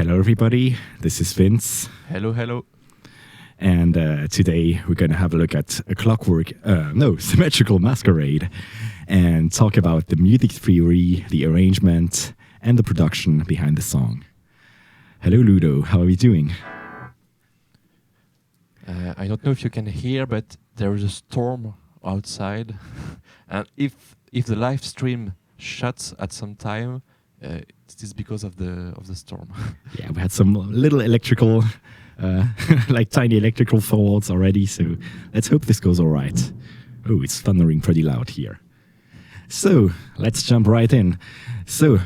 Hello, everybody. This is Vince. Hello, hello. And today we're going to have a look at Symmetrical Masquerade and talk about the music theory, the arrangement, and the production behind the song. Hello, Ludo. How are you doing? I don't know if you can hear, but there is a storm outside. And if the live stream shuts at some time, it is because of the storm. Yeah, we had some little electrical, like tiny electrical fallouts already, so let's hope this goes all right. Oh, it's thundering pretty loud here. So, let's jump right in. So,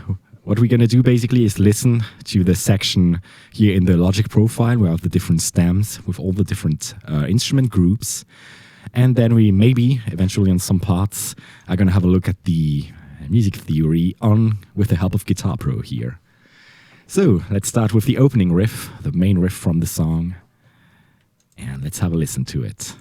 what we're going to do basically is listen to the section here in the logic profile where we have the different stems with all the different instrument groups. And then we maybe, eventually on some parts, are going to have a look at the music theory with the help of Guitar Pro here. So, let's start with the opening riff, the main riff from the song. And let's have a listen to it.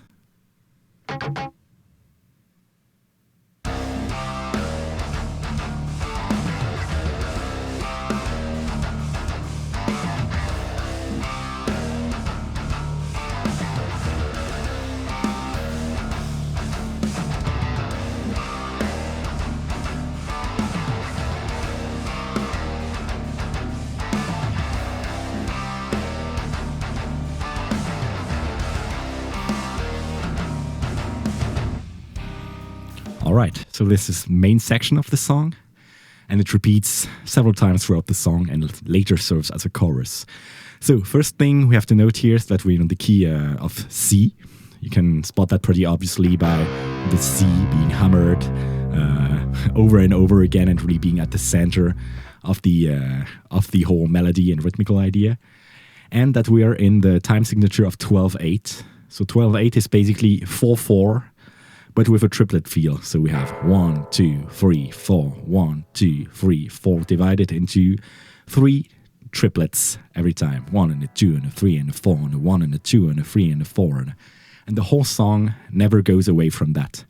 Alright, so this is the main section of the song, and it repeats several times throughout the song and later serves as a chorus. So, first thing we have to note here is that we're on the key of C. You can spot that pretty obviously by the C being hammered over and over again and really being at the center of the whole melody and rhythmical idea. And that we are in the time signature of 12/8. So 12/8 is basically 4/4. But with a triplet feel. So we have 1, 2, 3, 4, 1, 2, 3, 4, divided into 3 triplets every time. 1 and a 2 and a 3 and a 4 and a 1 and a 2 and a 3 and a 4. And the whole song never goes away from that.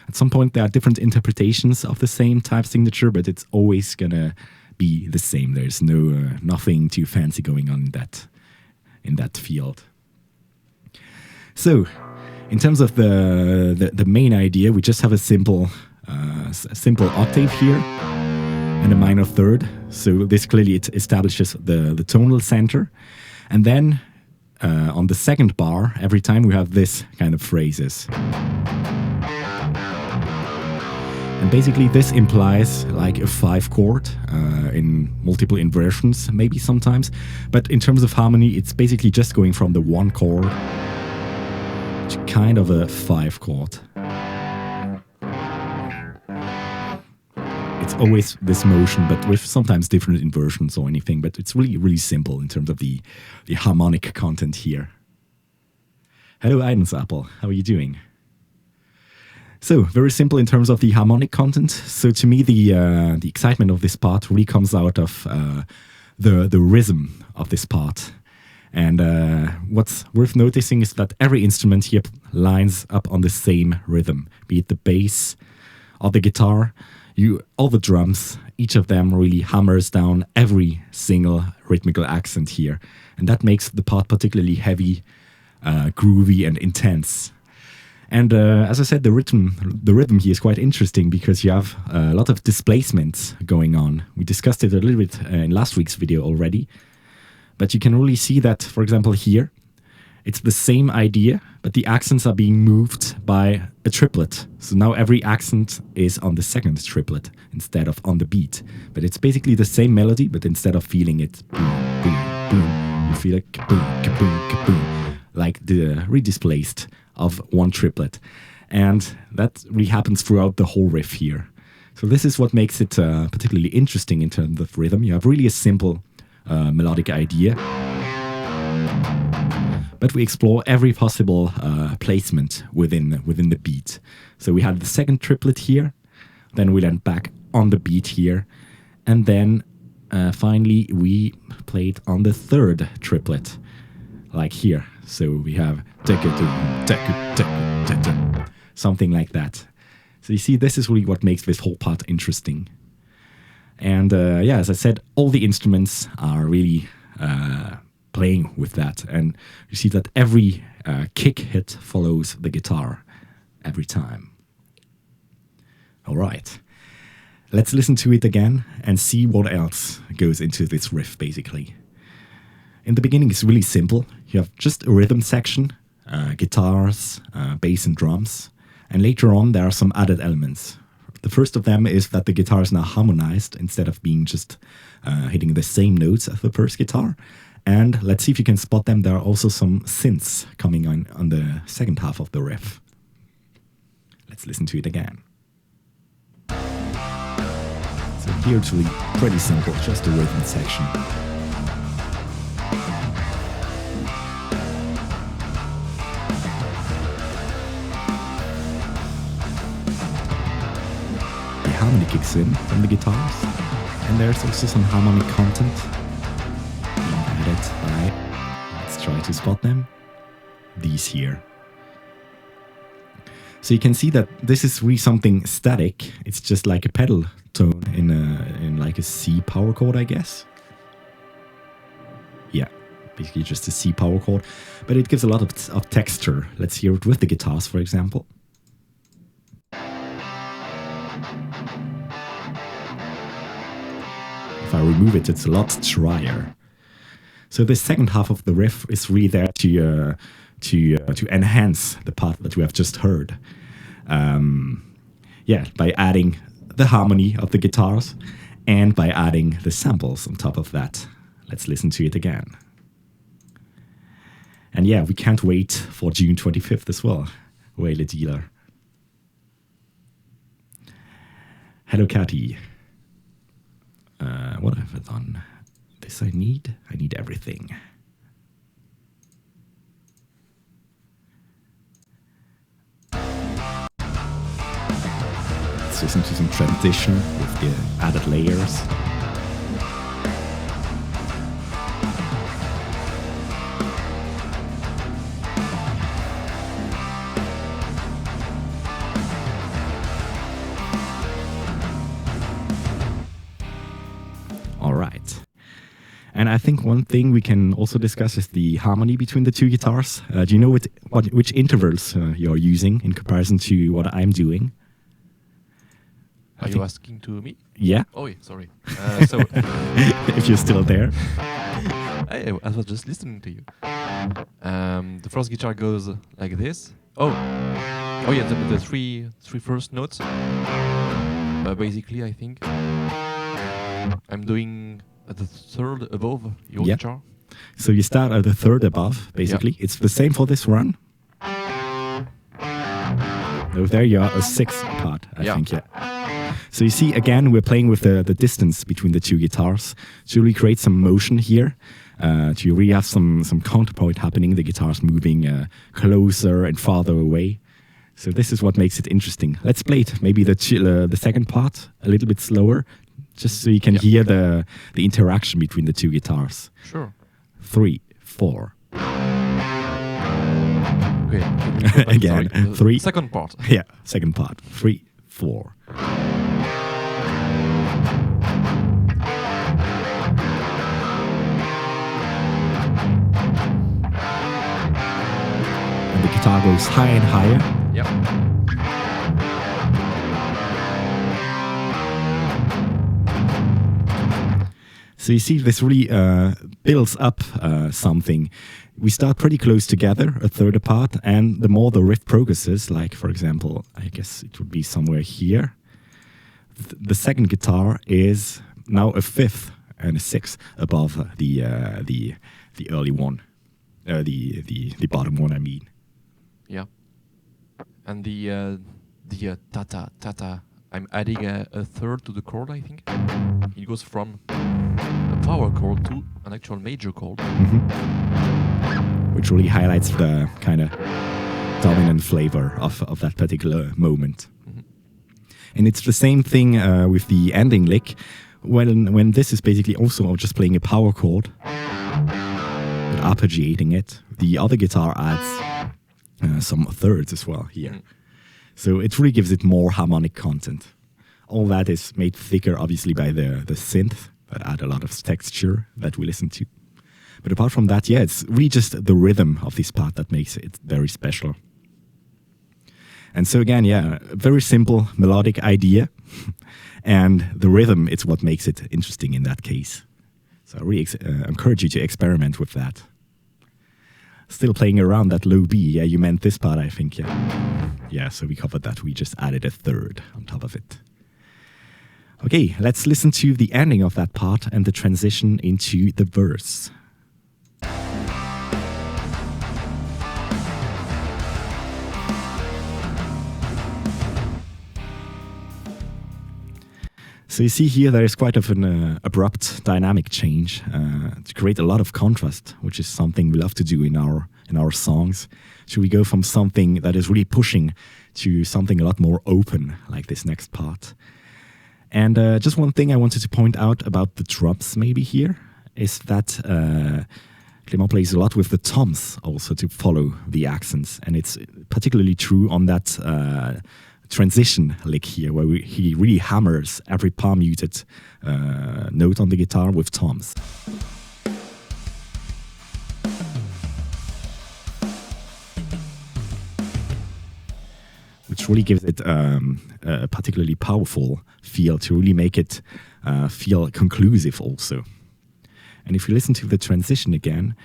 At some point there are different interpretations of the same type signature, but it's always gonna be the same. There's nothing too fancy going on in that field. So, in terms of the main idea, we just have a simple octave here and a minor third. So this clearly it establishes the tonal center. And then on the second bar, every time we have this kind of phrases. And basically this implies like a 5 chord in multiple inversions, maybe sometimes. But in terms of harmony, it's basically just going from the 1 chord to kind of a 5 chord. It's always this motion, but with sometimes different inversions or anything, but it's really, really simple in terms of the harmonic content here. Hello, Eidensapple. How are you doing? So, very simple in terms of the harmonic content. So to me, the excitement of this part really comes out of the rhythm of this part. And what's worth noticing is that every instrument here lines up on the same rhythm, be it the bass or the guitar, all the drums, each of them really hammers down every single rhythmical accent here. And that makes the part particularly heavy, groovy and intense. And as I said, the rhythm here is quite interesting because you have a lot of displacements going on. We discussed it a little bit in last week's video already. But you can really see that, for example, here, it's the same idea, but the accents are being moved by a triplet. So now every accent is on the second triplet instead of on the beat. But it's basically the same melody, but instead of feeling it boom, boom, boom, you feel it kaboom, kaboom, kaboom, like the redisplaced of one triplet. And that really happens throughout the whole riff here. So this is what makes it particularly interesting in terms of rhythm. You have really a simple melodic idea, but we explore every possible placement within the beat. So we had the second triplet here, then we went back on the beat here, and then finally we played on the third triplet, like here. So we have something like that. So you see, this is really what makes this whole part interesting. And yeah, as I said, all the instruments are really playing with that. And you see that every kick hit follows the guitar every time. All right. Let's listen to it again and see what else goes into this riff, basically. In the beginning, it's really simple. You have just a rhythm section, guitars, bass and drums. And later on, there are some added elements. The first of them is that the guitar is now harmonized instead of being just hitting the same notes as the first guitar. And let's see if you can spot them. There are also some synths coming on the second half of the riff. Let's listen to it again. So here it's really pretty simple, just a rhythm section. The harmony kicks in from the guitars, and there's also some harmonic content being added by, let's try to spot them, these here. So you can see that this is really something static. It's just like a pedal tone in like a C power chord, I guess. Yeah, basically just a C power chord. But it gives a lot of texture. Let's hear it with the guitars, for example. If I remove it, it's a lot drier. So the second half of the riff is really there to enhance the part that we have just heard. By adding the harmony of the guitars and by adding the samples on top of that. Let's listen to it again. And yeah, we can't wait for June 25th as well. Whale Dealer. Hello, Catty. What have I done? This I need everything. Let's listen to some transition with the added layers. All right. And I think one thing we can also discuss is the harmony between the two guitars. Do you know which intervals you're using in comparison to what I'm doing? Are you asking to me? Yeah. Oh, sorry. If you're still there. I was just listening to you. The first guitar goes like this. Oh yeah, the three first notes. Basically, I think I'm doing the third above your guitar. So you start at the third above, basically. Yeah. It's the same for this run. Oh, there you are, a sixth part, I think, yeah. So you see, again, we're playing with the distance between the two guitars to really create some motion here, to really have some counterpoint happening, the guitars moving closer and farther away. So this is what makes it interesting. Let's play it, maybe the second part, a little bit slower, just so you can hear the interaction between the two guitars. Sure. 3, 4. Okay. Again, 3. Second part. Yeah, second part. 3, 4. And the guitar goes higher and higher. Yep. So you see, this really builds up something. We start pretty close together, a third apart, and the more the riff progresses, like, for example, I guess it would be somewhere here, the second guitar is now a fifth and a sixth above the early one, the bottom one, I mean. Yeah. And the ta-ta, I'm adding a third to the chord, I think. It goes from a power chord to an actual major chord. Mm-hmm. Which really highlights the kind of dominant flavor of that particular moment. Mm-hmm. And it's the same thing with the ending lick, when this is basically also just playing a power chord, but arpeggiating it. The other guitar adds some thirds as well here. Mm-hmm. So it really gives it more harmonic content. All that is made thicker, obviously, by the synth that add a lot of texture that we listen to. But apart from that, yeah, it's really just the rhythm of this part that makes it very special. And so again, yeah, a very simple melodic idea. And the rhythm, it's what makes it interesting in that case. So I really encourage you to experiment with that. Still playing around that low B. Yeah, you meant this part, I think, yeah. Yeah, so we covered that. We just added a third on top of it. Okay, let's listen to the ending of that part and the transition into the verse. So you see here there is quite of an abrupt dynamic change to create a lot of contrast, which is something we love to do in our songs. So we go from something that is really pushing to something a lot more open, like this next part. And just one thing I wanted to point out about the drums maybe here is that Clément plays a lot with the toms also to follow the accents. And it's particularly true on that transition lick here, where he really hammers every palm muted note on the guitar with toms. Which really gives it a particularly powerful feel to really make it feel conclusive also. And if you listen to the transition again,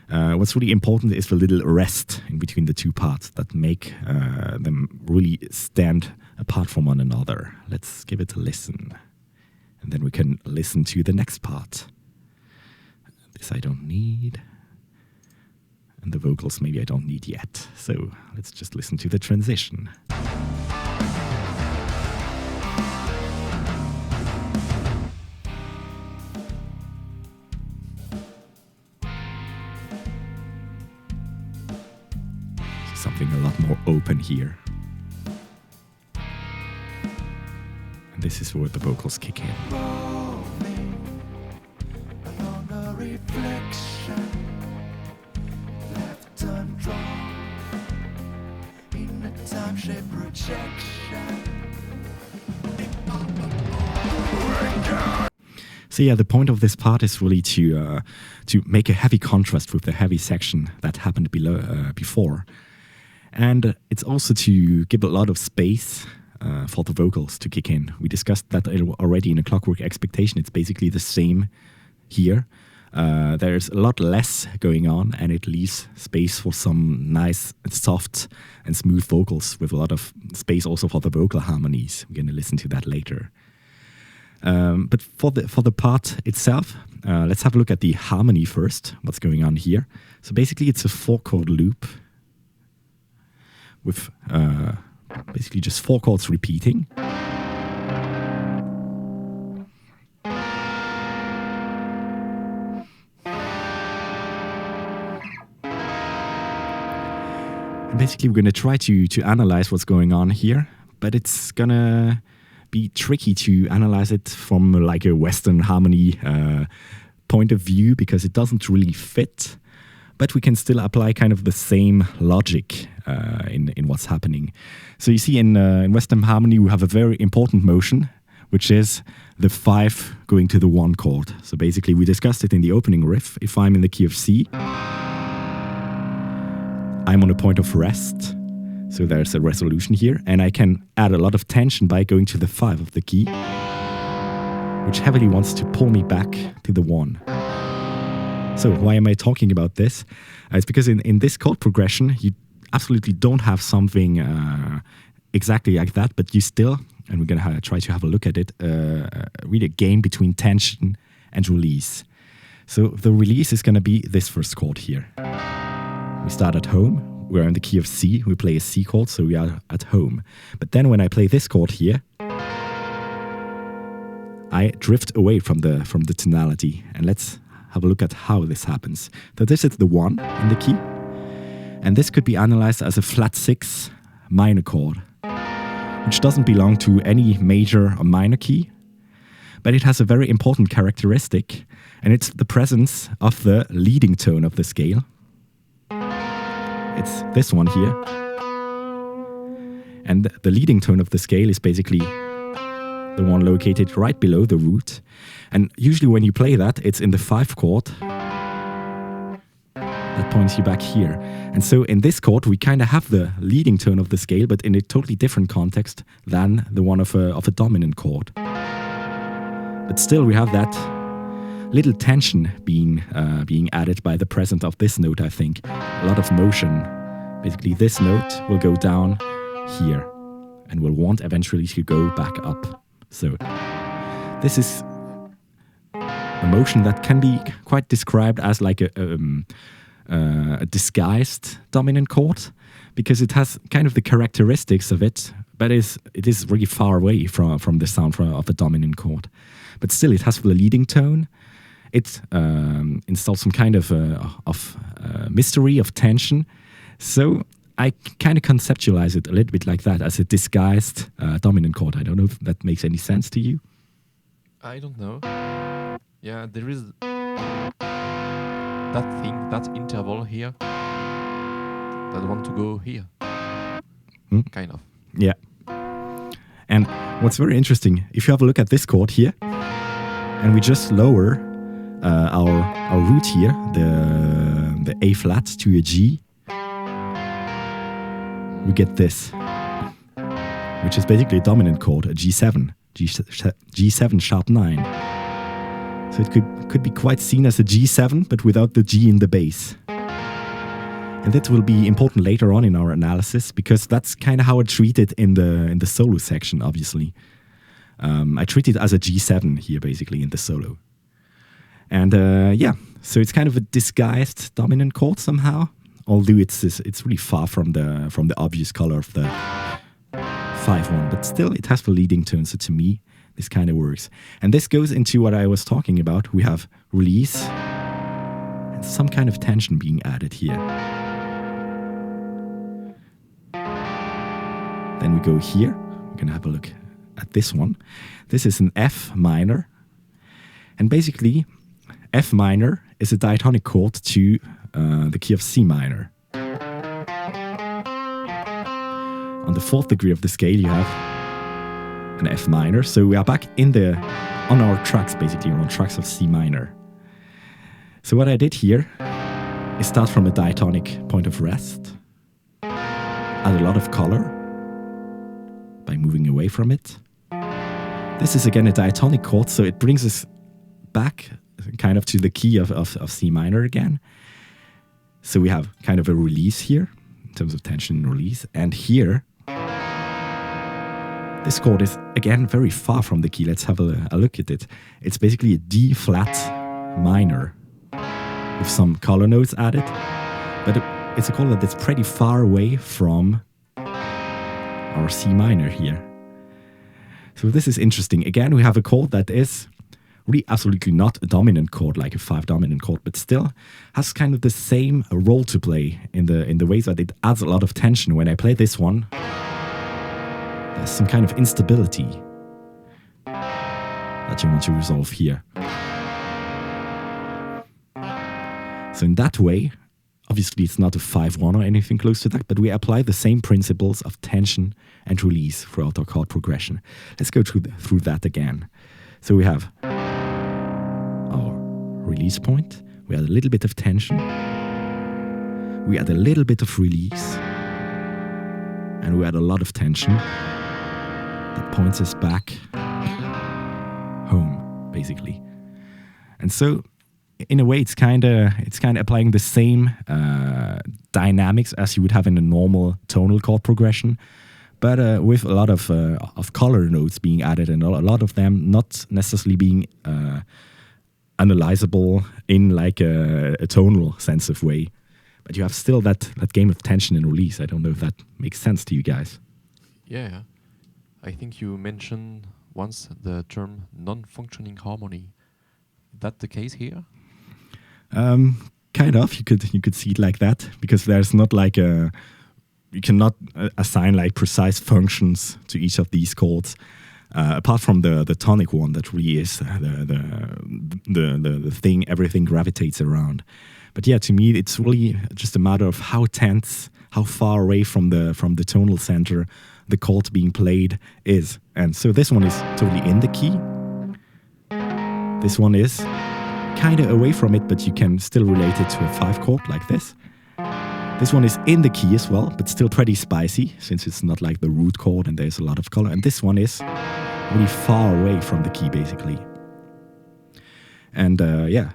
what's really important is the little rest in between the two parts that make them really stand apart from one another. Let's give it a listen. And then we can listen to the next part. This I don't need. And the vocals maybe I don't need yet. So let's just listen to the transition. Something a lot more open here. And this is where the vocals kick in. So yeah, the point of this part is really to make a heavy contrast with the heavy section that happened before. And it's also to give a lot of space for the vocals to kick in. We discussed that already in A Clockwork Expectation. It's basically the same here. There's a lot less going on, and it leaves space for some nice, soft and smooth vocals with a lot of space also for the vocal harmonies. We're going to listen to that later. But for the part itself, let's have a look at the harmony first, what's going on here. So basically it's a 4-chord loop with basically just 4 chords repeating. And basically we're going to try to analyze what's going on here, but it's going to be tricky to analyze it from like a Western harmony point of view, because it doesn't really fit. But we can still apply kind of the same logic in what's happening. So you see in Western harmony, we have a very important motion, which is the 5 going to the 1 chord. So basically we discussed it in the opening riff. If I'm in the key of C, I'm on a point of rest. So there's a resolution here, and I can add a lot of tension by going to the 5 of the key, which heavily wants to pull me back to the 1. So why am I talking about this? It's because in this chord progression, you absolutely don't have something exactly like that, but you still, and we're going to try to have a look at it, really a game between tension and release. So the release is going to be this first chord here. We start at home. We're in the key of C. We play a C chord, so we are at home. But then when I play this chord here, I drift away from the tonality. And let's have a look at how this happens. So this is the 1 in the key. And this could be analyzed as a flat 6 minor chord, which doesn't belong to any major or minor key. But it has a very important characteristic, and it's the presence of the leading tone of the scale. It's this one here. And the leading tone of the scale is basically the one located right below the root. And usually when you play that, it's in the 5 chord. that points you back here. And so in this chord, we kind of have the leading tone of the scale, but in a totally different context than the one of a dominant chord. But still, we have that little tension being added by the presence of this note, I think. A lot of motion. Basically, this note will go down here and will want eventually to go back up. So this is a motion that can be quite described as like a disguised dominant chord, because it has kind of the characteristics of it, but it is really far away from the sound of a dominant chord. But still, it has the leading tone. It installs some kind of mystery, of tension. So I kind of conceptualize it a little bit like that, as a disguised dominant chord. I don't know if that makes any sense to you. I don't know. Yeah, there is that thing, that interval here, that want to go here. Kind of. Yeah. And what's very interesting, if you have a look at this chord here, and we just lower our root here, the A flat to a G, we get this, which is basically a dominant chord, a G7, G7 sharp 9. So it could be quite seen as a G7, but without the G in the bass. And that will be important later on in our analysis, because that's kind of how I treat it in the solo section, obviously. I treat it as a G7 here, basically, in the solo. And yeah, so it's kind of a disguised dominant chord somehow, although it's really far from the obvious color of the 5-1, but still it has the leading tone, so to me, this kind of works. And this goes into what I was talking about. We have release and some kind of tension being added here. Then we go here. We're going to have a look at this one. This is an F minor. And basically, F minor is a diatonic chord to the key of C minor. On the 4th degree of the scale, you have an F minor. So we are back on our tracks, basically, on tracks of C minor. So what I did here is start from a diatonic point of rest, add a lot of color by moving away from it. This is again a diatonic chord, so it brings us back kind of to the key of C minor again. So we have kind of a release here in terms of tension and release. And here, this chord is again very far from the key. Let's have a look at it. It's basically a D flat minor with some color notes added, but it's a chord that is pretty far away from our C minor here. So this is interesting. Again, we have a chord that is really absolutely not a dominant chord, like a 5 dominant chord, but still has kind of the same role to play in the ways that it adds a lot of tension. When I play this one, there's some kind of instability that you want to resolve here. So in that way, obviously it's not a 5-1 or anything close to that, but we apply the same principles of tension and release throughout our chord progression. Let's go through that again. So we have our release point, we add a little bit of tension, we add a little bit of release, and we add a lot of tension that points us back home, basically. And so in a way, it's kind of applying the same dynamics as you would have in a normal tonal chord progression, but with a lot of color notes being added, and a lot of them not necessarily being analyzable in like a tonal sense of way. But you have still that game of tension and release. I don't know if that makes sense to you guys. Yeah. I think you mentioned once the term non-functioning harmony. Is that the case here? Kind of. You could see it like that, because there's not like you cannot assign like precise functions to each of these chords, apart from the tonic one that really is the thing everything gravitates around. But yeah, to me, it's really just a matter of how tense, how far away from the tonal center the chord being played is. And so this one is totally in the key. This one is kind of away from it, but you can still relate it to a 5 chord like this. This one is in the key as well, but still pretty spicy, since it's not like the root chord and there's a lot of color. And this one is really far away from the key, basically. And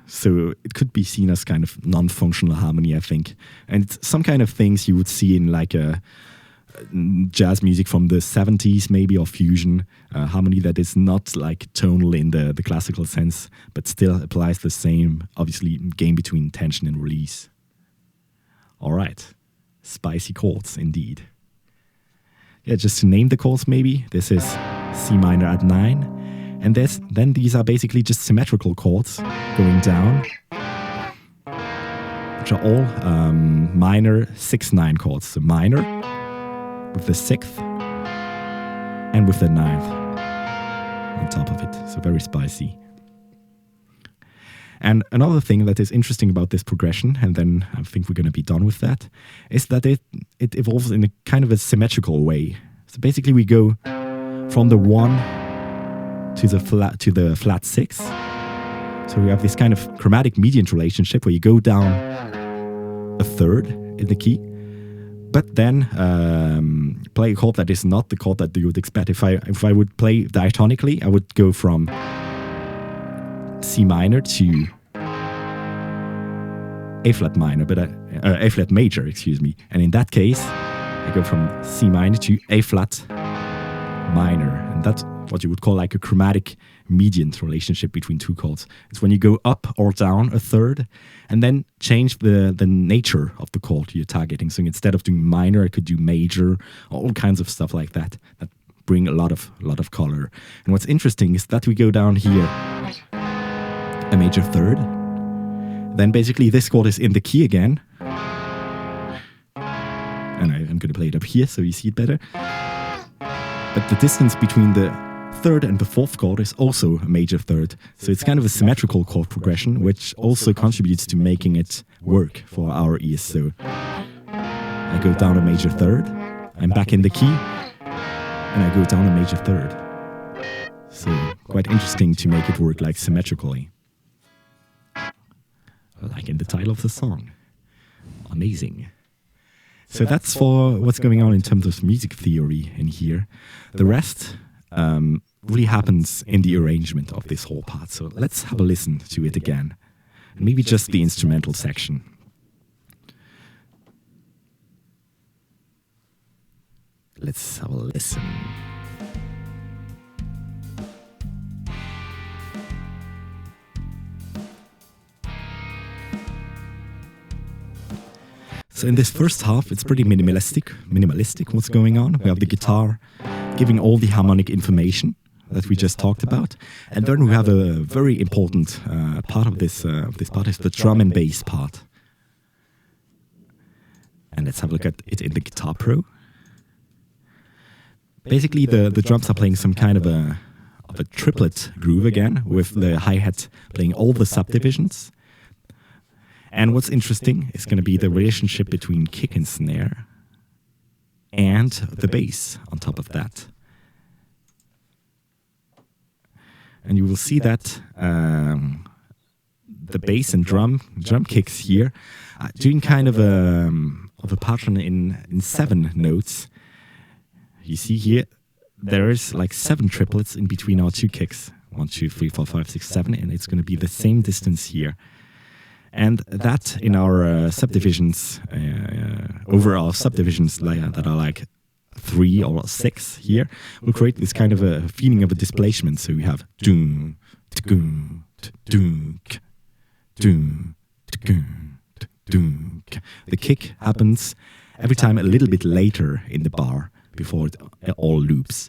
so it could be seen as kind of non-functional harmony, I think. And it's some kind of things you would see in like a jazz music from the 70s, maybe, or fusion harmony that is not like tonal in the classical sense, but still applies the same, obviously, game between tension and release. All right, spicy chords indeed. Yeah, just to name the chords, maybe this is C minor at 9. And then these are basically just symmetrical chords going down, which are all minor 6-9 chords. So minor with the 6th and with the 9th on top of it. So very spicy. And another thing that is interesting about this progression, and then I think we're going to be done with that, is that it evolves in a kind of a symmetrical way. So basically we go from the 1 to the flat 6. So we have this kind of chromatic mediant relationship where you go down a third in the key, but then play a chord that is not the chord that you would expect. If I would play diatonically, I would go from C minor to A flat minor, but A flat major, excuse me. And in that case, I go from C minor to A flat minor, and that's what you would call like a chromatic mediant relationship between two chords. It's when you go up or down a third and then change the nature of the chord you're targeting. So instead of doing minor, I could do major, all kinds of stuff like that bring a lot of color. And what's interesting is that we go down here a major third, then basically this chord is in the key again, and I'm going to play it up here so you see it better. But the distance between the third and the 4th chord is also a major third. So it's kind of a symmetrical chord progression, which also contributes to making it work for our ears. So I go down a major third, I'm back in the key, and I go down a major third. So quite interesting to make it work like symmetrically. Like in the title of the song. Amazing. So that's for what's going on in terms of music theory in here. The rest really happens in the arrangement of this whole part. So let's have a listen to it again. And maybe just the instrumental section. Let's have a listen. So in this first half, it's pretty minimalistic what's going on. We have the guitar giving all the harmonic information that we just talked about. And then we have a very important part of this part is the drum and bass part. And let's have a look at it in the Guitar Pro. Basically, the drums are playing some kind of a triplet groove again, with the hi-hat playing all the subdivisions. And what's interesting is going to be the relationship between kick and snare and the bass on top of that. And you will see that the bass and drum kicks here are doing kind of a pattern in 7 notes. You see here, there is like 7 triplets in between our 2 kicks. 1, 2, 3, 4, 5, 6, 7, and it's going to be the same distance here. And that in our subdivisions, over our subdivisions that are like 3 or 6 here, will create this kind of a feeling of a displacement. So we have doom, doom, doom, doom, doom, doom. The kick happens every time a little bit later in the bar before it all loops.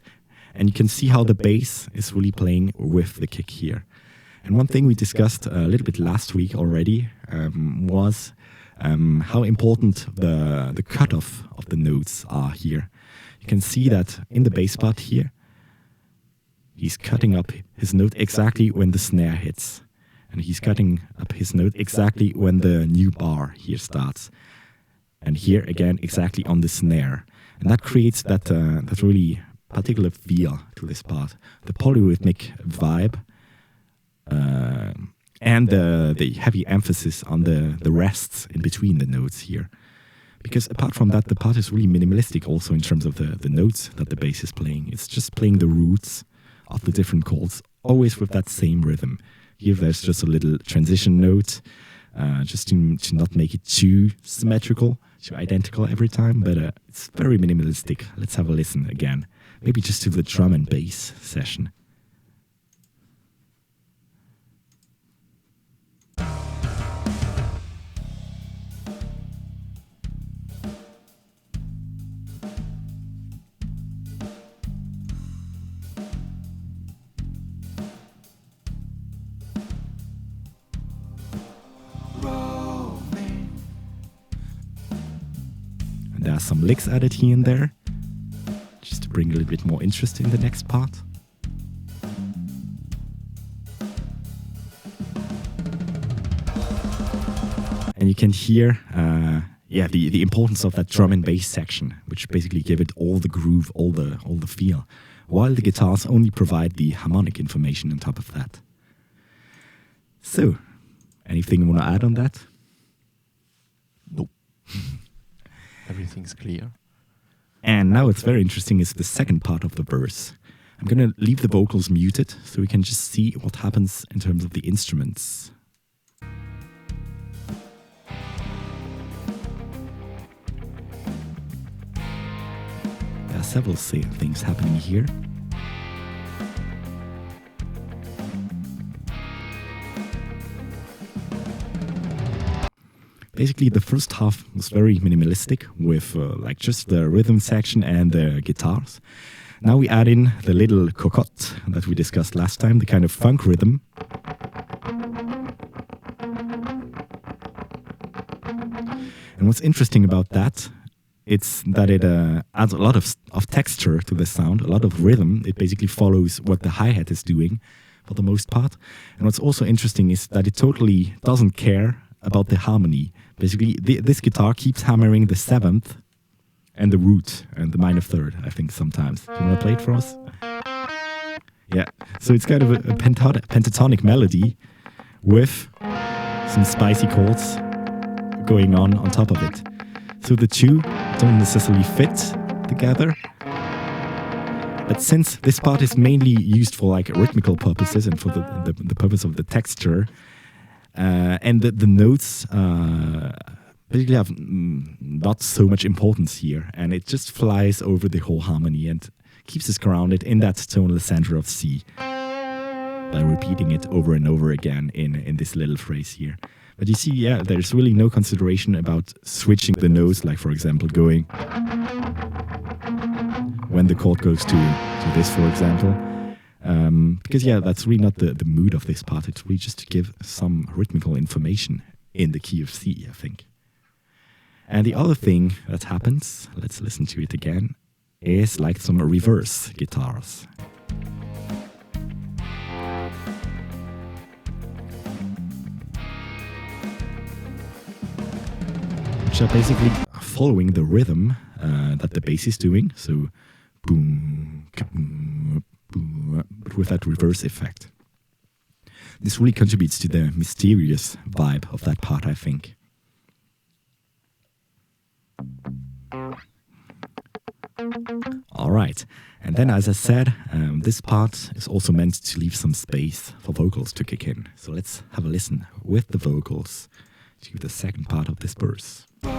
And you can see how the bass is really playing with the kick here. And one thing we discussed a little bit last week already was how important the cutoff of the notes are here. You can see that in the bass part here, he's cutting up his note exactly when the snare hits. And he's cutting up his note exactly when the new bar here starts. And here again, exactly on the snare. And that creates that really particular feel to this part. The polyrhythmic vibe And the heavy emphasis on the rests in between the notes here. Because apart from that, the part is really minimalistic also in terms of the notes that the bass is playing. It's just playing the roots of the different chords, always with that same rhythm. Here there's just a little transition note, just to not make it too symmetrical, too identical every time, but it's very minimalistic. Let's have a listen again. Maybe just to the drum and bass session. There are some licks added here and there, just to bring a little bit more interest in the next part. And you can hear, the importance of that drum and bass section, which basically give it all the groove, all the feel, while the guitars only provide the harmonic information on top of that. So, anything you want to add on that? Nope. Everything's clear. And now what's very interesting is the second part of the verse. I'm going to leave the vocals muted so we can just see what happens in terms of the instruments. There are several things happening here. Basically, the first half was very minimalistic with like just the rhythm section and the guitars. Now we add in the little cocotte that we discussed last time, the kind of funk rhythm. And what's interesting about that, it's that it adds a lot of texture to the sound, a lot of rhythm. It basically follows what the hi-hat is doing for the most part. And what's also interesting is that it totally doesn't care about the harmony. Basically, this guitar keeps hammering the 7th and the root and the minor 3rd, I think, sometimes. Do you want to play it for us? Yeah, so it's kind of a pentatonic melody with some spicy chords going on top of it. So the two don't necessarily fit together. But since this part is mainly used for like rhythmical purposes and for the purpose of the texture, and the notes basically have not so much importance here, and it just flies over the whole harmony and keeps us grounded in that tonal center of C by repeating it over and over again in this little phrase here. But you see, yeah, there's really no consideration about switching the notes, like for example going when the chord goes to this, for example. Because yeah, that's really not the mood of this part. It's really just to give some rhythmical information in the key of C, I think. And the other thing that happens, let's listen to it again, is like some reverse guitars. Which are basically following the rhythm that the bass is doing. So boom, boom, boom, but with that reverse effect. This really contributes to the mysterious vibe of that part, I think. All right, and then as I said, this part is also meant to leave some space for vocals to kick in. So let's have a listen with the vocals to the second part of this verse. All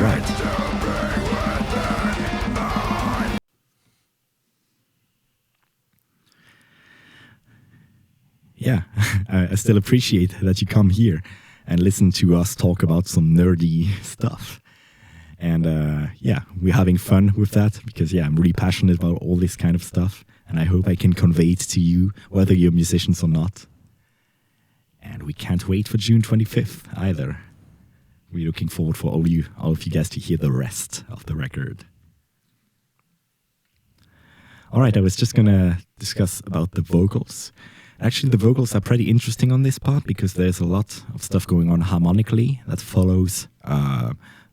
right. Yeah, I still appreciate that you come here and listen to us talk about some nerdy stuff. And yeah, we're having fun with that because, yeah, I'm really passionate about all this kind of stuff. And I hope I can convey it to you, whether you're musicians or not. And we can't wait for June 25th either. We're looking forward for all of you guys to hear the rest of the record. All right, I was just going to discuss about the vocals. Actually, the vocals are pretty interesting on this part because there's a lot of stuff going on harmonically that follows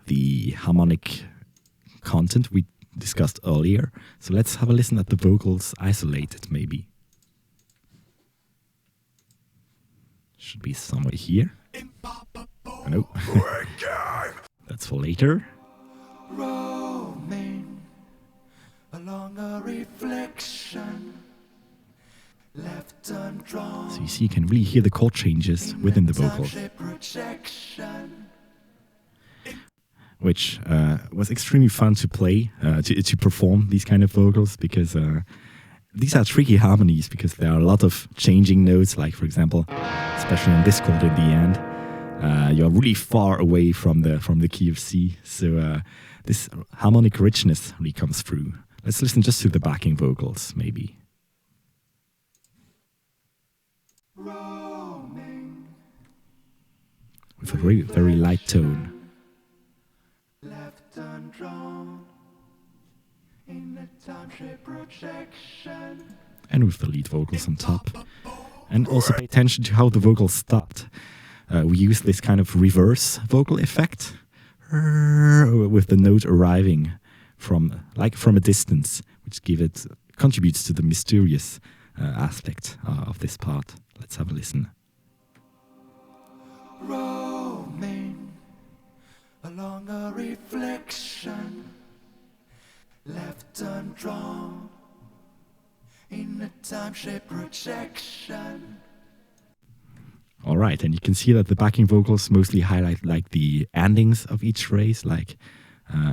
the harmonic content we discussed earlier. So let's have a listen at the vocals isolated, maybe. Should be somewhere here. Oh, no. That's for later. Roaming along a reflection left undrawn. So you see, you can really hear the chord changes within the vocals, which was extremely fun to play, to perform these kind of vocals, because these are tricky harmonies, because there are a lot of changing notes, like for example, especially on this chord in the end, you're really far away from the key of C, so this harmonic richness really comes through. Let's listen just to the backing vocals, maybe. Roaming With a very, very light tone. left undrawn in a time-shape projection. And with the lead vocals on top. And also pay attention to how the vocals start. We use this kind of reverse vocal effect with the note arriving from a distance, which contributes to the mysterious aspect of this part. Let's have a listen. Roaming along a reflection left undrawn in a time-shape projection. All right, and you can see that the backing vocals mostly highlight like the endings of each phrase, like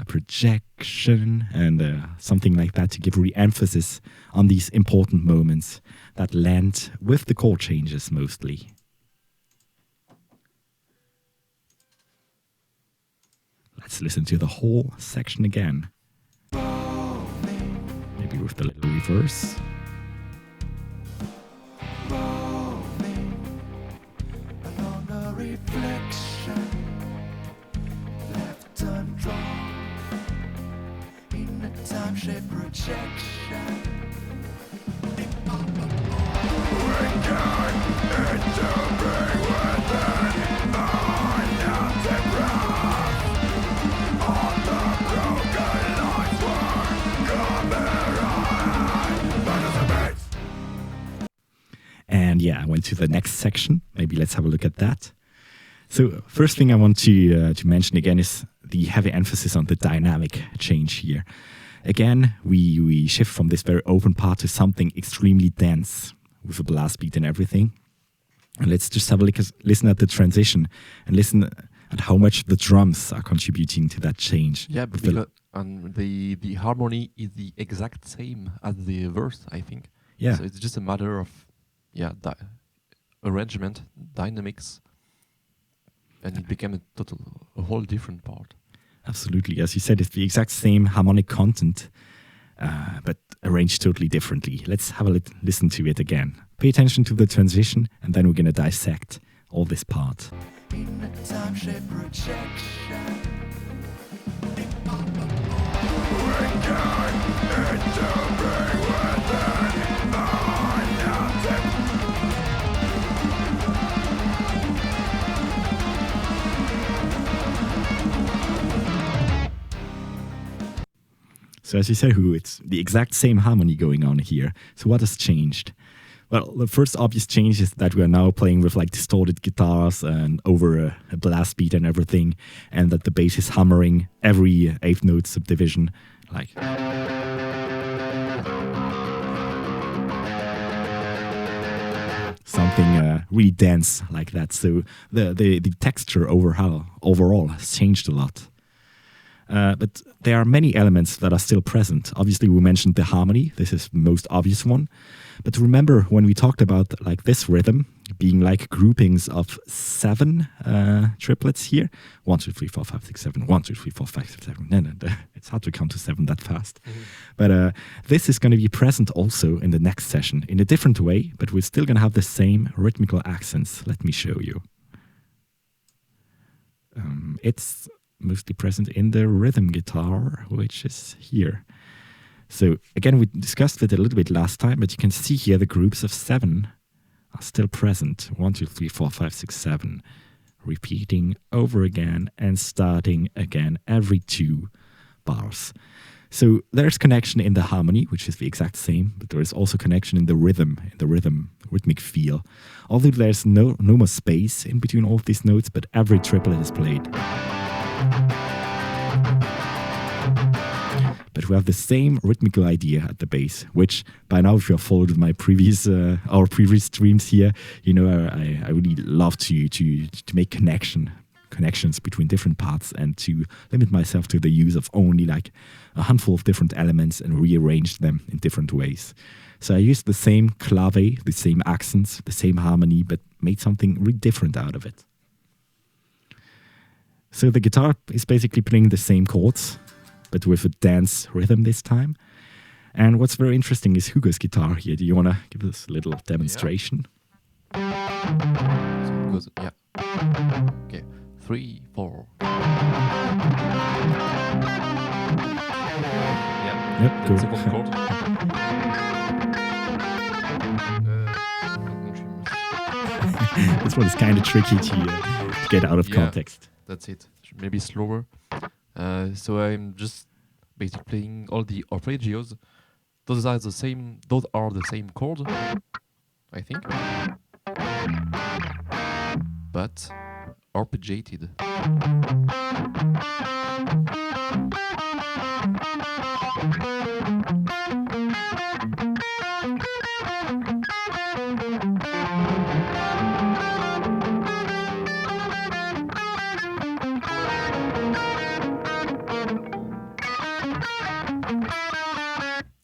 projection and something like that, to give re-emphasis on these important moments that land with the chord changes mostly. Let's listen to the whole section again. Maybe with the little reverse. Along a reflection left undrawn in a time-shape projection. And yeah, I went to the next section. Maybe let's have a look at that. So first thing I want to mention again is the heavy emphasis on the dynamic change here. Again, we shift from this very open part to something extremely dense with a blast beat and everything. And let's just have a listen at the transition and listen at how much the drums are contributing to that change. Yeah, because the harmony is the exact same as the verse, I think. Yeah. So it's just a matter of arrangement, dynamics, and it became a whole different part. Absolutely. As you said, it's the exact same harmonic content, but arranged totally differently. Let's have a listen to it again. Pay attention to the transition, and then we're going to dissect all this part. In a time-shape projection. So as you said, Hugo, it's the exact same harmony going on here. So what has changed? Well, the first obvious change is that we are now playing with like distorted guitars and over a blast beat and everything, and that the bass is hammering every eighth note subdivision, like something really dense like that. So the texture overall has changed a lot. But there are many elements that are still present. Obviously, we mentioned the harmony. This is the most obvious one. But remember when we talked about like this rhythm being like groupings of 7 triplets here. 1, 2, 3, 4, 5, 6, 7. 1, 2, 3, 4, 5, 6, 7. No, it's hard to count to 7 that fast. Mm-hmm. But this is going to be present also in the next session in a different way, but we're still going to have the same rhythmical accents. Let me show you. It's mostly present in the rhythm guitar, which is here. So again, we discussed it a little bit last time, but you can see here the groups of 7 are still present. 1, 2, 3, 4, 5, 6, 7. Repeating over again and starting again every 2 bars. So there's connection in the harmony, which is the exact same, but there is also connection in the rhythmic feel. Although there's no more space in between all of these notes, but every triplet is played. But we have the same rhythmical idea at the bass, which by now, if you have followed my previous streams here, you know I really love to make connections between different parts and to limit myself to the use of only like a handful of different elements and rearrange them in different ways. So I used the same clave, the same accents, the same harmony, but made something really different out of it. So the guitar is basically playing the same chords, but with a dance rhythm this time. And what's very interesting is Hugo's guitar here. Do you want to give us a little demonstration? Yeah. So it goes, yeah. Okay, 3, 4. Yeah. Yep, The cool. second chord. This one is kind of tricky to get out of context. That's it. Maybe slower. So I'm just basically playing all the arpeggios. Those are the same chords, I think, but arpeggiated.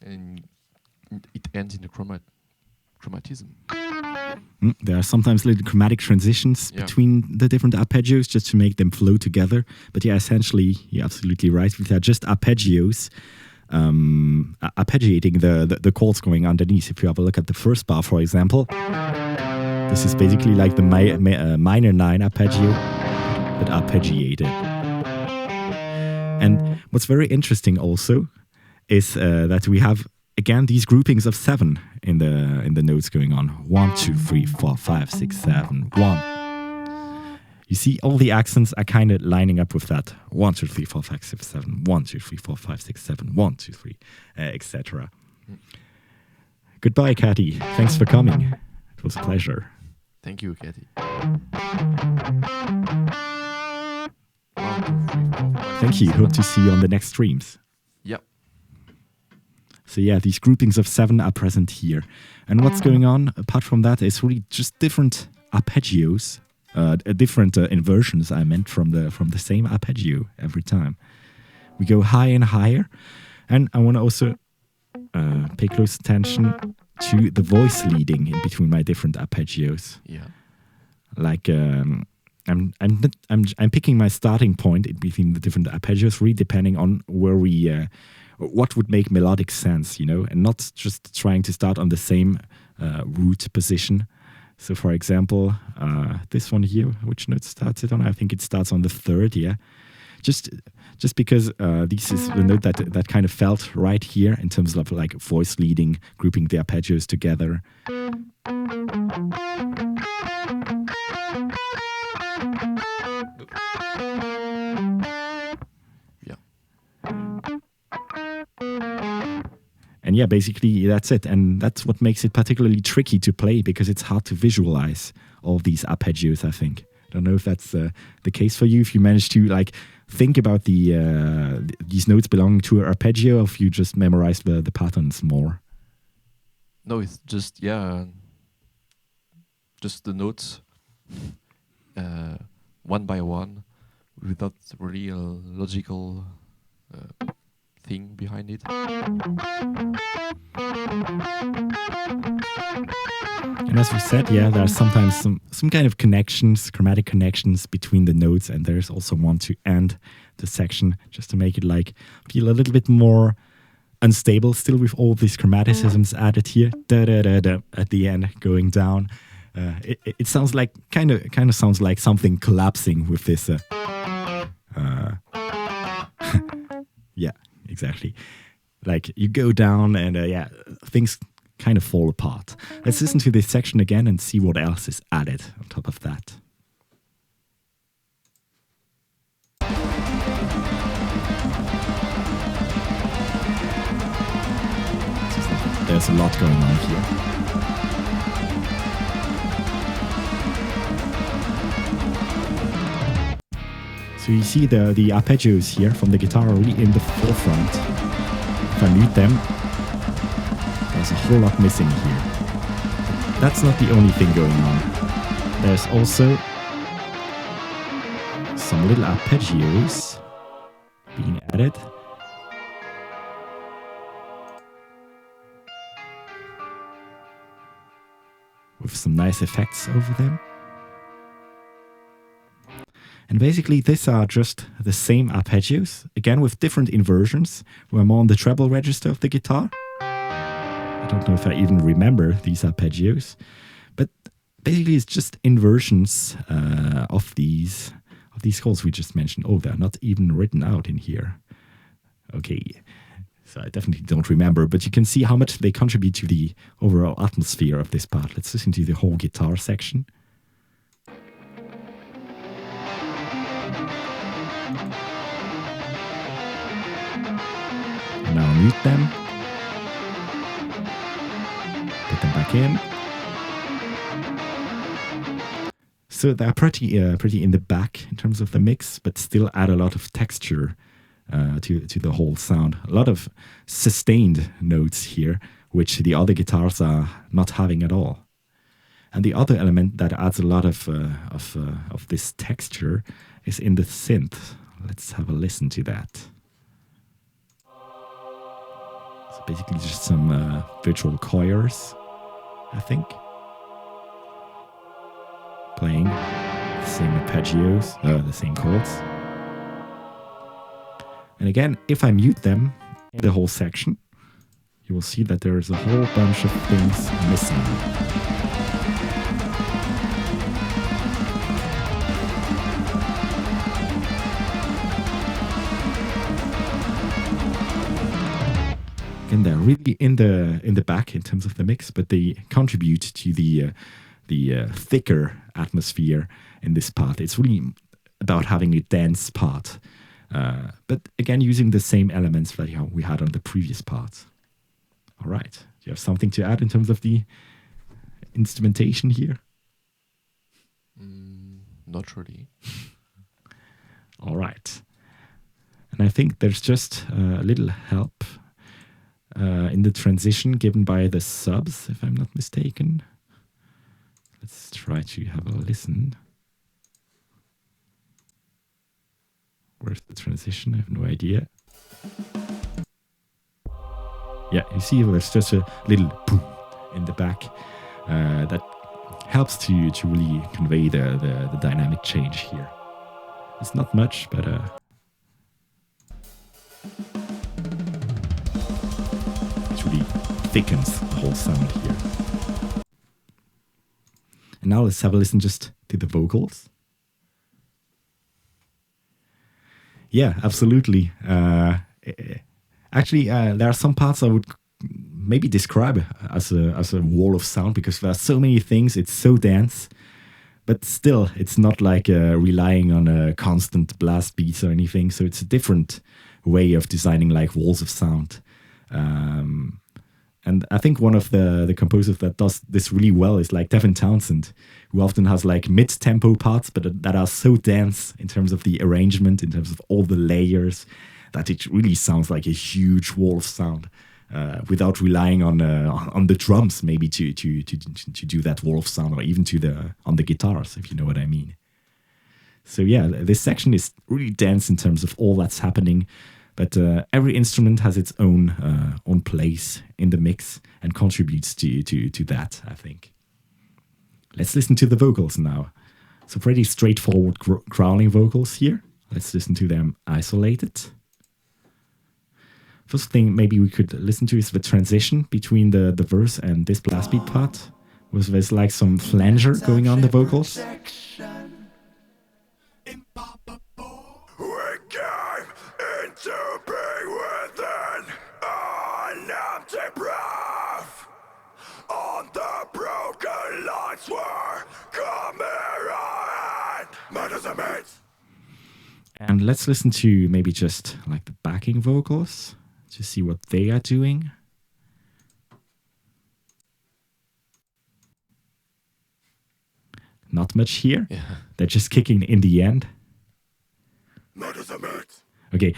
And it ends in the chromatism. There are sometimes little chromatic transitions between the different arpeggios just to make them flow together. But yeah, essentially, you're absolutely right. They're just arpeggios arpeggiating the chords going underneath. If you have a look at the first bar, for example, this is basically like the minor 9 arpeggio, but arpeggiated. And what's very interesting also is that we have again these groupings of 7 in the notes going on. 1, 2, 3, 4, 5, 6, 7, 1. You see, all the accents are kind of lining up with that. 1, 2, 3, 4, 5, 6, 7. 1, 2, 3, 4, 5, 6, 7. 1, 2, 3, etc. Goodbye, Cathy. Thanks for coming. It was a pleasure. Thank you, Cathy. Thank you. Hope to see you on the next streams. Yep. So yeah, these groupings of 7 are present here. And what's going on apart from that is really just different arpeggios, different inversions, I meant, from the same arpeggio every time. We go higher and higher. And I want to also pay close attention to the voice leading in between my different arpeggios. Yeah. Like I'm picking my starting point in between the different arpeggios, really depending on where we what would make melodic sense, you know, and not just trying to start on the same root position. So, for example, this one here, which note starts it on? I think it starts on the 3rd, yeah. Just because this is the note that kind of felt right here in terms of like voice leading, grouping the arpeggios together. Yeah. And yeah, basically that's it. And that's what makes it particularly tricky to play, because it's hard to visualize all these arpeggios, I think. I don't know if that's the case for you, if you manage to like think about these notes belonging to an arpeggio, or if you just memorize the patterns more. No, it's just, just the notes one by one, without really a logical thing behind it. And as we said, yeah, there are sometimes some kind of connections, chromatic connections between the notes, and there's also one to end the section just to make it like feel a little bit more unstable, still with all these chromaticisms added here, da da da da at the end going down. It sounds like kind of sounds like something collapsing with this. Yeah, exactly. Like you go down and things kind of fall apart. Let's listen to this section again and see what else is added on top of that. There's a lot going on here. So you see the arpeggios here from the guitar are really in the forefront. If I mute them, there's a whole lot missing here. That's not the only thing going on. There's also some little arpeggios being added. With some nice effects over them. And basically these are just the same arpeggios, again with different inversions. We're more on the treble register of the guitar. I don't know if I even remember these arpeggios, but basically it's just inversions of these chords we just mentioned. Oh, they're not even written out in here. Okay, so I definitely don't remember, but you can see how much they contribute to the overall atmosphere of this part. Let's listen to the whole guitar section. Now mute them. Put them back in. So they're pretty in the back in terms of the mix, but still add a lot of texture to the whole sound. A lot of sustained notes here, which the other guitars are not having at all. And the other element that adds a lot of this texture is in the synth. Let's have a listen to that. So basically just some virtual choirs, I think. Playing the same arpeggios, the same chords. And again, if I mute them in the whole section, you will see that there is a whole bunch of things missing. Again, they're really in the back in terms of the mix, but they contribute to the thicker atmosphere in this part. It's really about having a dense part, but again using the same elements that we had on the previous part. All right, do you have something to add in terms of the instrumentation here? Not really. All right, and I think there's just a little help in the transition given by the subs, if I'm not mistaken. Let's try to have a listen. Where's the transition? I have no idea. Yeah, you see there's just a little boom in the back that helps to really convey the dynamic change here. It's not much, but it really thickens the whole sound here. And now let's have a listen just to the vocals. Yeah, absolutely. Actually, there are some parts I would maybe describe as a wall of sound because there are so many things. It's so dense, but still, it's not like relying on a constant blast beats or anything. So it's a different way of designing like walls of sound. And I think one of the composers that does this really well is like Devin Townsend, who often has like mid-tempo parts, but that are so dense in terms of the arrangement, in terms of all the layers, that it really sounds like a huge wall of sound, without relying on the drums maybe to do that wall of sound, or even on the guitars, if you know what I mean. So yeah, this section is really dense in terms of all that's happening. But every instrument has its own place in the mix and contributes to that, I think. Let's listen to the vocals now. So pretty straightforward growling vocals here. Let's listen to them isolated. First thing maybe we could listen to is the transition between the verse and this blast beat part. There's like some flanger going on the vocals. To be within an empty breath. the broken lights were coming medicine. And let's listen to maybe just like the backing vocals to see what they are doing. Not much here. Yeah. They're just kicking in the end. Okay,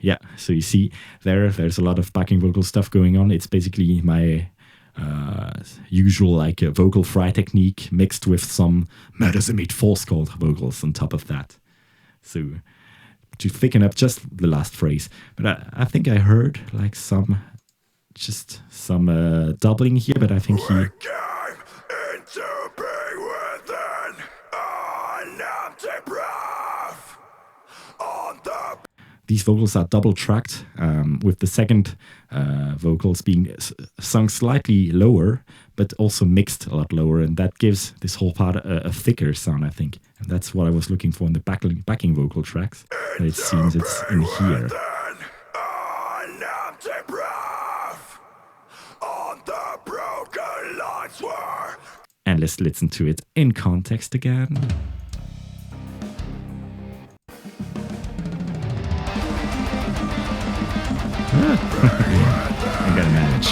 yeah. So you see, there's a lot of backing vocal stuff going on. It's basically my usual like vocal fry technique mixed with some medicine false chord vocals on top of that. So to thicken up just the last phrase. But I think I heard like some doubling here. But I think he. These vocals are double tracked, with the second vocals being sung slightly lower, but also mixed a lot lower. And that gives this whole part a thicker sound, I think. And that's what I was looking for in the backing vocal tracks. And it seems it's in here. And let's listen to it in context again. I gotta manage.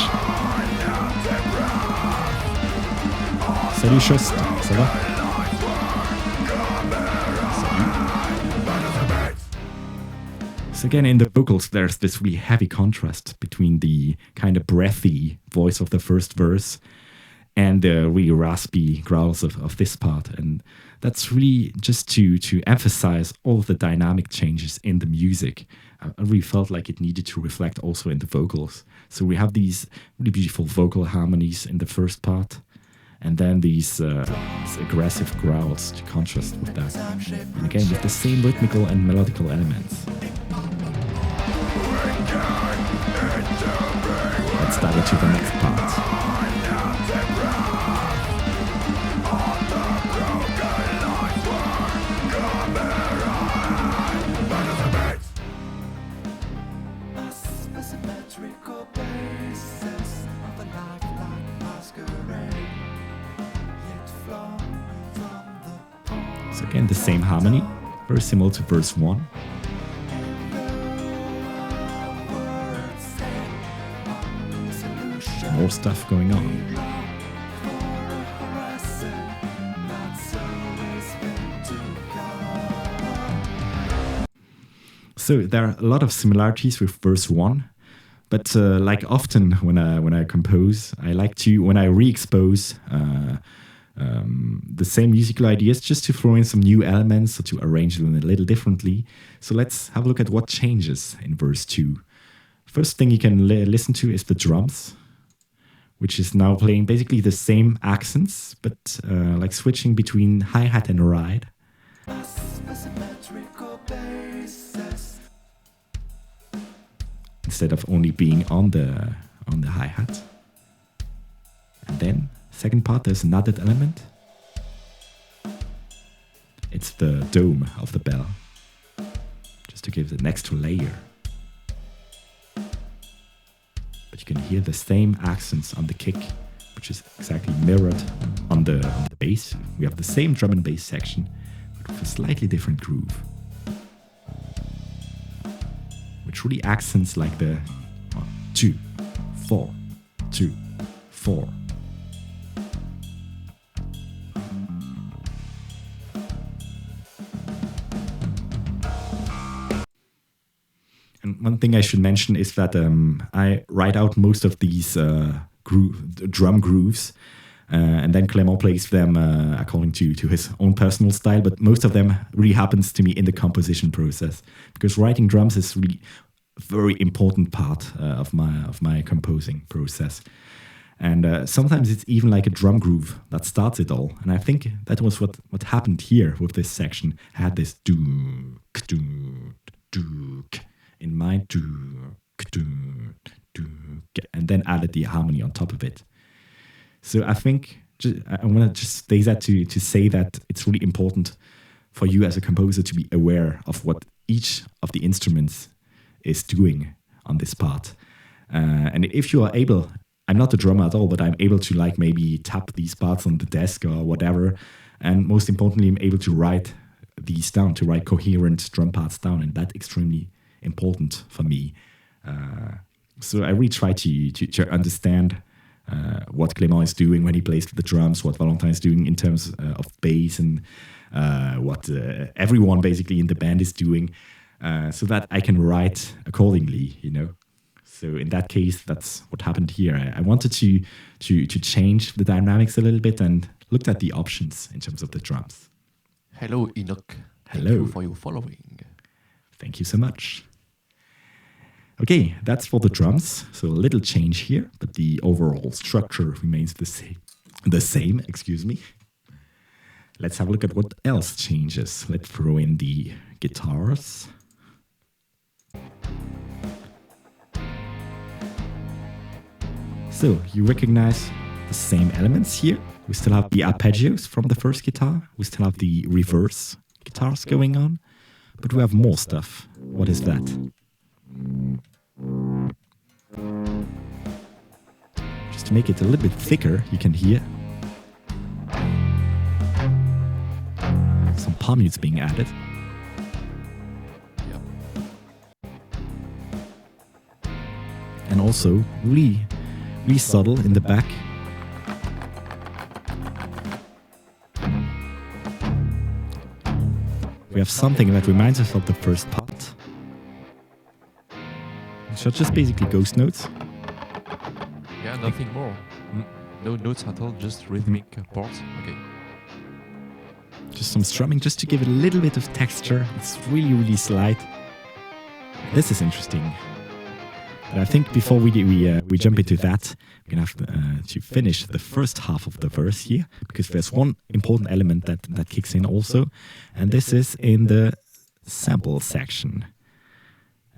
Salut Chost, ça va? So again, in the vocals, there's this really heavy contrast between the kind of breathy voice of the first verse and the really raspy growls of this part. And that's really just to emphasize all of the dynamic changes in the music. I really felt like it needed to reflect also in the vocals. So we have these really beautiful vocal harmonies in the first part, and then these aggressive growls to contrast with that. And again, with the same rhythmical and melodical elements. Let's dive into the next part. Symmetrical basis of the lifelike masquerade, yet flung from the pole. So again, the same harmony, very similar to verse 1. More stuff going on. So there are a lot of similarities with verse 1. But like often when I compose, I like to, when I re-expose the same musical ideas, just to throw in some new elements or to arrange them a little differently. So let's have a look at what changes in verse 2. First thing you can listen to is the drums, which is now playing basically the same accents, but like switching between hi-hat and ride. Instead of only being on the hi-hat. And then, second part, there's another element. It's the dome of the bell, just to give it an extra layer. But you can hear the same accents on the kick, which is exactly mirrored on the bass. We have the same drum and bass section, but with a slightly different groove, which really accents like the 2, 4, 2, 4. And one thing I should mention is that I write out most of these drum grooves, and then Clément plays them according to his own personal style, but most of them really happens to me in the composition process, because writing drums is really a very important part of my composing process. And sometimes it's even like a drum groove that starts it all. And I think that was what happened here with this section. I had this dook, dook, dook in mind, dook, dook, dook, and then added the harmony on top of it. So I think I want to just say that to say that it's really important for you as a composer to be aware of what each of the instruments is doing on this part. And if you are able I'm not a drummer at all, but I'm able to like maybe tap these parts on the desk or whatever. And most importantly, I'm able to write these down, to write coherent drum parts down. And that's extremely important for me. So I really try to understand what Clément is doing when he plays the drums, what Valentin is doing in terms of bass, and what everyone basically in the band is doing, so that I can write accordingly, you know. So in that case, that's what happened here. I wanted to change the dynamics a little bit and looked at the options in terms of the drums. Hello, Enoch. Hello. Thank you for your following. Thank you so much. Okay, that's for the drums. So a little change here, but the overall structure remains the same. Excuse me. Let's have a look at what else changes. Let's throw in the guitars. So you recognize the same elements here. We still have the arpeggios from the first guitar. We still have the reverse guitars going on, but we have more stuff. What is that? Just to make it a little bit thicker, you can hear some palm mutes being added. Yep. And also really subtle in the back. We have something that reminds us of the first part. So just basically ghost notes. Yeah, nothing more. No notes at all, just rhythmic parts. Okay. Just some strumming, just to give it a little bit of texture. It's really, really slight. This is interesting. But I think before we jump into that, we're gonna have to finish the first half of the verse here, because there's one important element that kicks in also, and this is in the sample section.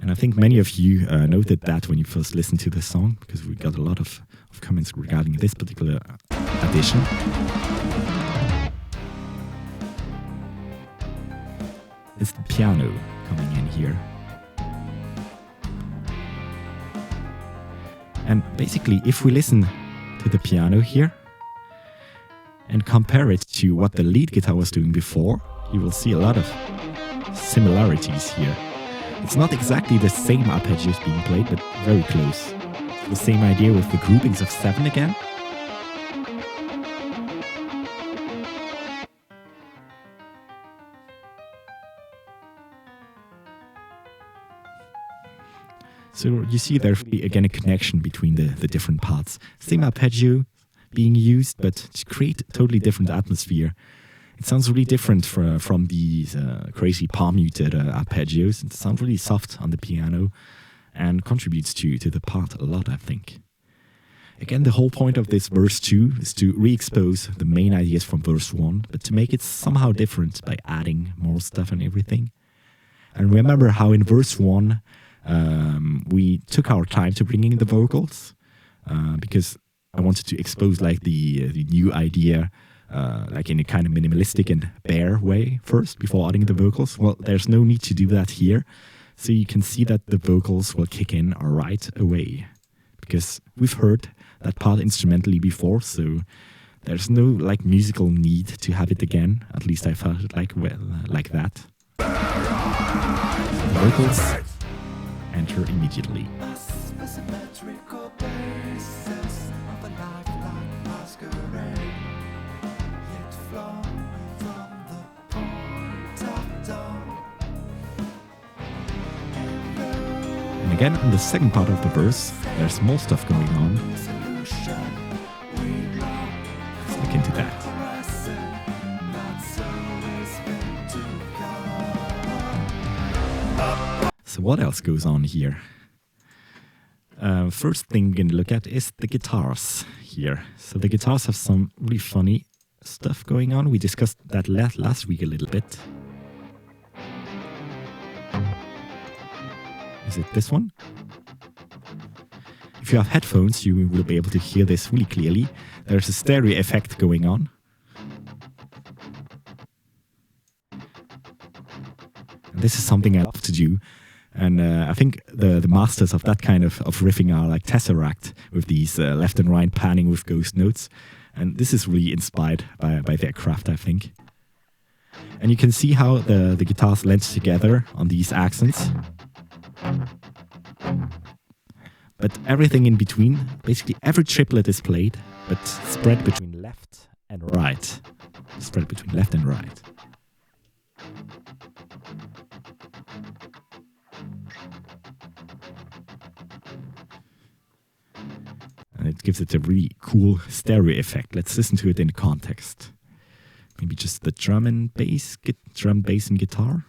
And I think many of you noted that when you first listened to the song, because we got a lot of comments regarding this particular addition. It's the piano coming in here. And basically, if we listen to the piano here and compare it to what the lead guitar was doing before, you will see a lot of similarities here. It's not exactly the same arpeggios being played, but very close. The same idea with the groupings of 7 again. So you see there's again a connection between the different parts. Same arpeggio being used, but to create a totally different atmosphere. It sounds really different from these crazy palm-muted arpeggios. It sounds really soft on the piano and contributes to the part a lot, I think. Again, the whole point of this verse 2 is to re-expose the main ideas from verse 1, but to make it somehow different by adding more stuff and everything. And remember how in verse 1 we took our time to bring in the vocals, because I wanted to expose like the new idea, like in a kind of minimalistic and bare way first before adding the vocals. Well, there's no need to do that here. So you can see that the vocals will kick in right away, because we've heard that part instrumentally before, so there's no like musical need to have it again. At least I felt it like that. The vocals enter immediately. Symmetrical basis of a lifelike masquerade, yet flown from the point of dawn. And again, in the second part of the verse, there's more stuff going on. Let's look into that. So what else goes on here? First thing we're going to look at is the guitars here. So the guitars have some really funny stuff going on. We discussed that last week a little bit. Is it this one? If you have headphones, you will be able to hear this really clearly. There's a stereo effect going on. And this is something I love to do. And I think the masters of that kind of riffing are like Tesseract with these left and right panning with ghost notes. And this is really inspired by their craft, I think. And you can see how the guitars blend together on these accents. But everything in between, basically every triplet is played, but spread between left and right. Spread between left and right. And it gives it a really cool stereo effect. Let's listen to it in context. Maybe just the drum, bass, and guitar.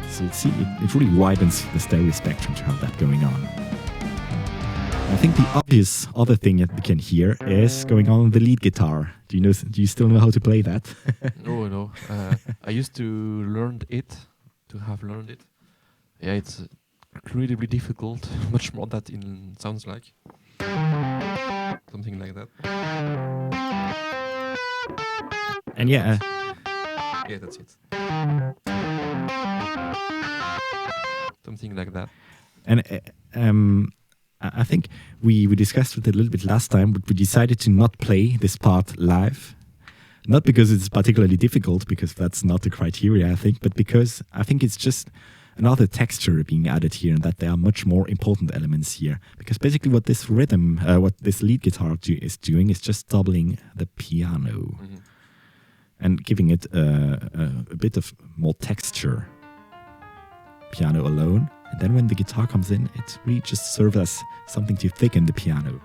So see, it really widens the stereo spectrum to have that going on. I think the obvious other thing that we can hear is going on with the lead guitar. Do you still know how to play that? No. I used to learn it, Yeah, it's incredibly difficult, much more than it sounds like. Something like that. And yeah, that's it. Something like that. And I think we discussed it a little bit last time, but we decided to not play this part live. Not because it's particularly difficult, because that's not the criteria, I think, but because I think it's just another texture being added here, and that there are much more important elements here. Because basically what this rhythm, what this lead guitar is doing is just doubling the piano and giving it a bit of more texture. Piano alone. And then when the guitar comes in, it really just serves as something to thicken the piano.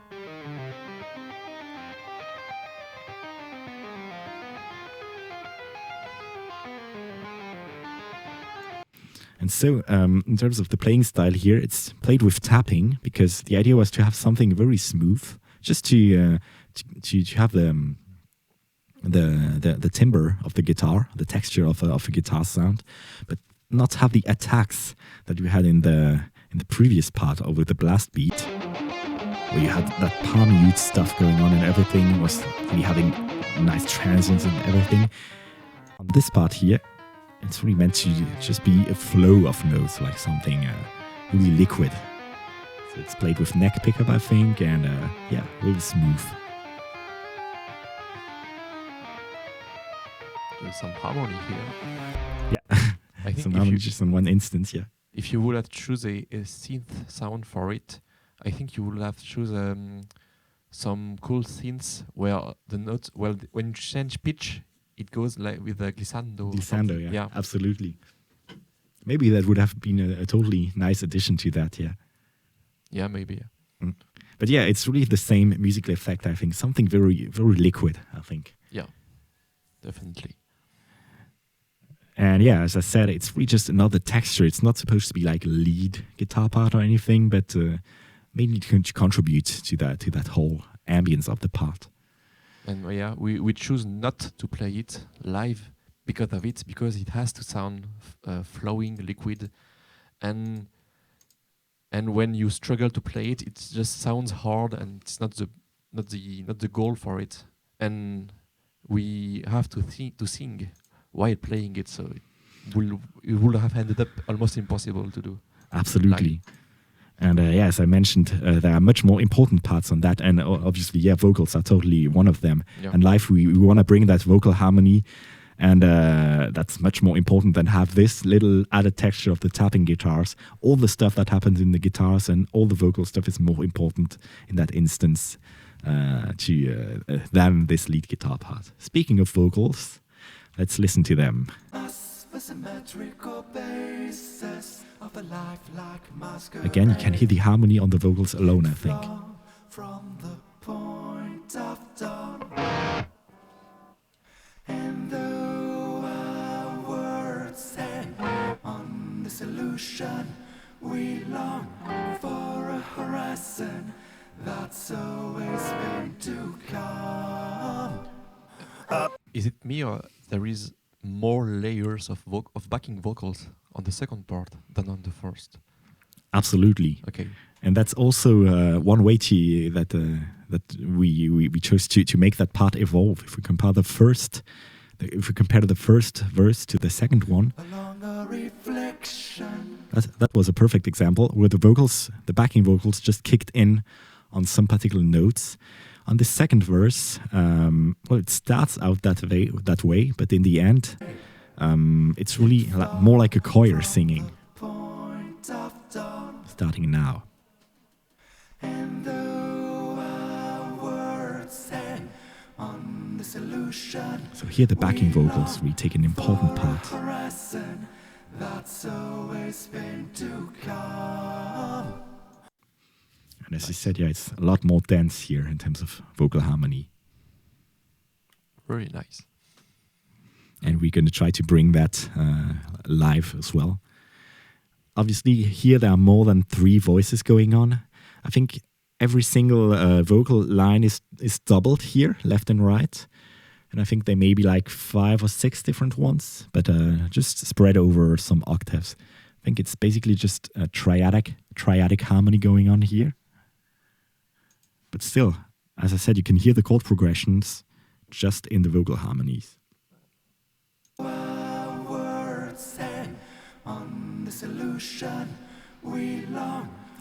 And so, in terms of the playing style here, it's played with tapping, because the idea was to have something very smooth, just to have the timbre of the guitar, the texture of a guitar sound, but not have the attacks that we had in the previous part over the blast beat, where you had that palm mute stuff going on and everything was really having nice transients and everything. On this part here, it's really meant to just be a flow of notes, like something really liquid. So it's played with neck pickup, I think, and yeah, really smooth. There's some harmony here. Yeah. I think some harmony just in one instance, yeah. If you would have choose a synth sound for it, I think you would have choose some cool synths where the notes, when you change pitch, it goes like with a glissando. Glissando, yeah, absolutely. Maybe that would have been a totally nice addition to that, yeah. Yeah, maybe. Yeah. But yeah, it's really the same musical effect, I think. Something very, very liquid, I think. Yeah, definitely. And yeah, as I said, it's really just another texture. It's not supposed to be like a lead guitar part or anything, but mainly to contribute to that whole ambience of the part. And yeah, we choose not to play it live because of it, because it has to sound flowing, liquid, and when you struggle to play it, it just sounds hard, and it's not the goal for it. And we have to sing while playing it, so it would have ended up almost impossible to do. Absolutely. Live. And yeah, as I mentioned, there are much more important parts on that, and obviously, yeah, vocals are totally one of them. Yeah. And live, we want to bring that vocal harmony, and that's much more important than have this little added texture of the tapping guitars. All the stuff that happens in the guitars and all the vocal stuff is more important in that instance than this lead guitar part. Speaking of vocals, let's listen to them. Symmetrical bases of a lifelike masquerade. Again, you can hear the harmony on the vocals alone, I think. From the point of dawn, and though our words end on this illusion, we long for a horizon that's always been to come. Is it me, or there is more layers of backing vocals on the second part than on the first? Absolutely. Okay. And that's also one way to that we chose to make that part evolve. If we compare the first verse to the second one, that was a perfect example where the backing vocals just kicked in on some particular notes. On the second verse, it starts out that way, but in the end, it's really more like a choir singing. Starting now. And though our words hang on the solution, so here the backing vocals really take an important part. That's always been to come. And as you said, it's a lot more dense here in terms of vocal harmony. Very nice. And we're going to try to bring that live as well. Obviously, here there are more than 3 voices going on. I think every single vocal line is doubled here, left and right. And I think there may be like 5 or 6 different ones, but just spread over some octaves. I think it's basically just a triadic harmony going on here. But still, as I said, you can hear the chord progressions just in the vocal harmonies.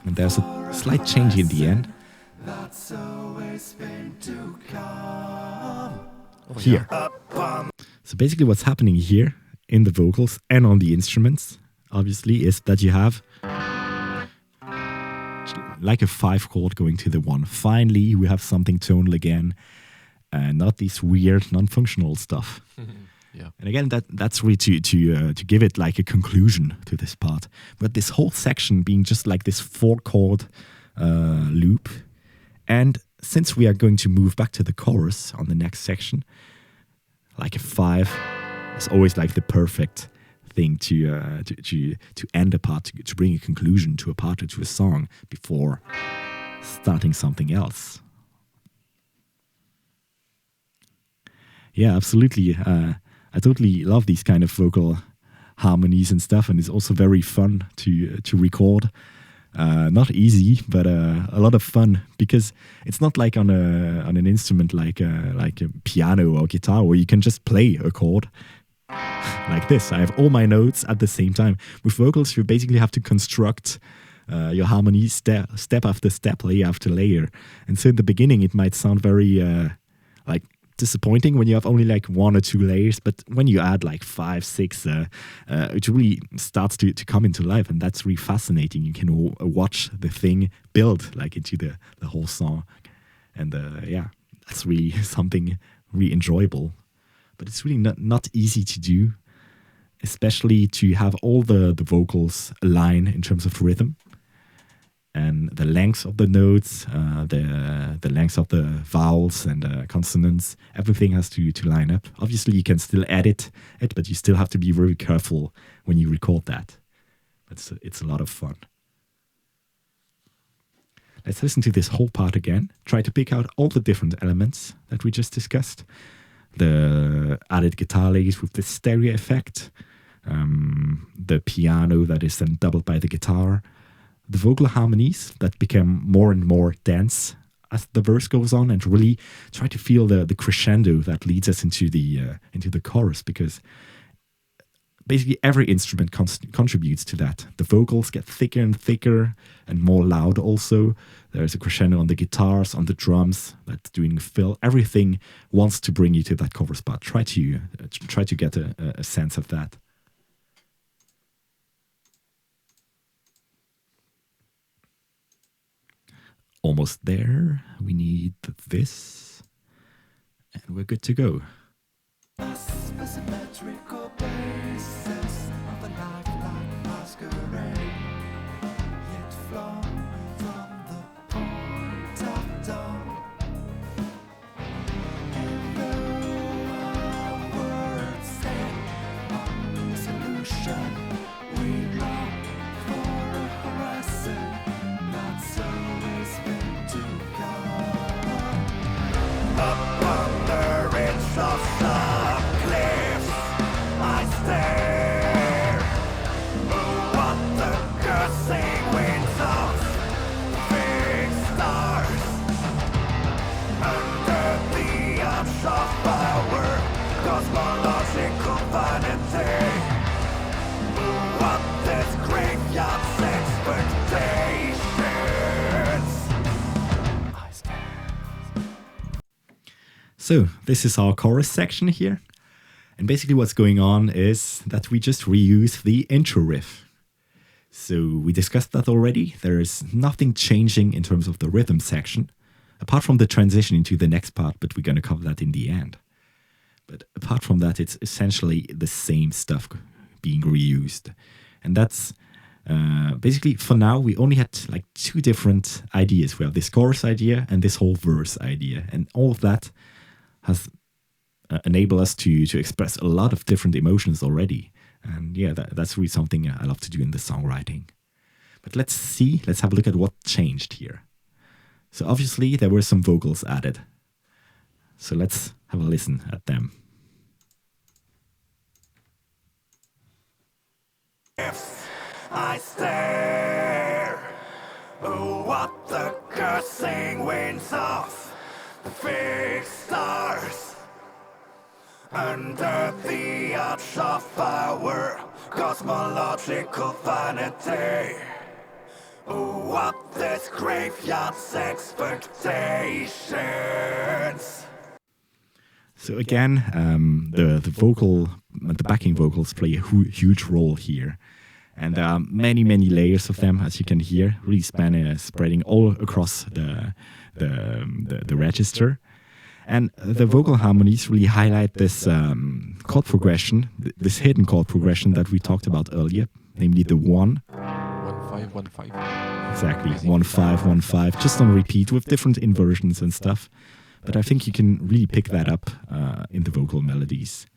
And there's a slight change in the end. Here. So basically what's happening here in the vocals and on the instruments, obviously, is that you have like a 5 chord going to the 1. Finally, we have something tonal again, and not this weird non-functional stuff. Yeah. And again, that's really to give it like a conclusion to this part. But this whole section being just like this 4 chord loop. And since we are going to move back to the chorus on the next section, like a 5 is always like the perfect thing to end a part, to bring a conclusion to a part or to a song before starting something else. Yeah, absolutely. I totally love these kind of vocal harmonies and stuff, and it's also very fun to record. Not easy, but a lot of fun, because it's not like on an instrument like a piano or guitar where you can just play a chord like this. I have all my notes at the same time. With vocals, you basically have to construct your harmony step after step, layer after layer. And so in the beginning, it might sound very like disappointing when you have only like 1 or 2 layers, but when you add like 5, 6, it really starts to come into life, and that's really fascinating. You can watch the thing build like into the whole song, and that's really something really enjoyable. But it's really not easy to do, especially to have all the vocals align in terms of rhythm. And the length of the notes, the length of the vowels and consonants, everything has to line up. Obviously, you can still edit it, but you still have to be very careful when you record that. It's a lot of fun. Let's listen to this whole part again. Try to pick out all the different elements that we just discussed. The added guitar layers with the stereo effect, the piano that is then doubled by the guitar, the vocal harmonies that become more and more dense as the verse goes on, and really try to feel the crescendo that leads us into the chorus, because basically every instrument contributes to that. The vocals get thicker and thicker and more loud also. There's a crescendo on the guitars, on the drums that's doing fill. Everything wants to bring you to that chorus part. Try to get a sense of that. Almost there. We need this, and we're good to go. The symmetrical basis of a lifelike masquerade, yet flung from the point of dawn. And though our words say on the solution, we long for a horizon that's always been to come. Up on the ridge of the cliffs, So this is our chorus section here. And basically what's going on is that we just reuse the intro riff. So we discussed that already. There is nothing changing in terms of the rhythm section, apart from the transition into the next part, but we're going to cover that in the end. But apart from that, it's essentially the same stuff being reused. And that's basically, for now, we only had like two different ideas. We have this chorus idea and this whole verse idea. And all of that has enabled us to express a lot of different emotions already. And yeah, that's really something I love to do in the songwriting. But let's have a look at what changed here. So obviously there were some vocals added. So let's have a listen at them. If I stare, oh, what the cursing winds of the fixed stars under the arch of our cosmological vanity. Oh, what this graveyard's expectations. So again, the vocal, the backing vocals play a huge role here. And there are many layers of them, as you can hear, really spreading all across the register. And the vocal harmonies really highlight this chord progression, this hidden chord progression that we talked about earlier, namely the 1. 1-5-1-5. Exactly, 1-5-1-5, just on repeat with different inversions and stuff. But I think you can really pick that up in the vocal melodies.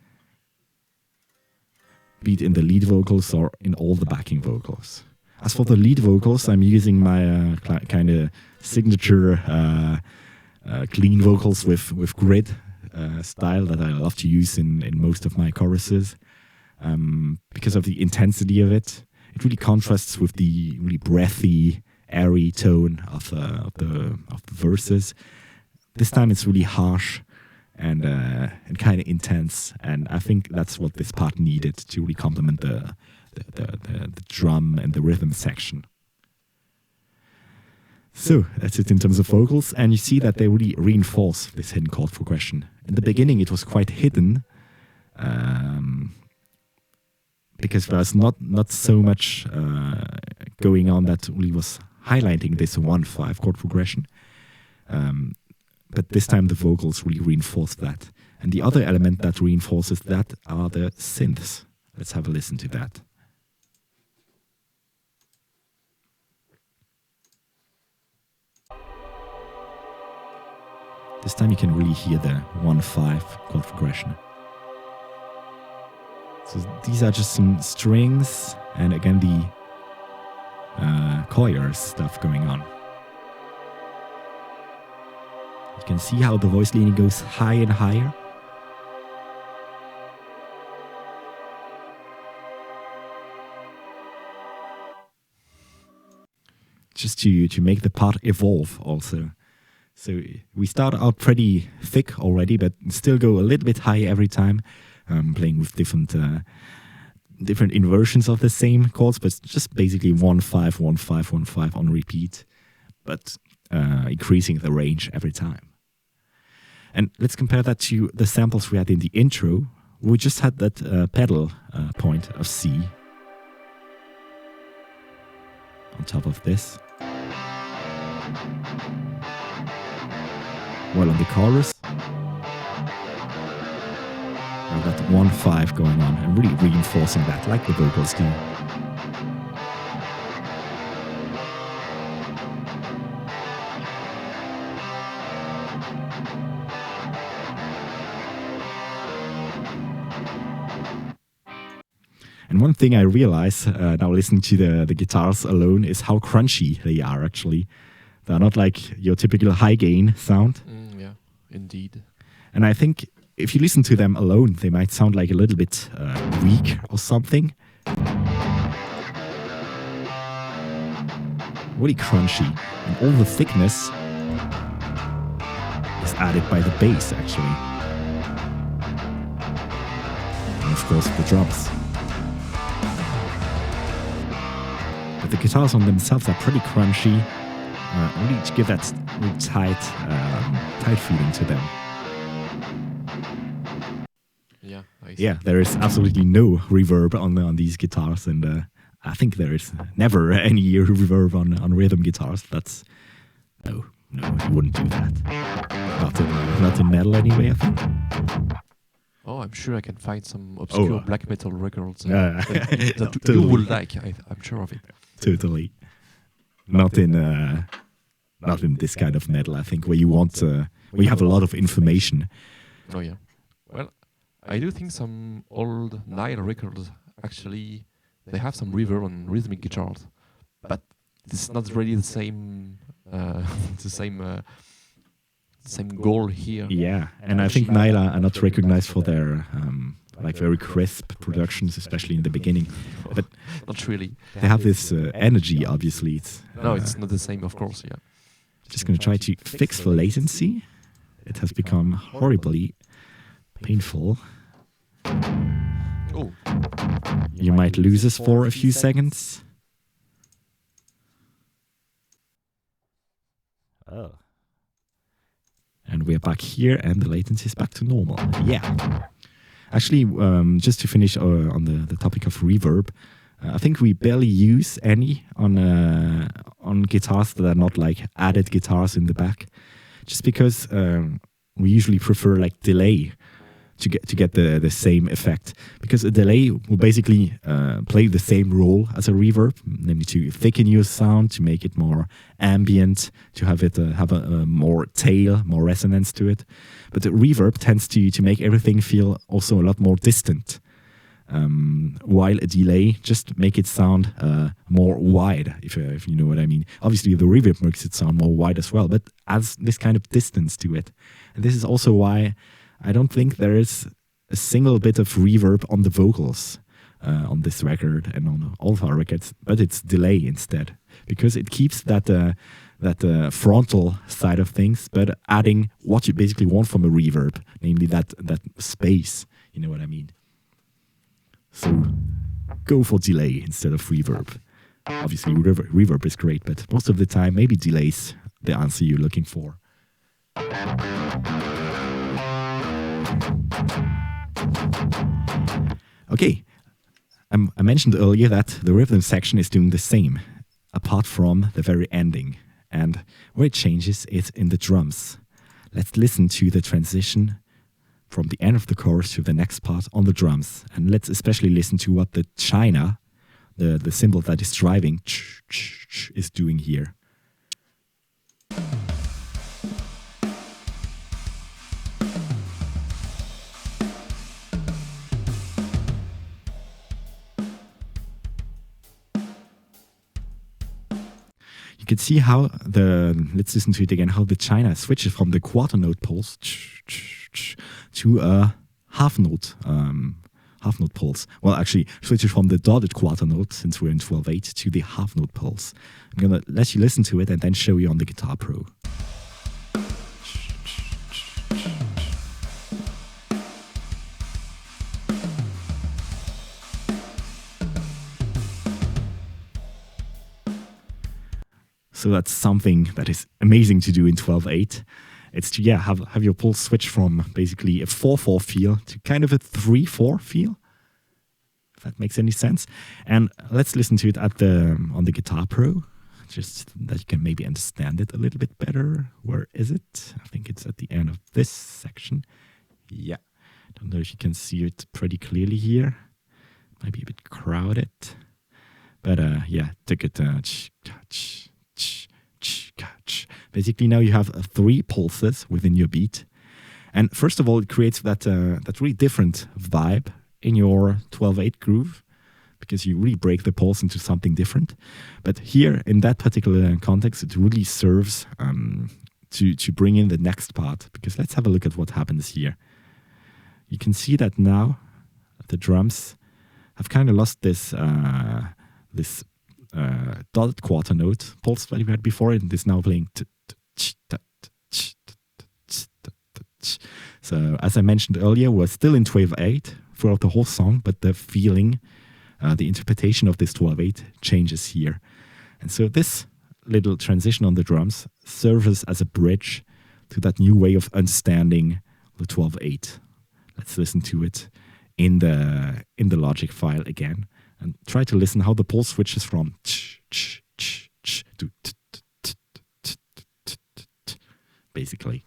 Be it in the lead vocals or in all the backing vocals. As for the lead vocals, I'm using my kind of signature clean vocals with grid style that I love to use in most of my choruses. Because of the intensity of it. It really contrasts with the really breathy, airy tone of the verses. This time it's really harsh and kind of intense, and I think that's what this part needed to really complement the drum and the rhythm section. So that's it in terms of vocals, and you see that they really reinforce this hidden chord progression. In the beginning it was quite hidden, because there's not so much going on that really was highlighting this 1-5 chord progression. But this time the vocals really reinforce that. And the other element that reinforces that are the synths. Let's have a listen to that. This time you can really hear the 1-5 chord progression. So these are just some strings and again the choirs stuff going on. You can see how the voice leading goes high and higher. Just to make the part evolve also. So we start out pretty thick already, but still go a little bit high every time, playing with different inversions of the same chords, but just basically 1-5, 1-5, 1-5 on repeat, but increasing the range every time. And let's compare that to the samples we had in the intro. We just had that pedal point of C on top of this. While on the chorus, we have that 1-5 going on and really reinforcing that like the vocals do. And one thing I realize now listening to the guitars alone is how crunchy they are actually. They're not like your typical high gain sound. Yeah, indeed. And I think if you listen to them alone, they might sound like a little bit weak or something. Really crunchy. And all the thickness is added by the bass actually. And of course the drums. But the guitars on themselves are pretty crunchy, really to give that really tight feeling to them. yeah, there is absolutely no reverb on these guitars, and I think there is never any reverb on rhythm guitars. That's no, you wouldn't do that. Not in metal anyway, I think. Oh, I'm sure I can find some obscure black metal records that you Totally. will like. I'm sure of it. Totally. Not in this kind of metal, I think, where you want where you have a lot of information. Oh yeah. Well, I do think some old Nile records actually they have some reverb on rhythmic guitars, but it's not really the same the same goal here. Yeah, and I think Nyla are not recognized for their like very crisp productions, especially in the beginning. But Not really. they have this energy, obviously. It's No, it's not the same, of course. Yeah. just going to try to fix the latency. It has become horribly painful. Oh, You might lose us for a few seconds. Oh. And we're back here, and the latency is back to normal. Yeah. Actually, just to finish on the topic of reverb, I think we barely use any on guitars that are not like added guitars in the back, just because we usually prefer like delay to get the same effect, because a delay will basically play the same role as a reverb, namely to thicken your sound, to make it more ambient, to have it have a more tail, more resonance to it. But the reverb tends to make everything feel also a lot more distant, while a delay just make it sound more wide, if you know what I mean. Obviously, the reverb makes it sound more wide as well, but adds this kind of distance to it. And this is also why I don't think there is a single bit of reverb on the vocals on this record and on all of our records, but it's delay instead, because it keeps that frontal side of things, but adding what you basically want from a reverb, namely that space. You know what I mean? So go for delay instead of reverb. Obviously, reverb is great, but most of the time, maybe delay's the answer you're looking for. Okay, I mentioned earlier that the rhythm section is doing the same, apart from the very ending. And where it changes is in the drums. Let's listen to the transition from the end of the chorus to the next part on the drums. And let's especially listen to what the china, the symbol that is driving, is doing here. You can see how let's listen to it again, how the china switches from the quarter note pulse to a half note pulse. Well, actually, switches from the dotted quarter note, since we're in 12/8, to the half note pulse. I'm going to let you listen to it and then show you on the Guitar Pro. So that's something that is amazing to do in 12/8. It's to have your pulse switch from basically a 4/4 feel to kind of a 3/4 feel, if that makes any sense. And let's listen to it on the Guitar Pro, just that you can maybe understand it a little bit better. Where is it? I think it's at the end of this section. Yeah, don't know if you can see it pretty clearly here. Might be a bit crowded, but yeah, take it. Basically, now you have 3 pulses within your beat, and first of all, it creates that really different vibe in your 12/8 groove, because you really break the pulse into something different. But here, in that particular context, it really serves to bring in the next part. Because let's have a look at what happens here. You can see that now the drums have kind of lost this dotted quarter note pulse that we had before, and is now playing. So as I mentioned earlier, we're still in 12/8 throughout the whole song, but the feeling, the interpretation of this 12/8 changes here. And so this little transition on the drums serves as a bridge to that new way of understanding the 12/8. Let's listen to it in the logic file again, and try to listen how the pulse switches from to basically.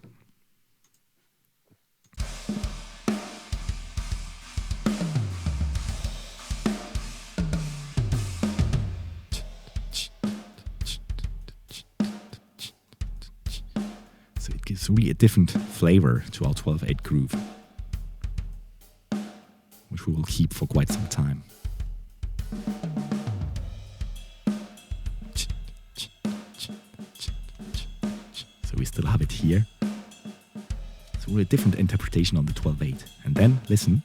So it gives really a different flavor to our 12/8 groove, which we will keep for quite some time. So we still have it here. So really a different interpretation on the 12/8. And then listen.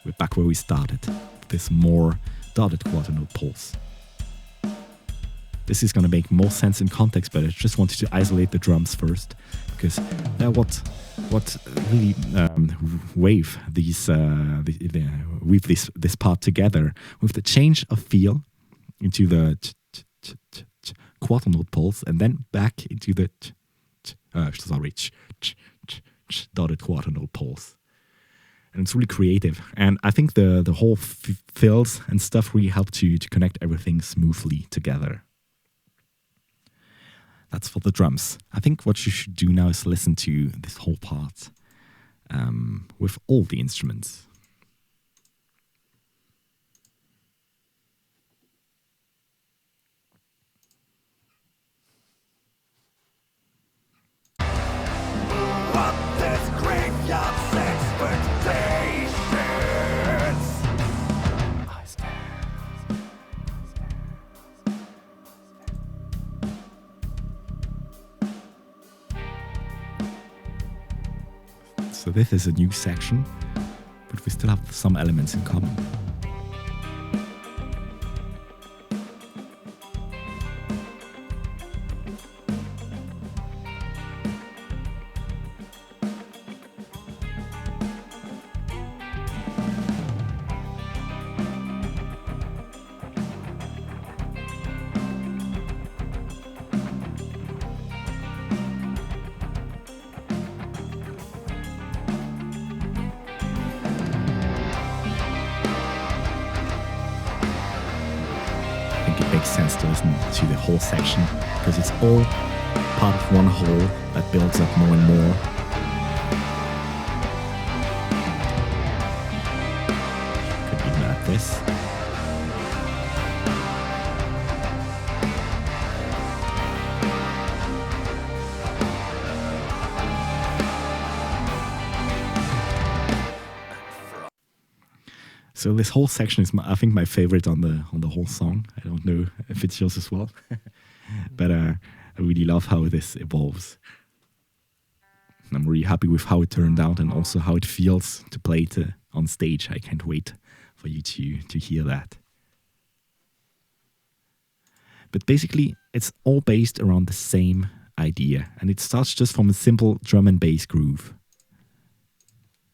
We're back where we started. This more dotted quarter note pulse. This is going to make more sense in context, but I just wanted to isolate the drums first, because they're what really wave these weave this part together with the change of feel into the quarter note pulse, and then back into the dotted quarter note pulse. And it's really creative. And I think the whole fills and stuff really help to connect everything smoothly together. That's for the drums. I think what you should do now is listen to this whole part with all the instruments. What this graveyard's expectations. So this is a new section, but we still have some elements in common. Sense to listen to the whole section, because it's all part of one whole that builds up more and more. Could even add this. So this whole section is, I think, my favorite on the whole song. I don't know if it's yours as well, but I really love how this evolves. I'm really happy with how it turned out, and also how it feels to play it on stage. I can't wait for you to hear that. But basically, it's all based around the same idea, and it starts just from a simple drum and bass groove.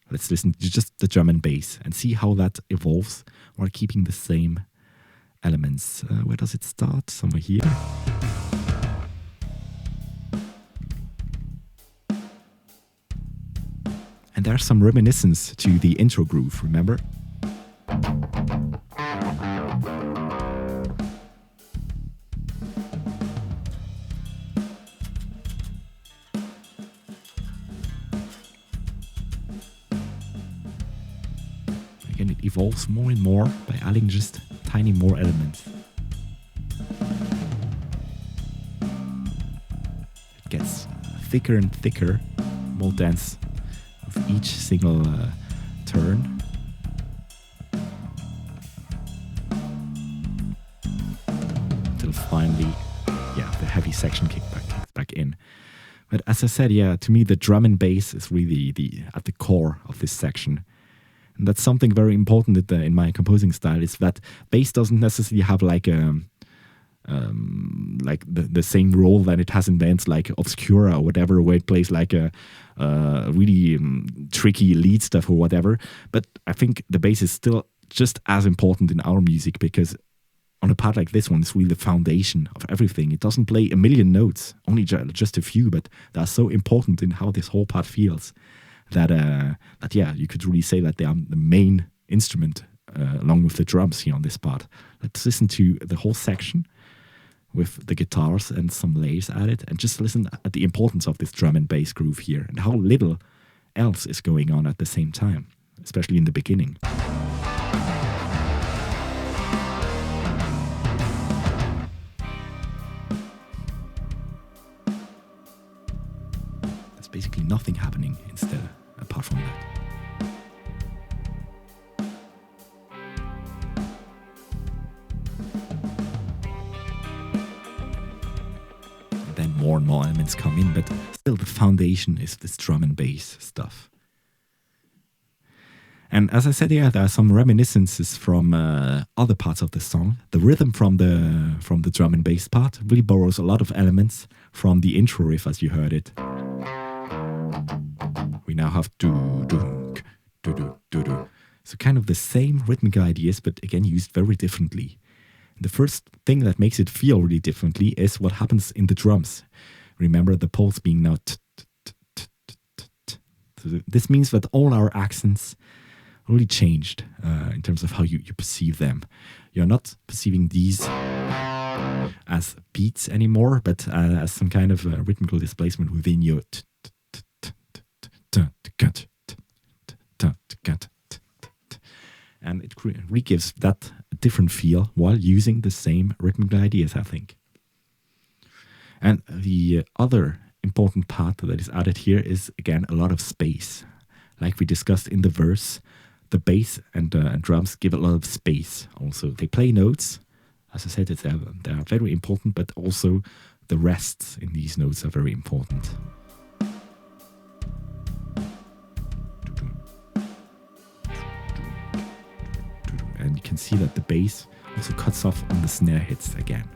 Let's listen to just the drum and bass and see how that evolves while keeping the same elements. Where does it start? Somewhere here. And there's some reminiscence to the intro groove, remember? Again, it evolves more and more by adding just tiny more elements. It gets thicker and thicker, more dense with each single turn. Until finally, the heavy section kicks back in. But as I said, to me the drum and bass is really at the core of this section. And that's something very important in my composing style, is that bass doesn't necessarily have like the same role that it has in bands like Obscura or whatever, where it plays like a really tricky lead stuff or whatever. But I think the bass is still just as important in our music, because on a part like this one, it's really the foundation of everything. It doesn't play a million notes, only just a few, but they're so important in how this whole part feels that yeah, you could really say that they are the main instrument along with the drums here on this part. Let's listen to the whole section with the guitars and some layers added, and just listen at the importance of this drum and bass groove here and how little else is going on at the same time, especially in the beginning. There's basically nothing happening instead, apart from that. Then more and more elements come in, but still the foundation is this drum and bass stuff. And as I said, yeah, there are some reminiscences from other parts of the song. The rhythm from the drum and bass part really borrows a lot of elements from the intro riff, as you heard it. We now have do-do, do-do, do-do. So kind of the same rhythmic ideas, but again used very differently. The first thing that makes it feel really differently is what happens in the drums. Remember the pulse being now so this means that all our accents really changed in terms of how you perceive them. You're not perceiving these as beats anymore, but as some kind of rhythmical displacement within your and it really gives that a different feel while using the same rhythmical ideas, I think. And the other important part that is added here is, again, a lot of space. Like we discussed in the verse, the bass and drums give a lot of space also. They play notes. As I said, they are very important, but also the rests in these notes are very important. And you can see that the bass also cuts off on the snare hits again.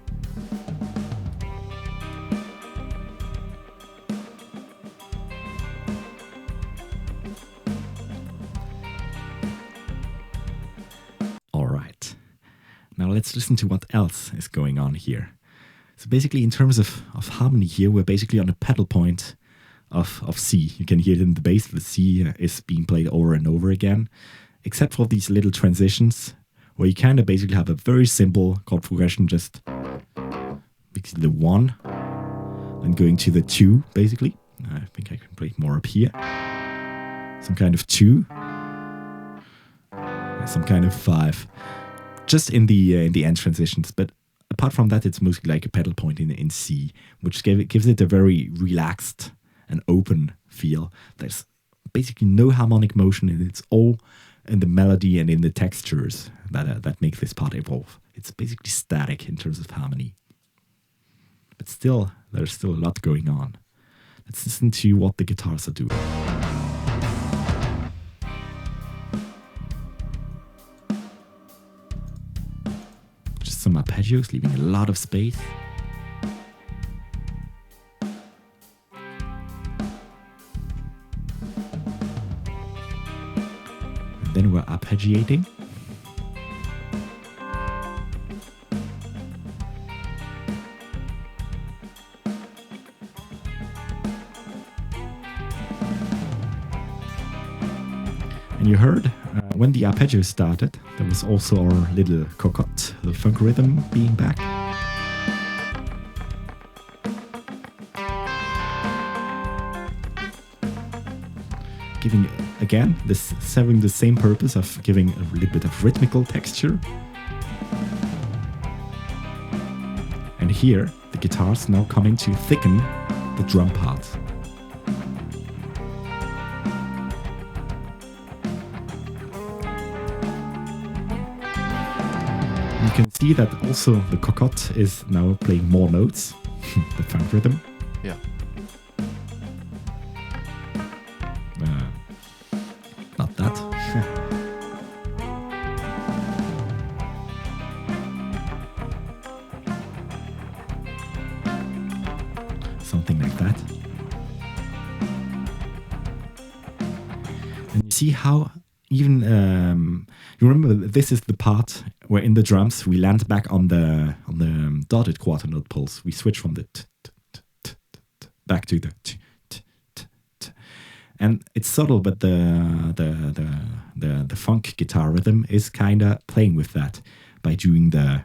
All right. Now let's listen to what else is going on here. So basically in terms of harmony here, we're basically on a pedal point of C. You can hear it in the bass. The C is being played over and over again, except for these little transitions where you kind of basically have a very simple chord progression, just basically the 1, then going to the 2, basically. I think I can play it more up here. Some kind of 2, some kind of 5, just in the end transitions. But apart from that, it's mostly like a pedal point in C, which gives it a very relaxed and open feel. There's basically no harmonic motion, and it's all in the melody and in the textures that make this part evolve. It's basically static in terms of harmony. But still, there's still a lot going on. Let's listen to what the guitars are doing. Just some arpeggios, leaving a lot of space. Then we're arpeggiating. And you heard when the arpeggio started, there was also our little cocotte, the funk rhythm being back. Giving, again, this serving the same purpose of giving a little bit of rhythmical texture. And here, the guitars now coming to thicken the drum part. You can see that also the cocotte is now playing more notes, the funk rhythm. Yeah. Not that. Something like that. And you see how even you remember this is the part where in the drums we land back on the dotted quarter note pulse. We switch from the back to the and it's subtle, but the funk guitar rhythm is kind of playing with that by doing the.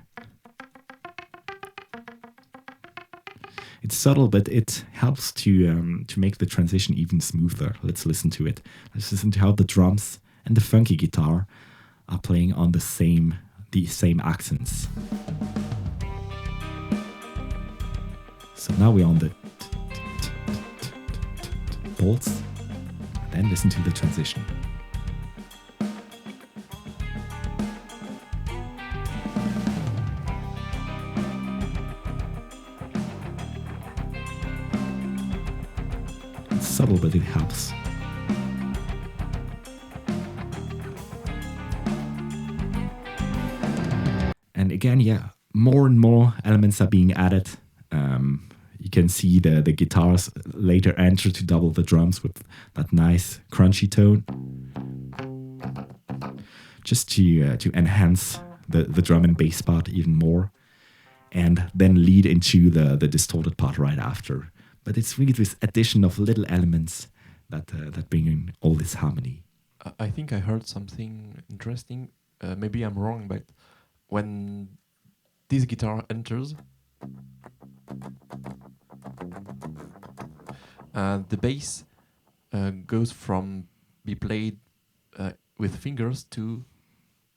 It's subtle, but it helps to make the transition even smoother. Let's listen to it. Let's listen to how the drums and the funky guitar are playing on the same accents. So now we're on the bolts. Then listen to the transition. It's subtle, but it helps. And again, yeah, more and more elements are being added. You can see the guitars later enter to double the drums with that nice crunchy tone. Just to enhance the drum and bass part even more. And then lead into the distorted part right after. But it's really this addition of little elements that bring in all this harmony. I think I heard something interesting. Maybe I'm wrong, but when this guitar enters, the bass goes from be played with fingers to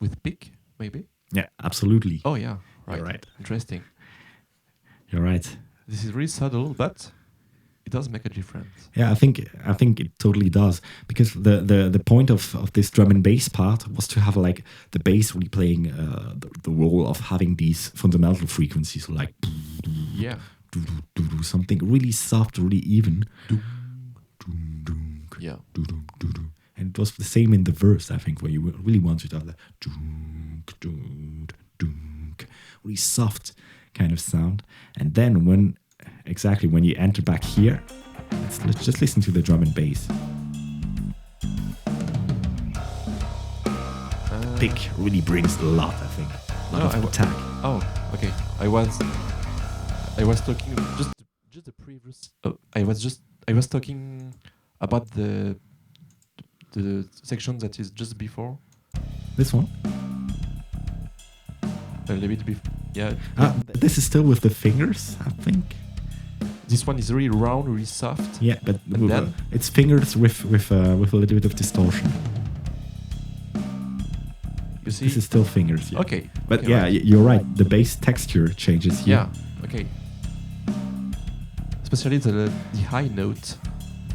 with pick, maybe? Yeah, absolutely. Oh, yeah. Right. You're right. Interesting. You're right. This is really subtle, but it does make a difference. Yeah, I think it totally does, because the point of this drum and bass part was to have like the bass really playing the role of having these fundamental frequencies, like Yeah. something really soft, really even. Yeah. And it was the same in the verse, I think, where you really wanted to have that really soft kind of sound. And then when you enter back here, let's just listen to the drum and bass. Pick really brings a lot, I think. A lot of attack. Oh, okay. I was talking just the previous. I was talking about the section that is just before. This one? A little bit before. Yeah. This is still with the fingers, I think. This one is really round, really soft. Yeah, but it's fingers with a little bit of distortion. You see? This is still fingers. Yeah. Okay. But okay, yeah, right. you're right. The bass texture changes here. Yeah. Okay. Especially the high note,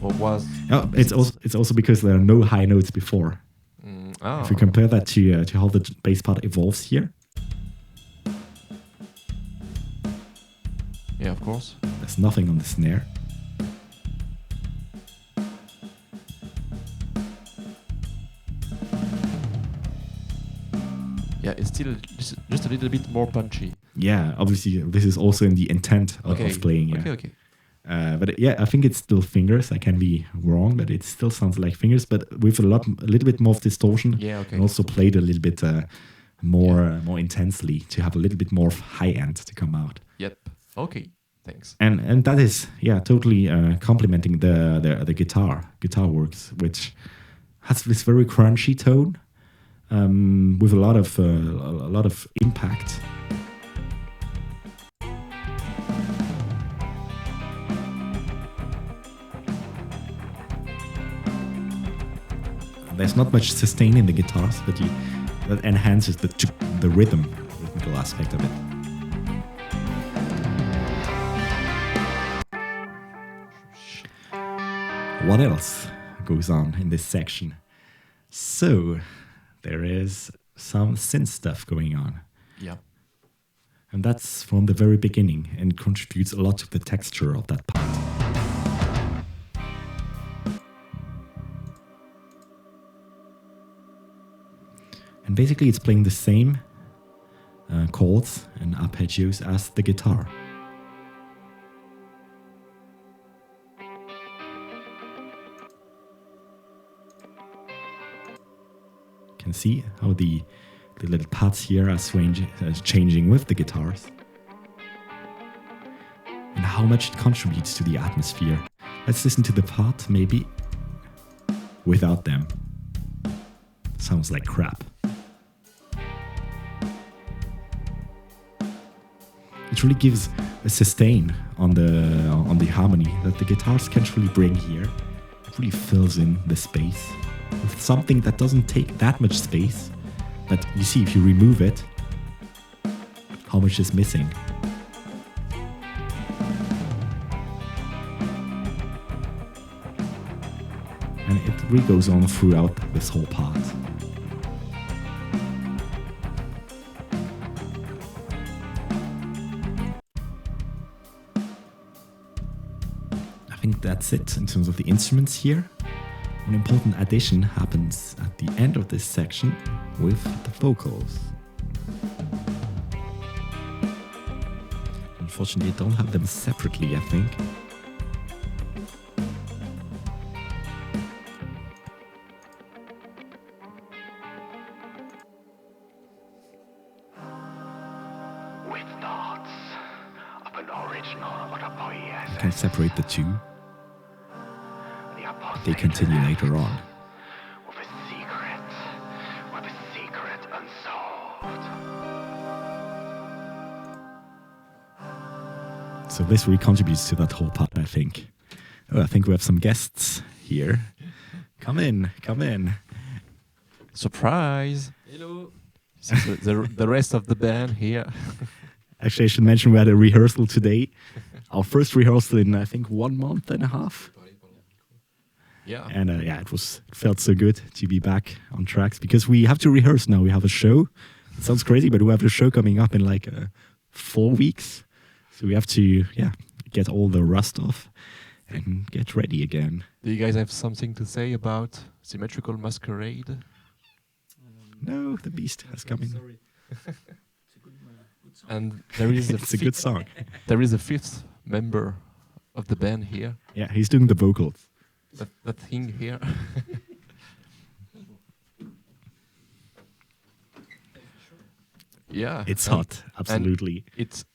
or was. Oh, it's also because there are no high notes before. If you compare that to how the bass part evolves here. Yeah, of course. There's nothing on the snare. Yeah, it's still just a little bit more punchy. Yeah, obviously this is also in the intent of playing. Yeah. Okay. But yeah, I think it's still fingers. I can be wrong, but it still sounds like fingers, but with a little bit more of distortion. Yeah, okay. And also played a little bit more intensely to have a little bit more high end to come out. Yep. Okay. Thanks. And that is totally complementing the guitar works, which has this very crunchy tone with a lot of impact. There's not much sustain in the guitars, but that enhances the rhythmical aspect of it. What else goes on in this section? So, there is some synth stuff going on. Yeah. And that's from the very beginning and contributes a lot to the texture of that part. And basically it's playing the same chords and arpeggios as the guitar. can see how the little pads here are changing with the guitars. And how much it contributes to the atmosphere. Let's listen to the part, maybe without them. Sounds like crap. It really gives a sustain on the harmony that the guitars can't really bring here. It really fills in the space with something that doesn't take that much space. But you see, if you remove it, how much is missing. And it really goes on throughout this whole part. I think that's it in terms of the instruments here. An important addition happens at the end of this section with the vocals. Unfortunately, I don't have them separately, I think. With thoughts of an original I can separate the two. They continue later on. With a secret unsolved. So this really contributes to that whole part, I think. Oh, I think we have some guests here. Come in, come in. Surprise! Hello. The rest of the band here. Actually, I should mention we had a rehearsal today. Our first rehearsal in, I think, 1 month and a half. Yeah. And it felt so good to be back on tracks because we have to rehearse now. We have a show. It sounds crazy, but we have a show coming up in like 4 weeks. So we have to, get all the rust off and get ready again. Do you guys have something to say about Symmetrical Masquerade? No, the beast has come in. Sorry. And there is It's a good song. There is a fifth member of the band here. Yeah, he's doing the vocals. That thing here. Yeah. It's and- hot, absolutely. and it's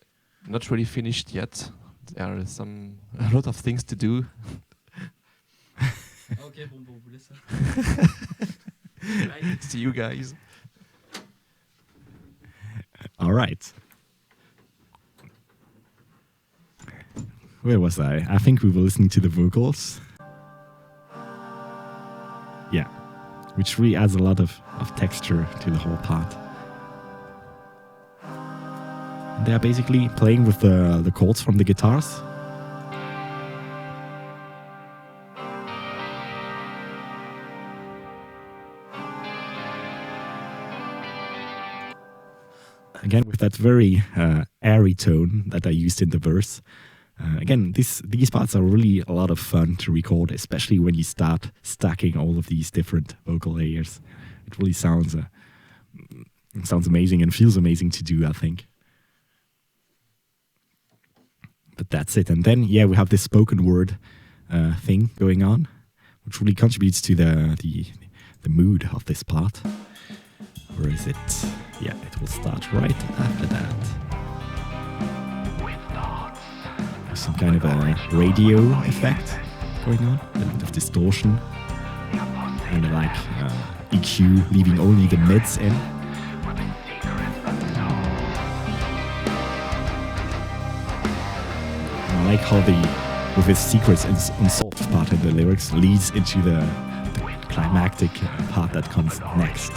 not really finished yet. There are a lot of things to do. Ok, bon, on vous laisse ça. See you guys. All right. Where was I? I think we were listening to the vocals. Yeah, which really adds a lot of texture to the whole part. And they are basically playing with the chords from the guitars. Again, with that very airy tone that I used in the verse. Again, these parts are really a lot of fun to record, especially when you start stacking all of these different vocal layers. It really sounds amazing and feels amazing to do, I think. But that's it. And then, we have this spoken word thing going on, which really contributes to the mood of this part. Where is it? Yeah, it will start right after that. Some kind of a radio effect going on, a bit of distortion, and like EQ leaving only the mids in. And I like how with his secrets and unsolved part in the lyrics leads into the climactic part that comes next.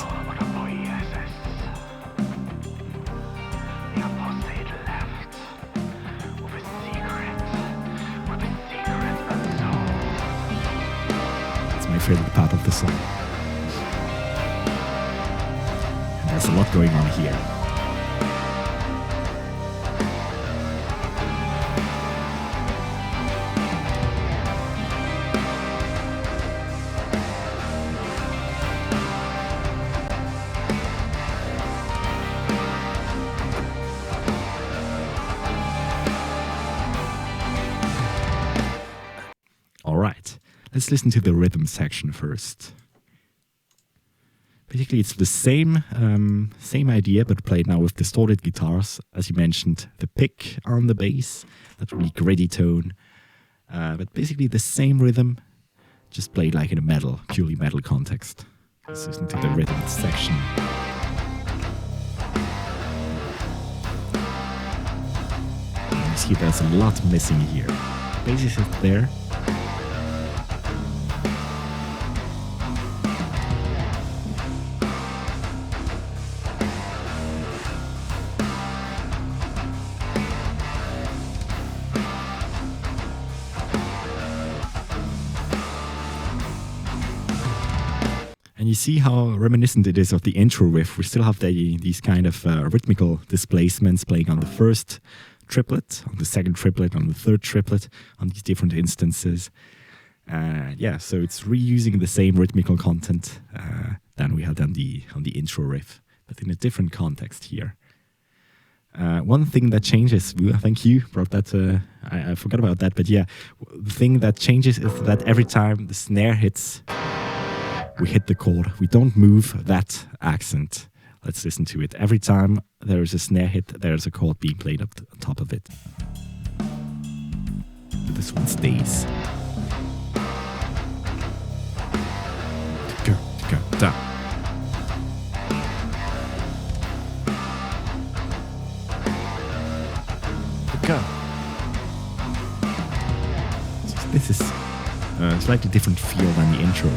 Favorite part of the song. And there's a lot going on here. All right. Let's listen to the rhythm section first. Basically, it's the same idea, but played now with distorted guitars. As you mentioned, the pick on the bass, that really gritty tone. But basically the same rhythm, just played like in a purely metal context. Let's listen to the rhythm section. You see there's a lot missing here. The bass is there. And you see how reminiscent it is of the intro riff. We still have these kind of rhythmical displacements playing on the first triplet, on the second triplet, on the third triplet, on these different instances. So it's reusing the same rhythmical content than we had on the intro riff, but in a different context here. One thing that changes, I think you brought that, I forgot about that, but yeah, the thing that changes is that every time the snare hits, we hit the chord. We don't move that accent. Let's listen to it. Every time there is a snare hit, there's a chord being played up on top of it. But this one stays. Go, down. Go. So this is a slightly different feel than the intro.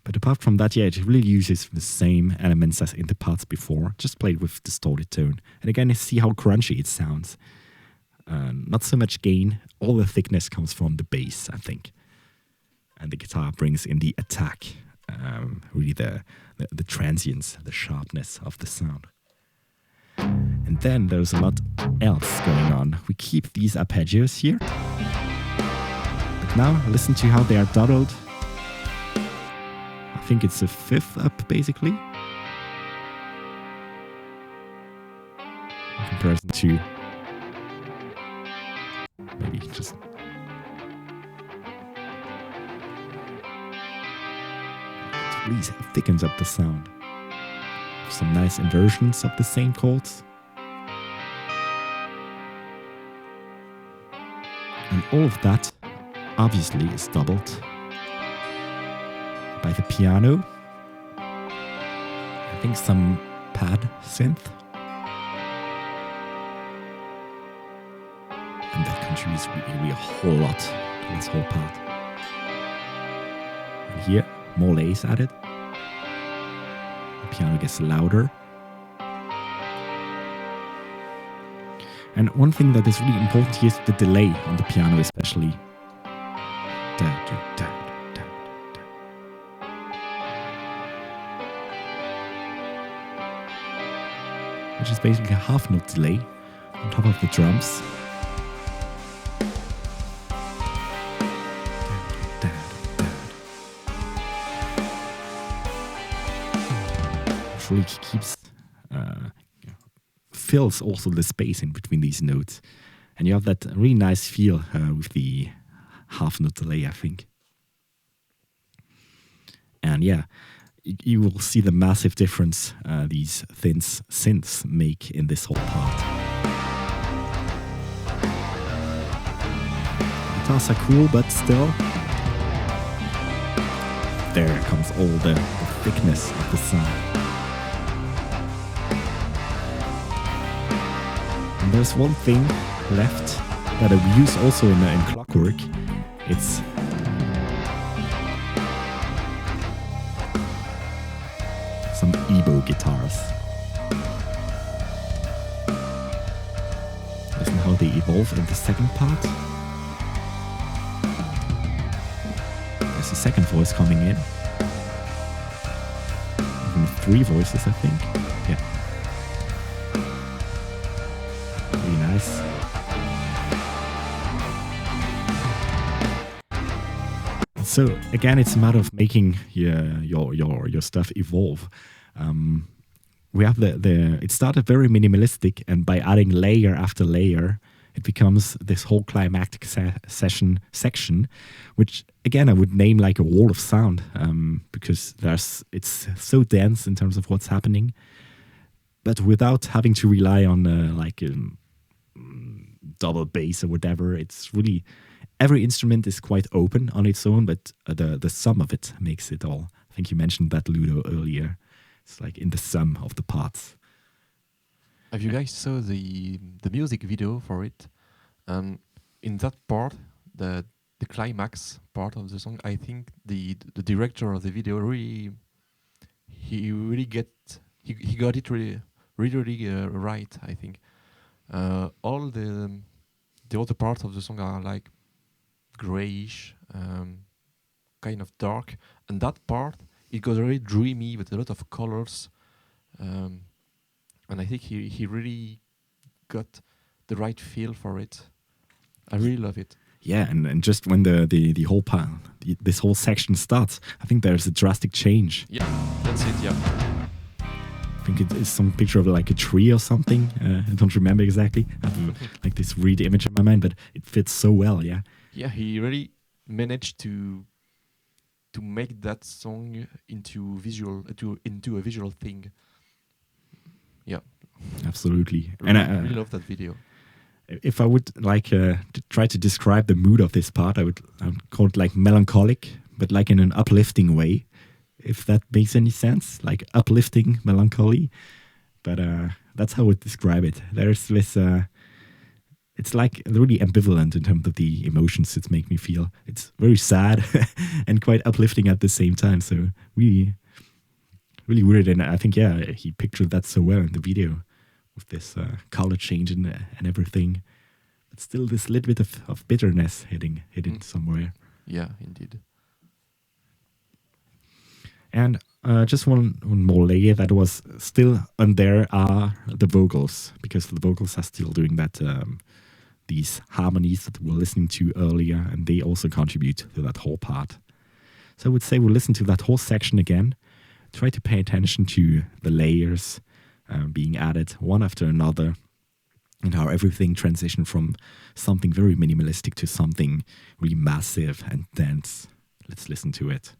But apart from that, yeah, it really uses the same elements as in the parts before, just played with distorted tone. And again, you see how crunchy it sounds. Not so much gain, all the thickness comes from the bass, I think. And the guitar brings in the attack, really the transience, the sharpness of the sound. And then there's a lot else going on. We keep these arpeggios here. But now listen to how they are dotted. I think it's a fifth up, basically. In comparison to maybe just it really thickens up the sound. Some nice inversions of the same chords. And all of that obviously is doubled by the piano. I think some pad synth. And that contributes really a whole lot to this whole part. And here, more lays added. The piano gets louder. And one thing that is really important here is the delay on the piano, especially. Which is basically a half note delay on top of the drums. Which really keeps, fills also the space in between these notes. And you have that really nice feel with the half note delay, I think. And yeah, you will see the massive difference these synths make in this whole part. Guitars are cool, but still, there comes all the thickness of the sound. And there's one thing left that I use also in Clockwork. It's some EBO guitars. Listen how they evolve in the second part. There's a second voice coming in. Even 3 voices, I think. Yeah. Really nice. So again, it's a matter of making your stuff evolve. we have the it started very minimalistic, and by adding layer after layer, it becomes this whole climactic section, which again I would name like a wall of sound, because it's so dense in terms of what's happening, but without having to rely on double bass or whatever. It's really, every instrument is quite open on its own, but the sum of it makes it all. I think you mentioned that, Ludo, earlier. It's like in the sum of the parts. Have you guys saw the music video for it? In that part, the climax part of the song, I think the director of the video he got it really right. I think all the other parts of the song are like grayish, kind of dark, and that part it goes very dreamy with a lot of colors, and I think he really got the right feel for it. I really love it. Yeah, and just when the whole part, this whole section starts, I think there's a drastic change. Yeah, that's it. Yeah. I think it is some picture of like a tree or something. I don't remember exactly. I have like this weird image in my mind, but it fits so well. Yeah. Yeah, he really managed to make that song into a visual thing. Yeah, Absolutely. and And I really love that video. if I would like to try to describe the mood of this part, I would call it like melancholic, but like in an uplifting way, if that makes any sense. Like uplifting melancholy. But that's how I would describe it. There's this. It's like really ambivalent in terms of the emotions it makes me feel. It's very sad and quite uplifting at the same time. So really, really weird. And I think, yeah, he pictured that so well in the video with this color change and everything. But still this little bit of bitterness hidden somewhere. Yeah, indeed. And just one more layer that was still on there are the vocals, because the vocals are still doing that, these harmonies that we were listening to earlier, and they also contribute to that whole part. So I would say we'll listen to that whole section again, try to pay attention to the layers being added one after another, and how everything transitioned from something very minimalistic to something really massive and dense. Let's listen to it.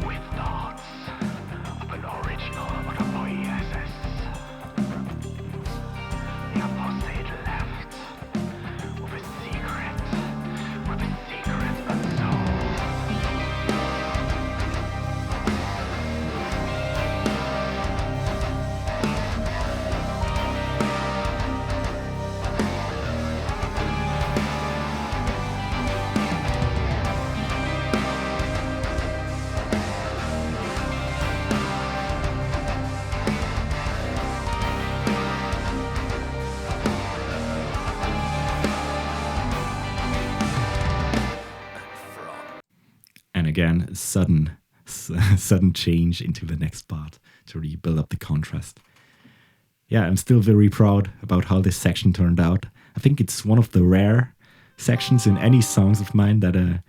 With thoughts of an original but a poiesis. The apostate left with a secret unsolved. And again, sudden change into the next part to really build up the contrast. Yeah, I'm still very proud about how this section turned out. I think it's one of the rare sections in any songs of mine that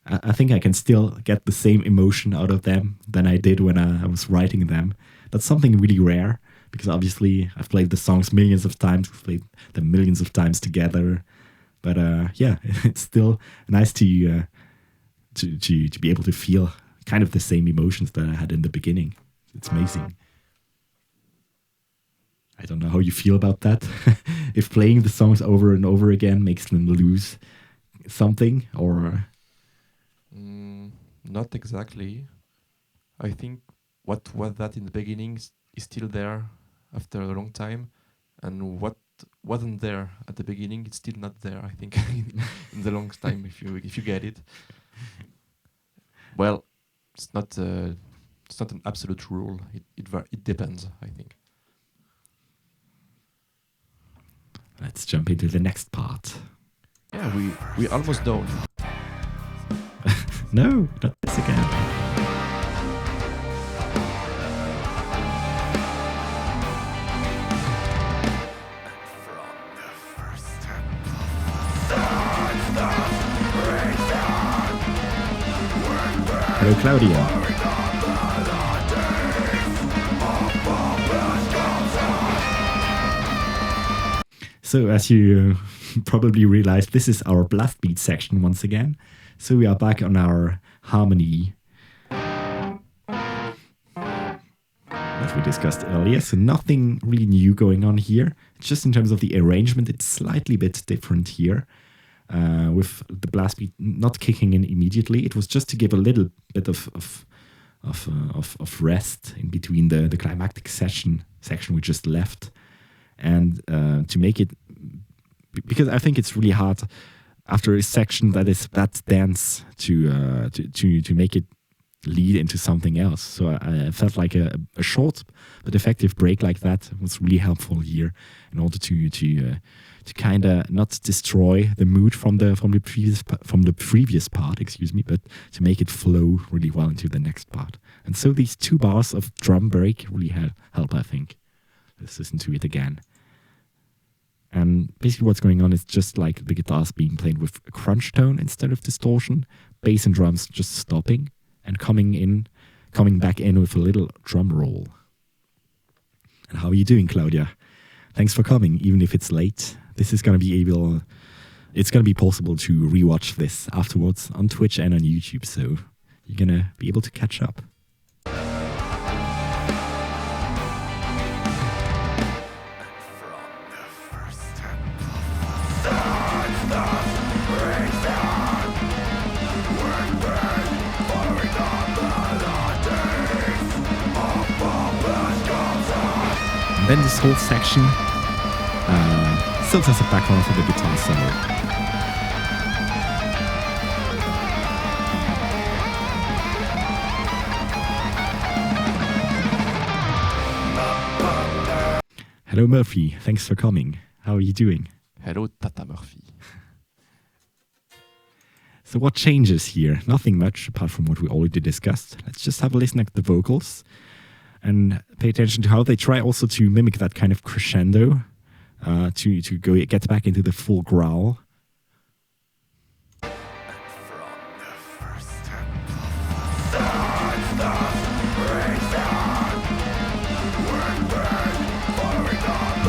I think I can still get the same emotion out of them than I did when I was writing them. That's something really rare, because obviously I've played the songs millions of times, we've played them millions of times together. But yeah, it's still nice to be able to feel kind of the same emotions that I had in the beginning. It's amazing. I don't know how you feel about that. If playing the songs over and over again makes them lose something, or... Not exactly. I think what was that in the beginning is still there after a long time, and what wasn't there at the beginning, it's still not there. I think in the long time, if you get it. Well, it's not an absolute rule. It depends, I think. Let's jump into the next part. Yeah, we almost done. No, not this again. Hello, Claudia. So, as you probably realized, this is our blast beat section once again. So we are back on our harmony that we discussed earlier. So nothing really new going on here. Just in terms of the arrangement, it's slightly bit different here. With the blast beat not kicking in immediately, it was just to give a little bit of rest in between the climactic section we just left, and to make it, because I think it's really hard after a section that is that dense to make it lead into something else. So I felt like a short but effective break like that was really helpful here in order to kind of not destroy the mood from the previous part, but to make it flow really well into the next part. And so these 2 bars of drum break really help, I think. Let's listen to it again. And basically what's going on is just like the guitars being played with a crunch tone instead of distortion, bass and drums just stopping and coming back in with a little drum roll. And how are you doing, Claudia? Thanks for coming, even if it's late. This is going to be possible to rewatch this afterwards on Twitch and on YouTube, so you're going to be able to catch up. And then this whole section serves as a background for the guitar solo. Hello, Murphy. Thanks for coming. How are you doing? Hello, Tata Murphy. So what changes here? Nothing much apart from what we already discussed. Let's just have a listen at the vocals and pay attention to how they try also to mimic that kind of crescendo to get back into the full growl.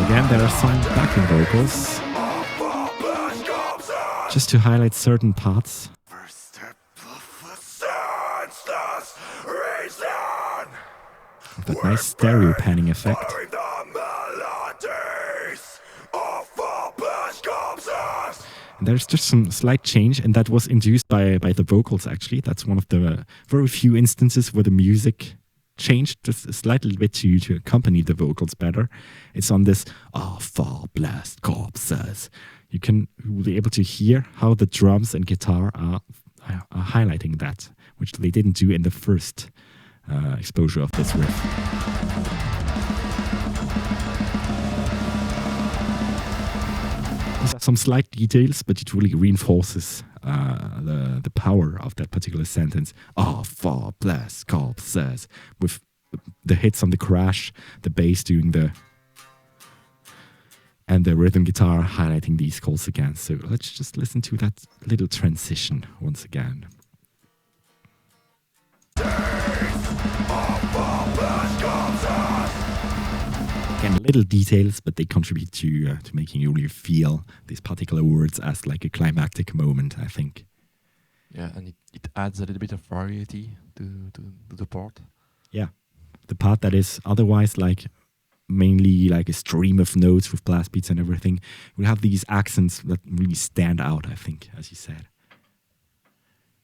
Again, there are some backing vocals just to highlight certain parts. That nice stereo panning effect. And there's just some slight change, and that was induced by the vocals actually. That's one of the very few instances where the music changed just a slightly bit to accompany the vocals better. It's on this far blast corpses. You will be able to hear how the drums and guitar are highlighting that, which they didn't do in the first exposure of this riff. These are some slight details, but it really reinforces the power of that particular sentence. Far blast corpses, with the hits on the crash, the bass doing and the rhythm guitar highlighting these calls again. So let's just listen to that little transition once again. Again, little details, but they contribute to making you really feel these particular words as like a climactic moment, I think. Yeah, and it adds a little bit of variety to the part. Yeah, the part that is otherwise like mainly like a stream of notes with blast beats and everything, we have these accents that really stand out, I think, as you said.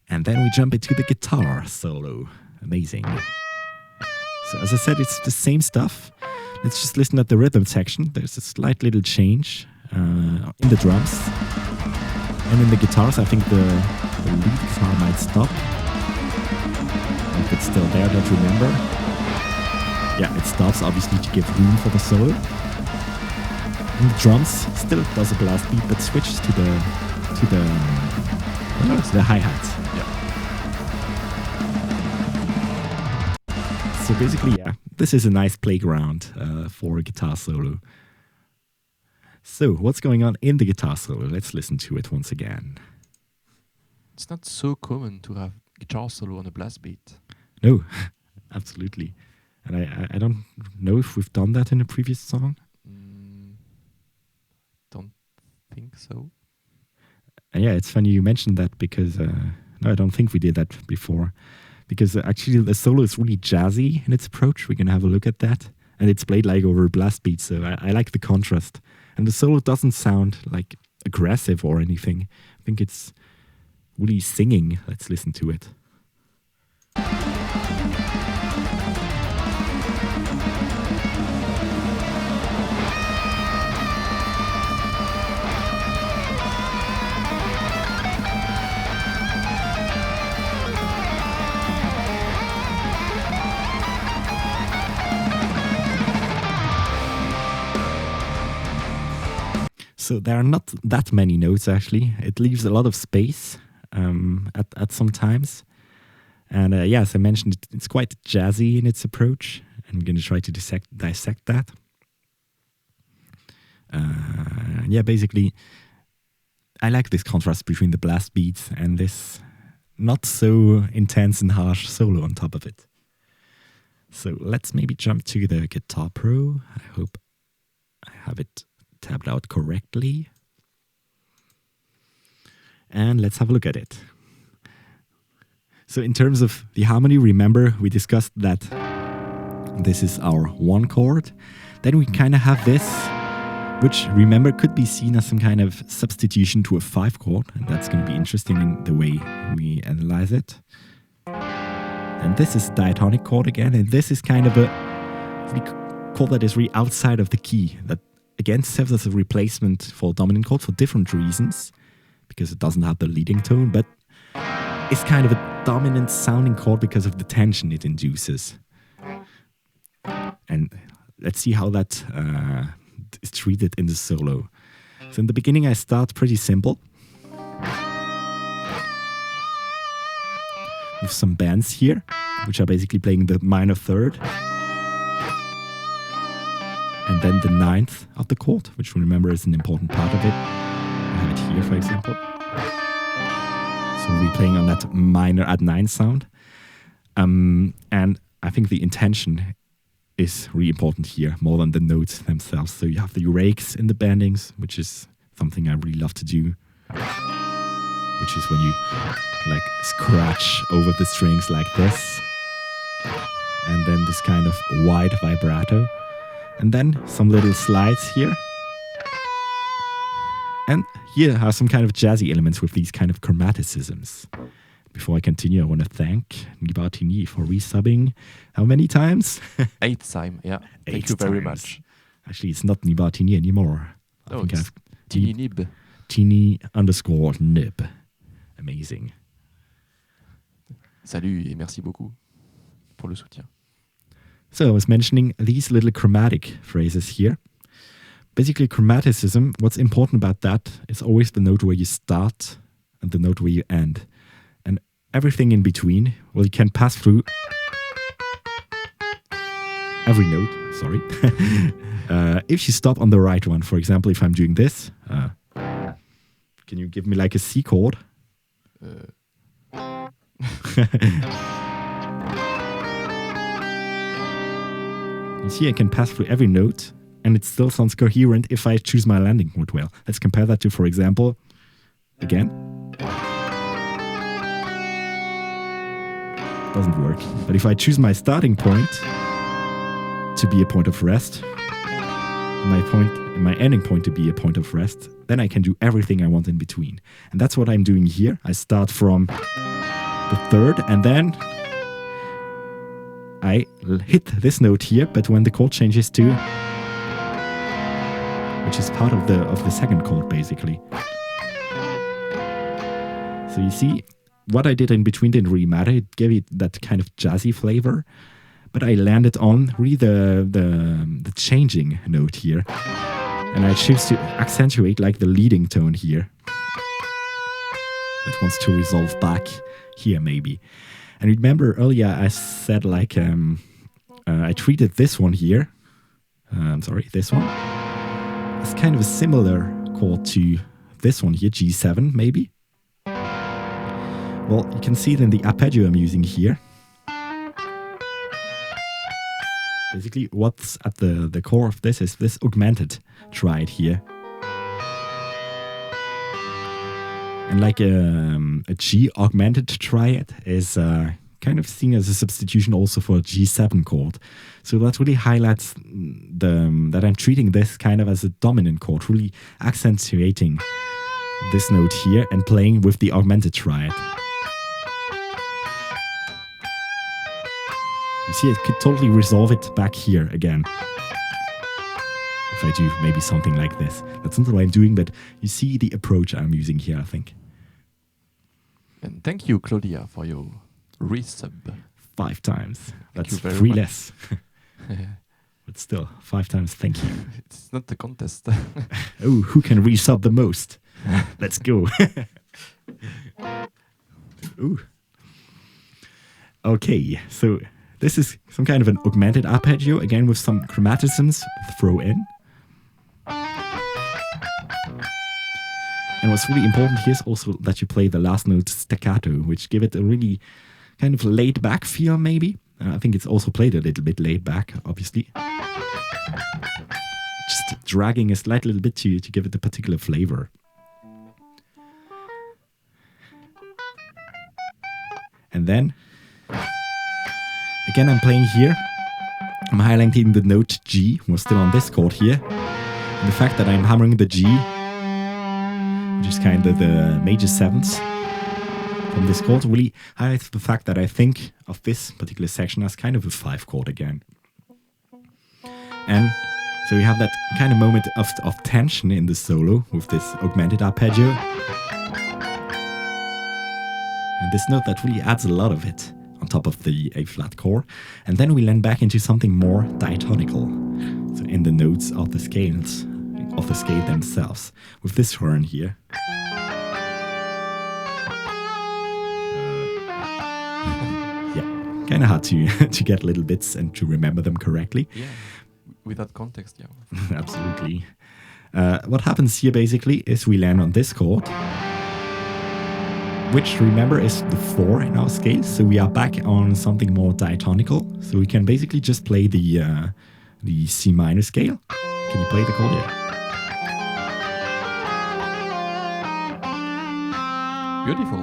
And then we jump into the guitar solo. Amazing. So as I said, it's the same stuff. Let's just listen at the rhythm section. There's a slight little change in the drums. And in the guitars, I think the lead guitar might stop. If it's still there, don't remember. Yeah, it stops, obviously, to give room for the solo. And the drums still does a blast beat, but switches to the hi-hats. Yeah. So basically, yeah, this is a nice playground for a guitar solo. So what's going on in the guitar solo? Let's listen to it once again. It's not so common to have guitar solo on a blast beat. No, absolutely. And I don't know if we've done that in a previous song. Don't think so. And yeah, it's funny you mentioned that because no, I don't think we did that before. Because actually the solo is really jazzy in its approach. We're going to have a look at that. And it's played like over a blast beat, so I like the contrast. And the solo doesn't sound like aggressive or anything. I think it's really singing. Let's listen to it. So there are not that many notes, actually. It leaves a lot of space at some times. And yeah, as I mentioned, it's quite jazzy in its approach. And we're going to try to dissect that. Yeah, basically, I like this contrast between the blast beats and this not so intense and harsh solo on top of it. So let's maybe jump to the Guitar Pro. I hope I have it tabbed out correctly. And let's have a look at it. So in terms of the harmony, remember we discussed that this is our one chord. Then we kind of have this, which remember could be seen as some kind of substitution to a 5 chord. And that's going to be interesting in the way we analyze it. And this is diatonic chord again. And this is kind of a chord that is really outside of the key. That again serves as a replacement for dominant chord for different reasons. Because it doesn't have the leading tone, but it's kind of a dominant sounding chord because of the tension it induces. And let's see how that is treated in the solo. So in the beginning I start pretty simple. With some bands here, which are basically playing the minor third. And then the 9th of the chord, which remember is an important part of it. I have it here, for example. So we're playing on that minor add 9 sound. And I think the intention is really important here, more than the notes themselves. So you have the rakes in the bendings, which is something I really love to do. Which is when you like scratch over the strings like this. And then this kind of wide vibrato. And then some little slides here. And here are some kind of jazzy elements with these kind of chromaticisms. Before I continue, I want to thank Nibartini for resubbing how many times? 8th time, yeah. Thank you very much. Actually, it's not Nibartini anymore. I think it's Teeny Nib. Teeny_nib. Amazing. Salut et merci beaucoup pour le soutien. So I was mentioning these little chromatic phrases here. Basically, chromaticism, what's important about that is always the note where you start and the note where you end. And everything in between, well, you can pass through every note, sorry. If you stop on the right one, for example, if I'm doing this, can you give me like a C chord? You see, I can pass through every note, and it still sounds coherent if I choose my landing chord well. Let's compare that to, for example, again. Doesn't work. But if I choose my starting point to be a point of rest, my ending point to be a point of rest, then I can do everything I want in between. And that's what I'm doing here. I start from the 3rd, and then I hit this note here, but when the chord changes to, which is part of the 2nd chord basically. So you see, what I did in between didn't really matter. It gave it that kind of jazzy flavor, but I landed on really the changing note here. And I choose to accentuate like the leading tone here. That wants to resolve back here maybe. And remember earlier I said like I treated this one here, this one, as kind of a similar chord to this one here, G7 maybe. Well, you can see it in the arpeggio I'm using here. Basically, what's at the core of this is this augmented triad here. And like a G augmented triad is kind of seen as a substitution also for a G7 chord. So that really highlights that I'm treating this kind of as a dominant chord, really accentuating this note here and playing with the augmented triad. You see, it could totally resolve it back here again. If I do maybe something like this. That's not what I'm doing, but you see the approach I'm using here, I think. And thank you, Claudia, for your resub. 5 times. That's you very 3 much. less. But still, 5 times thank you. It's not the contest. Oh, who can resub the most? Let's go. Ooh. Okay, so this is some kind of an augmented arpeggio, again with some chromaticisms thrown in. And what's really important here is also that you play the last note staccato, which give it a really kind of laid back feel maybe. I think it's also played a little bit laid back, obviously. Just dragging a slight little bit to give it a particular flavor. And then, again I'm playing here. I'm highlighting the note G. We're still on this chord here. And the fact that I'm hammering the G, which is kind of the major 7th from this chord, really highlights the fact that I think of this particular section as kind of a 5 chord again. And so we have that kind of moment of tension in the solo with this augmented arpeggio. And this note that really adds a lot of it on top of the A flat chord. And then we land back into something more diatonical. So in the notes of the scales, of the scale themselves, with this horn here. Yeah, kind of hard to get little bits and to remember them correctly. Yeah, without context, yeah. Absolutely. What happens here basically is we land on this chord, which remember is the 4 in our scale. So we are back on something more diatonical. So we can basically just play the C minor scale. Can you play the chord here? Beautiful.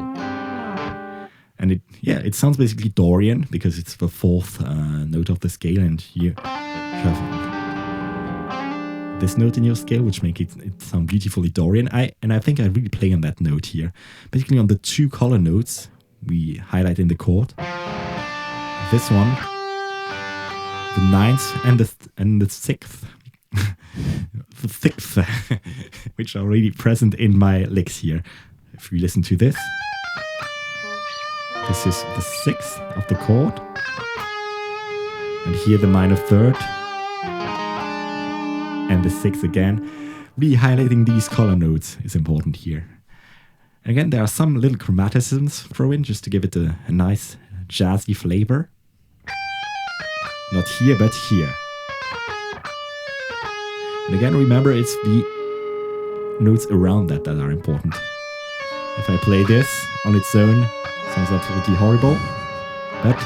And it sounds basically Dorian because it's the 4th note of the scale, and you have this note in your scale, which makes it sound beautifully Dorian. I think I really play on that note here, basically on the 2 color notes we highlight in the chord. This one, the 9th, and the 6th, the 6th, which are already present in my licks here. If we listen to this. This is the 6th of the chord. And here the minor 3rd. And the 6th again. Really highlighting these color notes is important here. And again, there are some little chromaticisms thrown in just to give it a nice jazzy flavor. Not here, but here. And again, remember, it's the notes around that are important. If I play this on its own, sounds absolutely horrible, but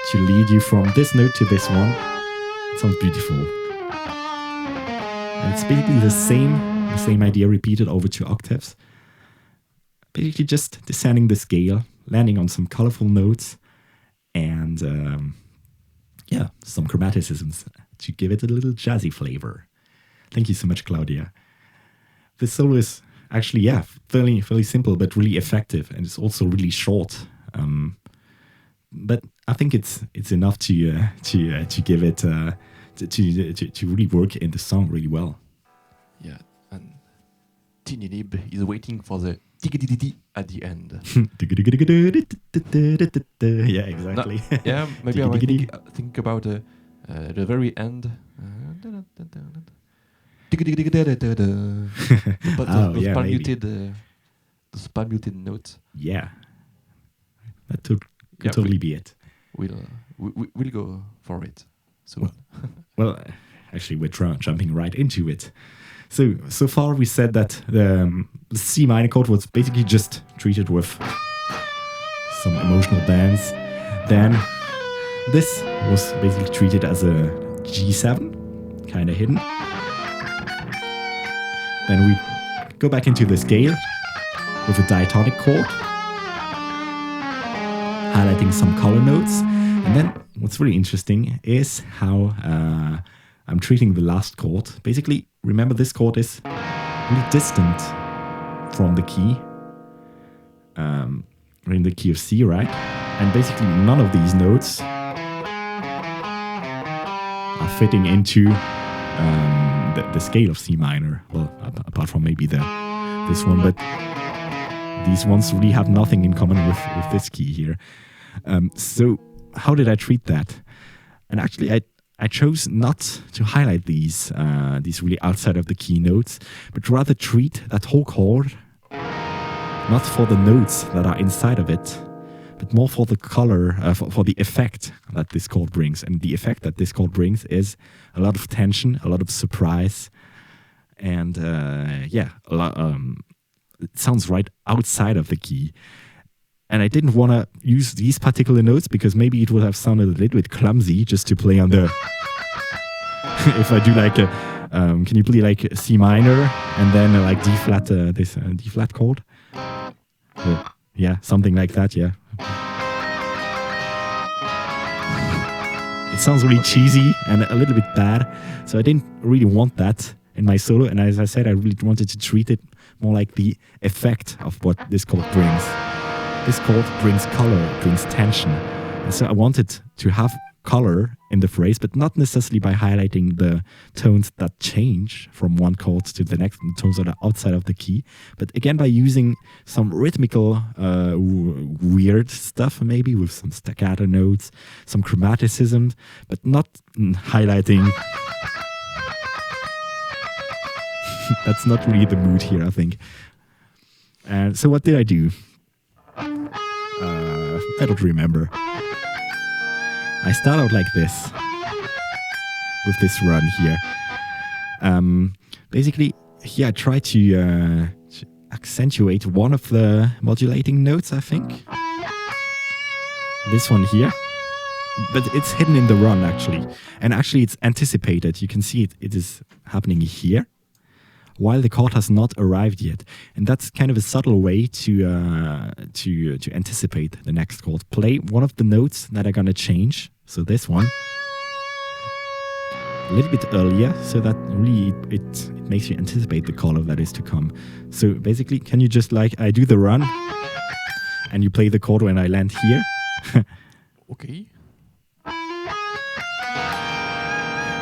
to lead you from this note to this one, it sounds beautiful. And it's basically the same idea repeated over 2 octaves. Basically just descending the scale, landing on some colorful notes, and some chromaticisms to give it a little jazzy flavor. Thank you so much, Claudia. This solo is actually, fairly simple, but really effective, and it's also really short. But I think it's enough to give it to really work in the song really well. Yeah, and Tinilib is waiting for the tick-a-dee-dee-dee at the end. Yeah, exactly. No, yeah, maybe I might think about the very end. Oh, yeah, palm maybe. muted, those palm muted notes. Yeah. That could Yeah, totally be it. We'll go for it soon. Well, actually, we're jumping right into it. So far, we said that the C minor chord was basically just treated with some emotional dance. Then this was basically treated as a G7, kind of hidden. Then we go back into the scale with a diatonic chord, highlighting some color notes. And then what's really interesting is how I'm treating the last chord. Basically, remember this chord is really distant from the key. We're in the key of C, right? And basically none of these notes are fitting into the scale of C minor. Well, apart from maybe this one, but these ones really have nothing in common with this key here. So how did I treat that? And actually, I chose not to highlight these really outside of the key notes, but rather treat that whole chord not for the notes that are inside of it, but more for the color, for the effect that this chord brings. And the effect that this chord brings is a lot of tension, a lot of surprise, and a lot. It sounds right outside of the key. And I didn't want to use these particular notes because maybe it would have sounded a little bit clumsy just to play on the... if I do like a... can you play like C minor and then like D flat, this D flat chord? Yeah, something like that, yeah. It sounds really cheesy and a little bit bad. So I didn't really want that in my solo. And as I said, I really wanted to treat it more like the effect of what this chord brings. This chord brings color, brings tension. And so I wanted to have color in the phrase, but not necessarily by highlighting the tones that change from one chord to the next, the tones that are outside of the key, but again by using some rhythmical weird stuff, maybe with some staccato notes, some chromaticism, but not highlighting. That's not really the mood here, I think. And so what did I do? I don't remember. I start out like this, with this run here. Basically, here I try to accentuate one of the modulating notes, I think. This one here. But it's hidden in the run, actually. And actually, it's anticipated. You can see it is happening here, while the chord has not arrived yet. And that's kind of a subtle way to anticipate the next chord. Play one of the notes that are going to change. So this one. A little bit earlier, so that really it makes you anticipate the color that is to come. So basically, can you just like, I do the run, and you play the chord when I land here? Okay.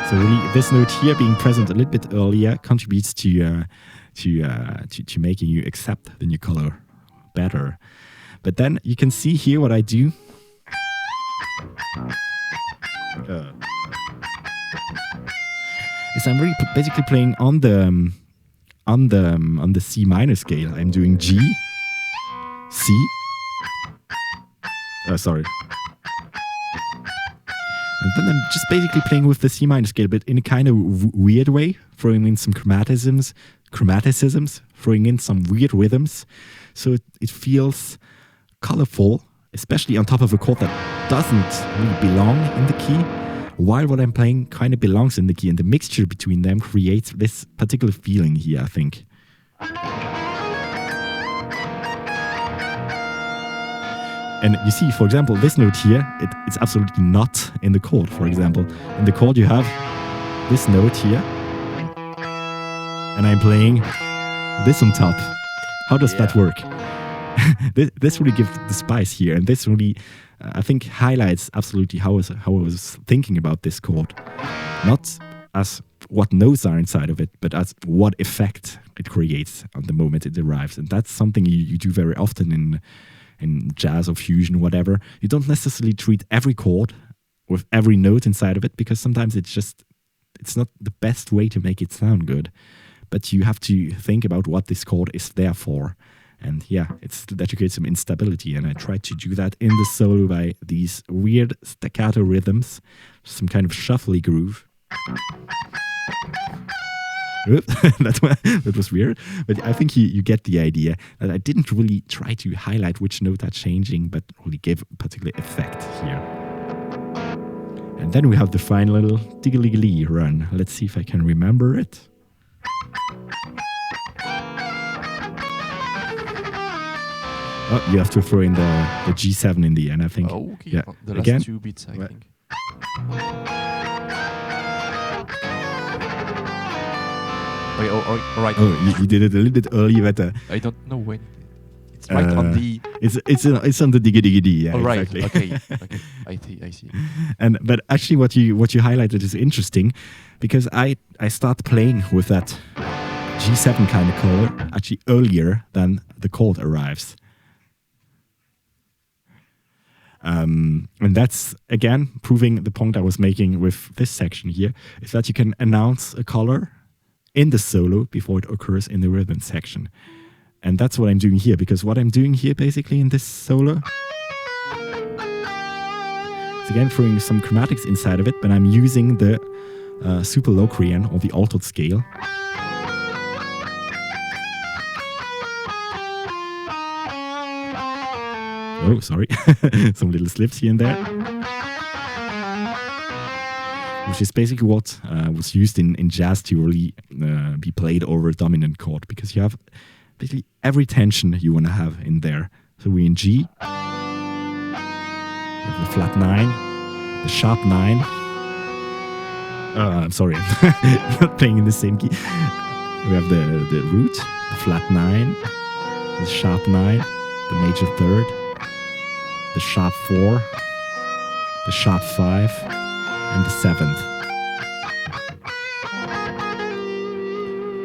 So really, this note here being present a little bit earlier contributes to making you accept the new color better. But then you can see here what I do. Is I'm really basically playing on the C minor scale. I'm doing G, C. Sorry. And then I'm just basically playing with the C minor scale, but in a kind of weird way, throwing in some chromaticisms, throwing in some weird rhythms. So it feels colorful, especially on top of a chord that doesn't really belong in the key, while what I'm playing kind of belongs in the key, and the mixture between them creates this particular feeling here, I think. And you see, for example, this note here, it's absolutely not in the chord, for example. In the chord you have this note here, and I'm playing this on top. How does that work? This really gives the spice here, and this really, I think, highlights absolutely how I was thinking about this chord. Not as what notes are inside of it, but as what effect it creates at the moment it arrives. And that's something you do very often in jazz or fusion, whatever. You don't necessarily treat every chord with every note inside of it, because sometimes it's just it's not the best way to make it sound good, but you have to think about what this chord is there for. And yeah, it's that you create some instability. And I tried to do that in the solo by these weird staccato rhythms, some kind of shuffly groove. that was weird, but I think you get the idea. That I didn't really try to highlight which note I'm changing, but really gave a particular effect here. And then we have the final little diggly run. Let's see if I can remember it. Oh, you have to throw in the G7 in the end, I think. Oh, okay. Yeah. The last Again? 2 beats, I think. Okay, all right. Oh, you did it a little bit early, but I don't know when. It's right on the. It's on the diggy. Yeah, All right. exactly. Okay. I see. But actually, what you highlighted is interesting, because I start playing with that G7 kind of color actually earlier than the chord arrives. And that's, again, proving the point I was making with this section here, is that you can announce a color in the solo before it occurs in the rhythm section. And that's what I'm doing here, because what I'm doing here basically in this solo is again throwing some chromatics inside of it, but I'm using the super Locrian or the altered scale. Oh, sorry. Some little slips here and there. Which is basically what was used in jazz to really be played over a dominant chord, because you have basically every tension you want to have in there. So we're in G, you have the flat 9, the sharp 9. I'm sorry, I'm not playing in the same key. We have the root, the flat 9, the sharp 9, the major 3rd, the sharp 4, the sharp 5, and the 7th.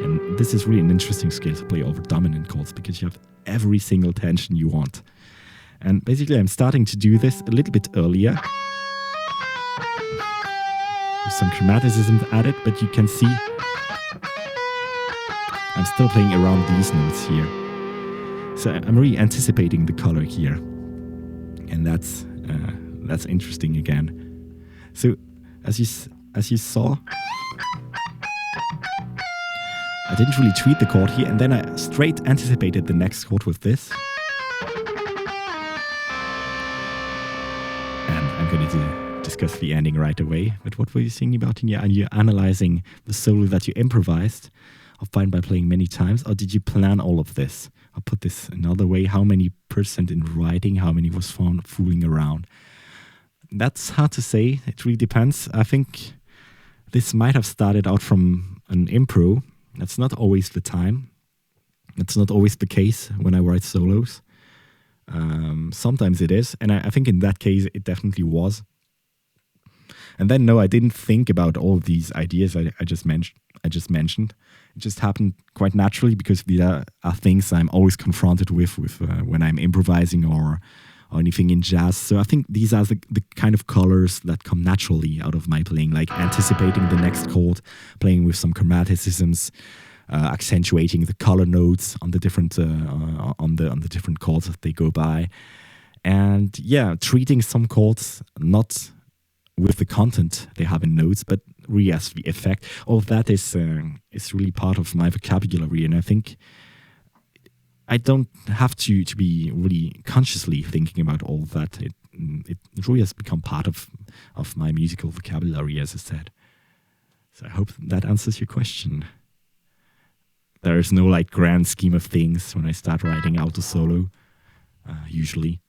And this is really an interesting scale to play over dominant chords, because you have every single tension you want. And basically I'm starting to do this a little bit earlier, with some chromaticism added, but you can see I'm still playing around these notes here. So I'm really anticipating the color here. And that's interesting again. So as you saw, I didn't really treat the chord here, and then I straight anticipated the next chord with this. And I'm going to discuss the ending right away. But what were you thinking about here? Are you analyzing the solo that you improvised, or find by playing many times, or did you plan all of this? I'll put this another way. How many % in writing? How many was found fooling around? That's hard to say. It really depends. I think this might have started out from an impro. That's not always the time. That's not always the case when I write solos. Sometimes it is. And I think in that case, it definitely was. And then, no, I didn't think about all of these ideas I just mentioned. It just happened quite naturally, because these are things I'm always confronted with when I'm improvising or anything in jazz. So I think these are the kind of colors that come naturally out of my playing, like anticipating the next chord, playing with some chromaticisms, accentuating the color notes on the different on the different chords that they go by, and yeah, treating some chords not with the content they have in notes, but really as the effect. All of that is really part of my vocabulary, and I think I don't have to be really consciously thinking about all of that. It really has become part of my musical vocabulary, as I said. So I hope that answers your question. There is no like grand scheme of things when I start writing alto solo, usually.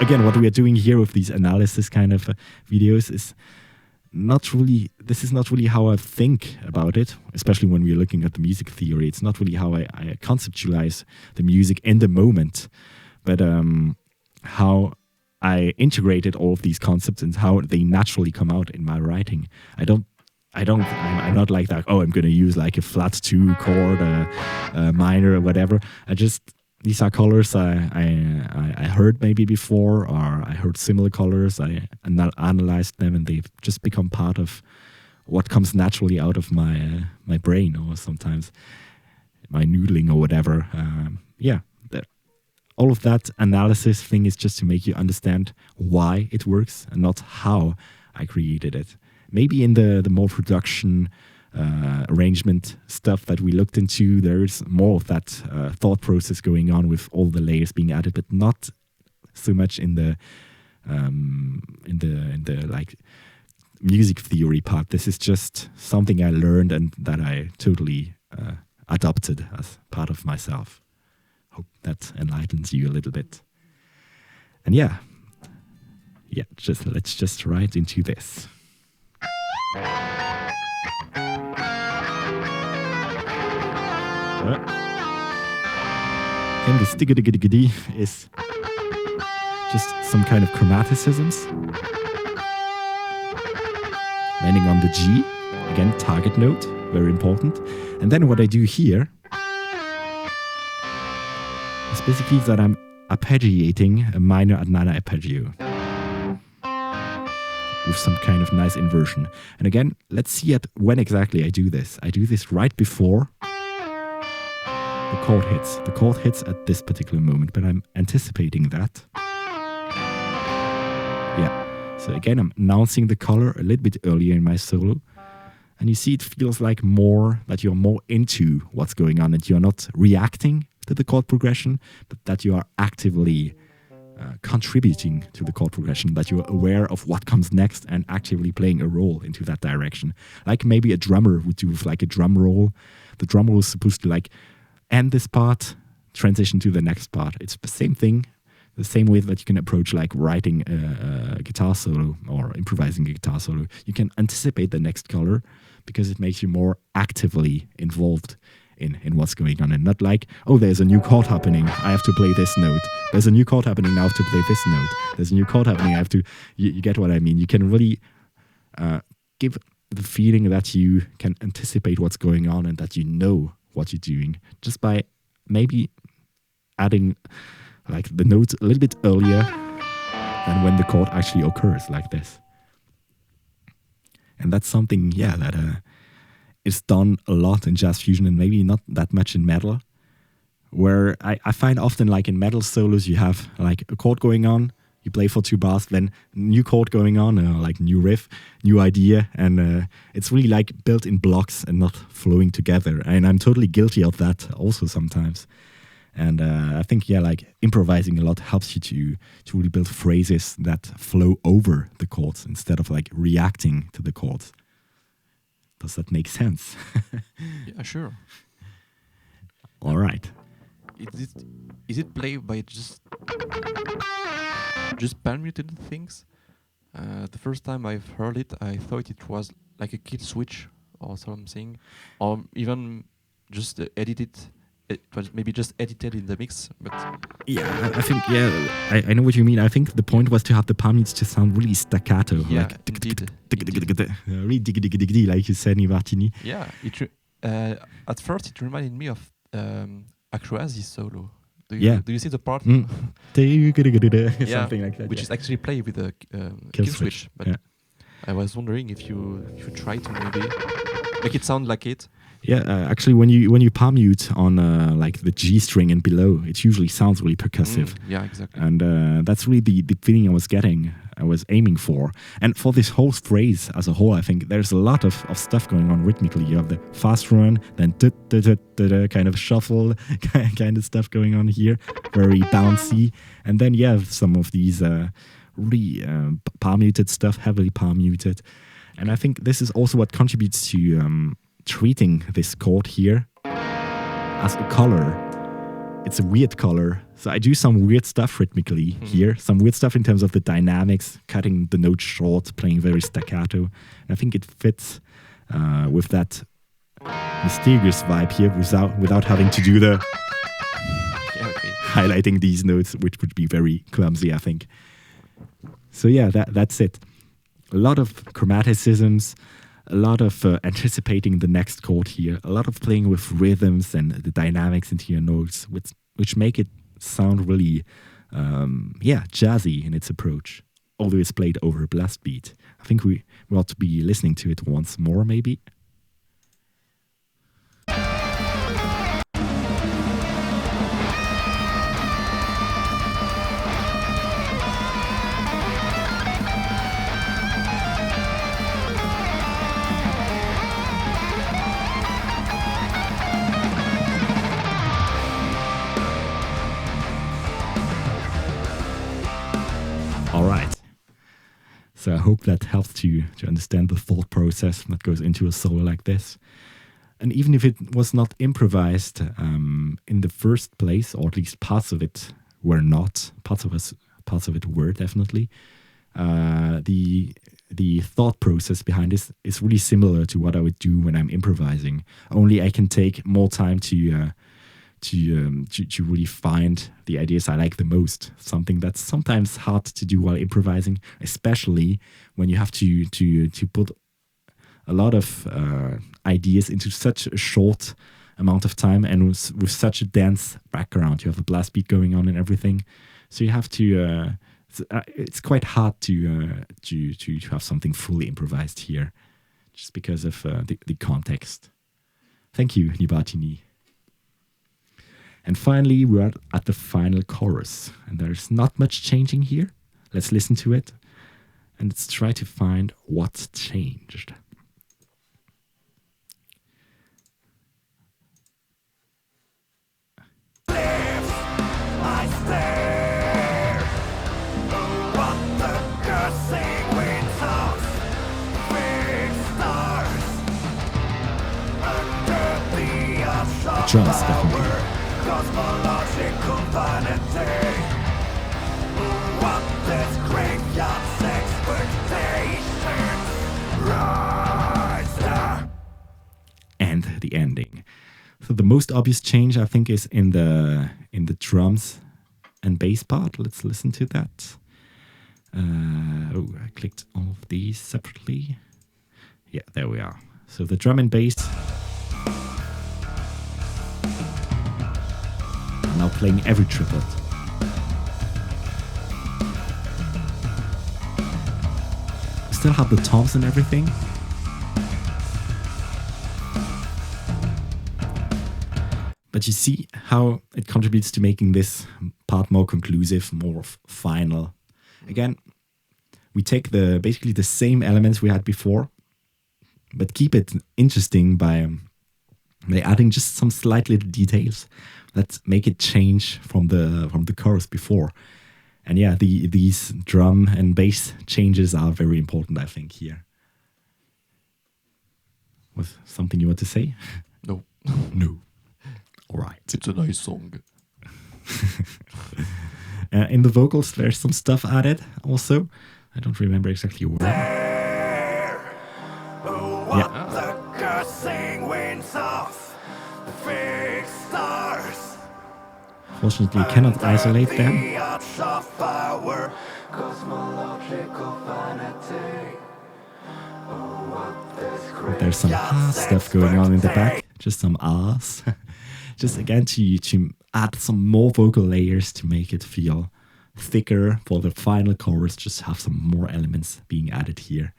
Again, what we are doing here with these analysis kind of videos is not really how I think about it, especially when we're looking at the music theory. It's not really how I conceptualize the music in the moment, but how I integrated all of these concepts and how they naturally come out in my writing. I'm not like that, oh, I'm going to use like a flat 2 chord, a minor or whatever. I just these are colors I heard maybe before, or I heard similar colors. I analyzed them, and they've just become part of what comes naturally out of my brain, or sometimes my noodling or whatever. All of that analysis thing is just to make you understand why it works and not how I created it. Maybe in the more production arrangement stuff that we looked into, there's more of that thought process going on with all the layers being added, but not so much in the like music theory part. This is just something I learned and that I totally adopted as part of myself. Hope that enlightens you a little bit. And let's just right into this. And the stiggity is just some kind of chromaticisms. Landing on the G, again, target note, very important. And then what I do here is basically that I'm arpeggiating a minor and minor arpeggio with some kind of nice inversion. And again, let's see when exactly I do this. I do this right before the chord hits. The chord hits at this particular moment, but I'm anticipating that. Yeah. So again, I'm announcing the color a little bit earlier in my solo. And you see it feels like that you're more into what's going on, that you're not reacting to the chord progression, but that you are actively contributing to the chord progression, that you're aware of what comes next and actively playing a role into that direction. Like maybe a drummer would do with like a drum roll. The drum roll is supposed to like end this part, transition to the next part. It's the same thing, the same way that you can approach like writing a guitar solo or improvising a guitar solo. You can anticipate the next color because it makes you more actively involved in what's going on, and not like, oh, there's a new chord happening, I have to play this note. There's a new chord happening, now I have to play this note. There's a new chord happening, I have to... You get what I mean? You can really give the feeling that you can anticipate what's going on and that you know what you're doing just by maybe adding like the notes a little bit earlier than when the chord actually occurs like this. And that's something, that is done a lot in jazz fusion and maybe not that much in metal, where I find often like in metal solos you have like a chord going on, you play for 2 bars, then new chord going on, like new riff, new idea, and it's really like built in blocks and not flowing together. And I'm totally guilty of that also sometimes. And I think, like improvising a lot helps you to really build phrases that flow over the chords instead of like reacting to the chords. Does that make sense? Yeah, sure. All right. Is it played by just pan-muted things? The first time I've heard it, I thought it was like a kill switch or something, or even just edited. It was maybe just edited in the mix, but yeah, I think I know what you mean. I think the point was to have the palm mutes to sound really staccato, yeah, like indeed. really diggy, like you said in Martini. Yeah, at first it reminded me of Acroasis solo. Do you see the part? Something like that, which is actually played with a kill switch. But I was wondering if you try to maybe make it sound like it. Yeah, actually, when you palm mute on like the G string and below, it usually sounds really percussive. Yeah, exactly. And that's really the feeling I was aiming for. And for this whole phrase as a whole, I think there's a lot of stuff going on rhythmically. You have the fast run, then kind of shuffle kind of stuff going on here, very bouncy. And then you have some of these really palm muted stuff, heavily palm muted. And I think this is also what contributes to treating this chord here as a color. It's a weird color. So I do some weird stuff rhythmically here, some weird stuff in terms of the dynamics, cutting the note short, playing very staccato. And I think it fits with that mysterious vibe here without having to do the highlighting these notes, which would be very clumsy, I think. So that's it. A lot of chromaticisms, a lot of anticipating the next chord here, a lot of playing with rhythms and the dynamics into your notes, which make it sound really, jazzy in its approach. Although it's played over a blast beat. I think we ought to be listening to it once more, maybe. All right. So I hope that helps to understand the thought process that goes into a solo like this. And even if it was not improvised in the first place, or at least parts of it were not, parts of it were definitely, the thought process behind this is really similar to what I would do when I'm improvising. Only I can take more time to really find the ideas I like the most. Something that's sometimes hard to do while improvising, especially when you have to put a lot of ideas into such a short amount of time and with such a dense background. You have a blast beat going on and everything, so you have to. It's quite hard to have something fully improvised here, just because of the context. Thank you, Nibatini. And finally, we're at the final chorus, and there's not much changing here. Let's listen to it, and let's try to find what's changed. The drums, definitely. Cosmological vanity. What this graveyard's expectations rise up. And the ending. So the most obvious change, I think, is in the drums and bass part. Let's listen to that. I clicked all of these separately. Yeah, there we are. So the drum and bass are now playing every triplet. We still have the toms and everything. But you see how it contributes to making this part more conclusive, more final. Again, we take basically the same elements we had before, but keep it interesting by adding just some slight little details that make it change from the chorus before. And yeah, these drum and bass changes are very important, I think, here. Was something you want to say? No. No. All right. It's a nice song. In the vocals, there's some stuff added also. I don't remember exactly where. Yeah. The cursing winds of fixed stars. Fortunately, you cannot isolate them. The arch of our cosmological vanity. There's some stuff going on in the back. Just some ahs. Just again to add some more vocal layers to make it feel thicker for the final chorus. Just have some more elements being added here.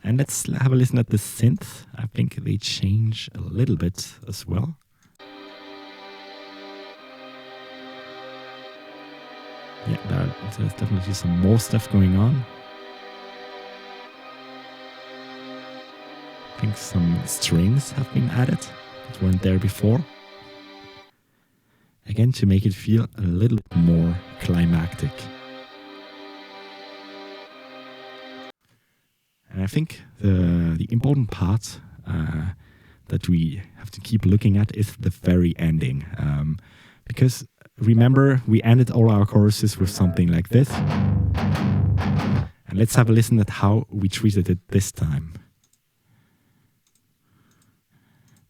And let's have a listen at the synth. I think they change a little bit as well. Yeah, there's definitely some more stuff going on. I think some strings have been added that weren't there before. Again, to make it feel a little bit more climactic. And I think the important part that we have to keep looking at is the very ending. Because remember, we ended all our choruses with something like this. And let's have a listen at how we treated it this time.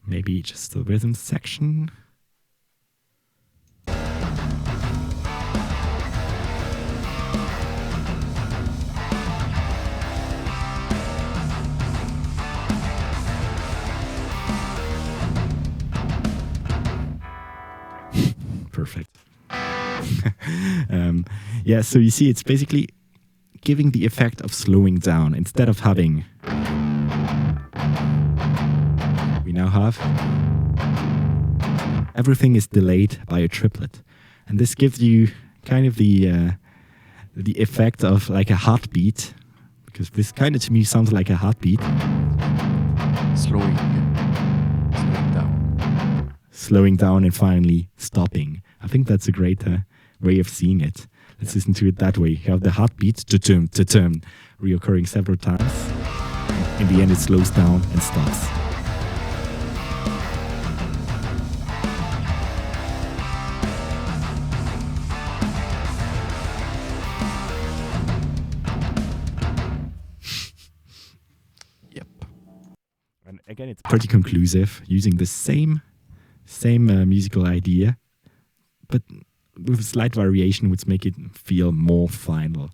Maybe just the rhythm section. Perfect. Yeah, so you see, it's basically giving the effect of slowing down instead of having. We now have. Everything is delayed by a triplet, and this gives you kind of the effect of like a heartbeat, because this kind of to me sounds like a heartbeat. Slowing down. Slowing down and finally stopping. I think that's a great way of seeing it. Let's listen to it that way. You have the heartbeat, to-tum, reoccurring several times. In the end, it slows down and stops. Yep. And again, it's pretty conclusive, using the same musical idea, but with a slight variation, which make it feel more final.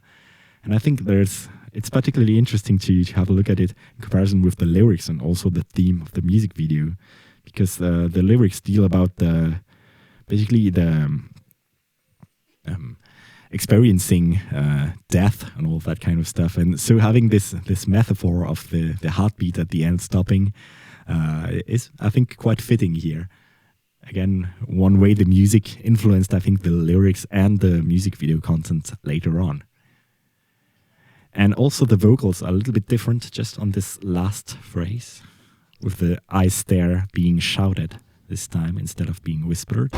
And I think it's particularly interesting to have a look at it in comparison with the lyrics and also the theme of the music video, because the lyrics deal about basically the experiencing death and all that kind of stuff. And so having this metaphor of the heartbeat at the end stopping is, I think, quite fitting here. Again, one way the music influenced, I think, the lyrics and the music video content later on. And also the vocals are a little bit different just on this last phrase, with the I stare being shouted this time instead of being whispered.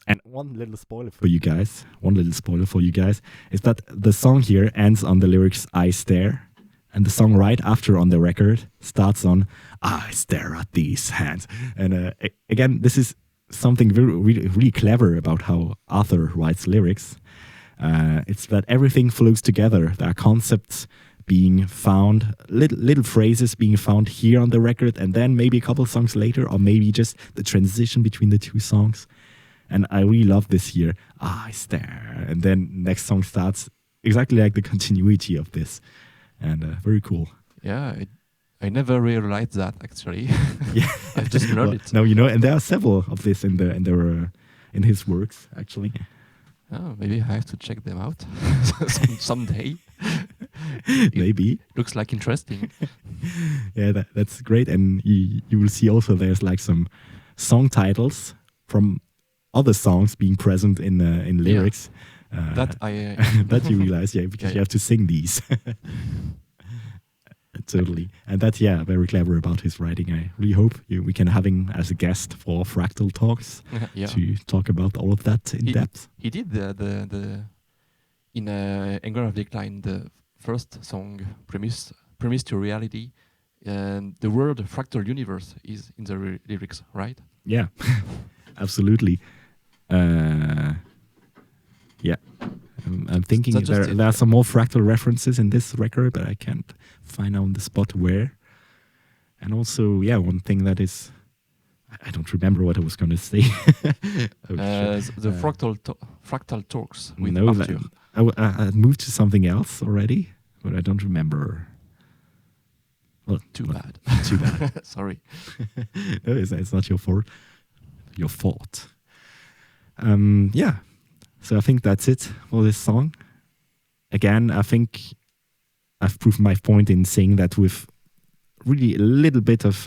And one little spoiler for you guys is that the song here ends on the lyrics I stare, and the song right after on the record starts on I stare at these hands. And again, this is something really clever about how Arthur writes lyrics. It's that everything flows together. There are concepts being found, little phrases being found here on the record, and then maybe a couple songs later, or maybe just the transition between the two songs. And I really love this here. I stare. And then next song starts exactly like the continuity of this. And very cool. Yeah, I never realized that, actually. Yeah, I just learned it. No, and there are several of this in his works, actually. Oh, maybe I have to check them out someday. Maybe. Looks like interesting. Yeah, that's great. And you will see also there's like some song titles from other songs being present in lyrics. Yeah. That you realize, because you have to sing these. Totally. And that's, very clever about his writing. I really hope we can have him as a guest for Fractal Talks to talk about all of that in depth. He did the in Anger of Decline, the first song, Premise to Reality, and the word fractal universe is in the lyrics, right? Yeah, absolutely. Yeah. I'm thinking there are some more fractal references in this record, but I can't find on the spot where. And also, one thing that is, I don't remember what I was going to say. The fractal talks with no, Arthur. I moved to something else already, but I don't remember. Well, Too bad. Too bad. Sorry. No, it's not your fault. Your fault. So I think that's it for this song. Again, I think I've proved my point in saying that with really a little bit of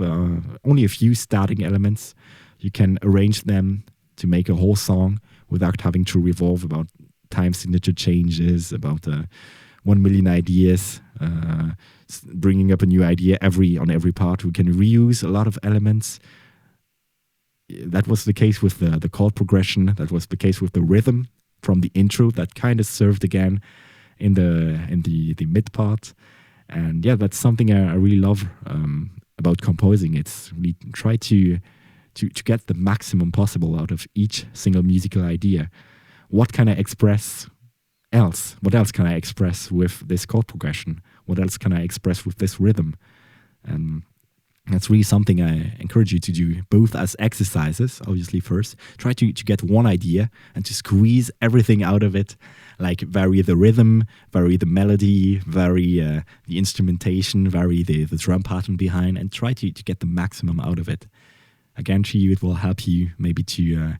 only a few starting elements, you can arrange them to make a whole song without having to revolve about time signature changes, about 1 million ideas, bringing up a new idea on every part. We can reuse a lot of elements. That was the case with the chord progression. That was the case with the rhythm from the intro that kind of served again in the mid part. And that's something I really love about composing. It's really try to get the maximum possible out of each single musical idea. What can I express else? What else can I express with this chord progression? What else can I express with this rhythm? And That's really something I encourage you to do, both as exercises, obviously, first. Try to get one idea and to squeeze everything out of it, like vary the rhythm, vary the melody, vary the instrumentation, vary the drum pattern behind, and try to get the maximum out of it. I guarantee you it will help you maybe to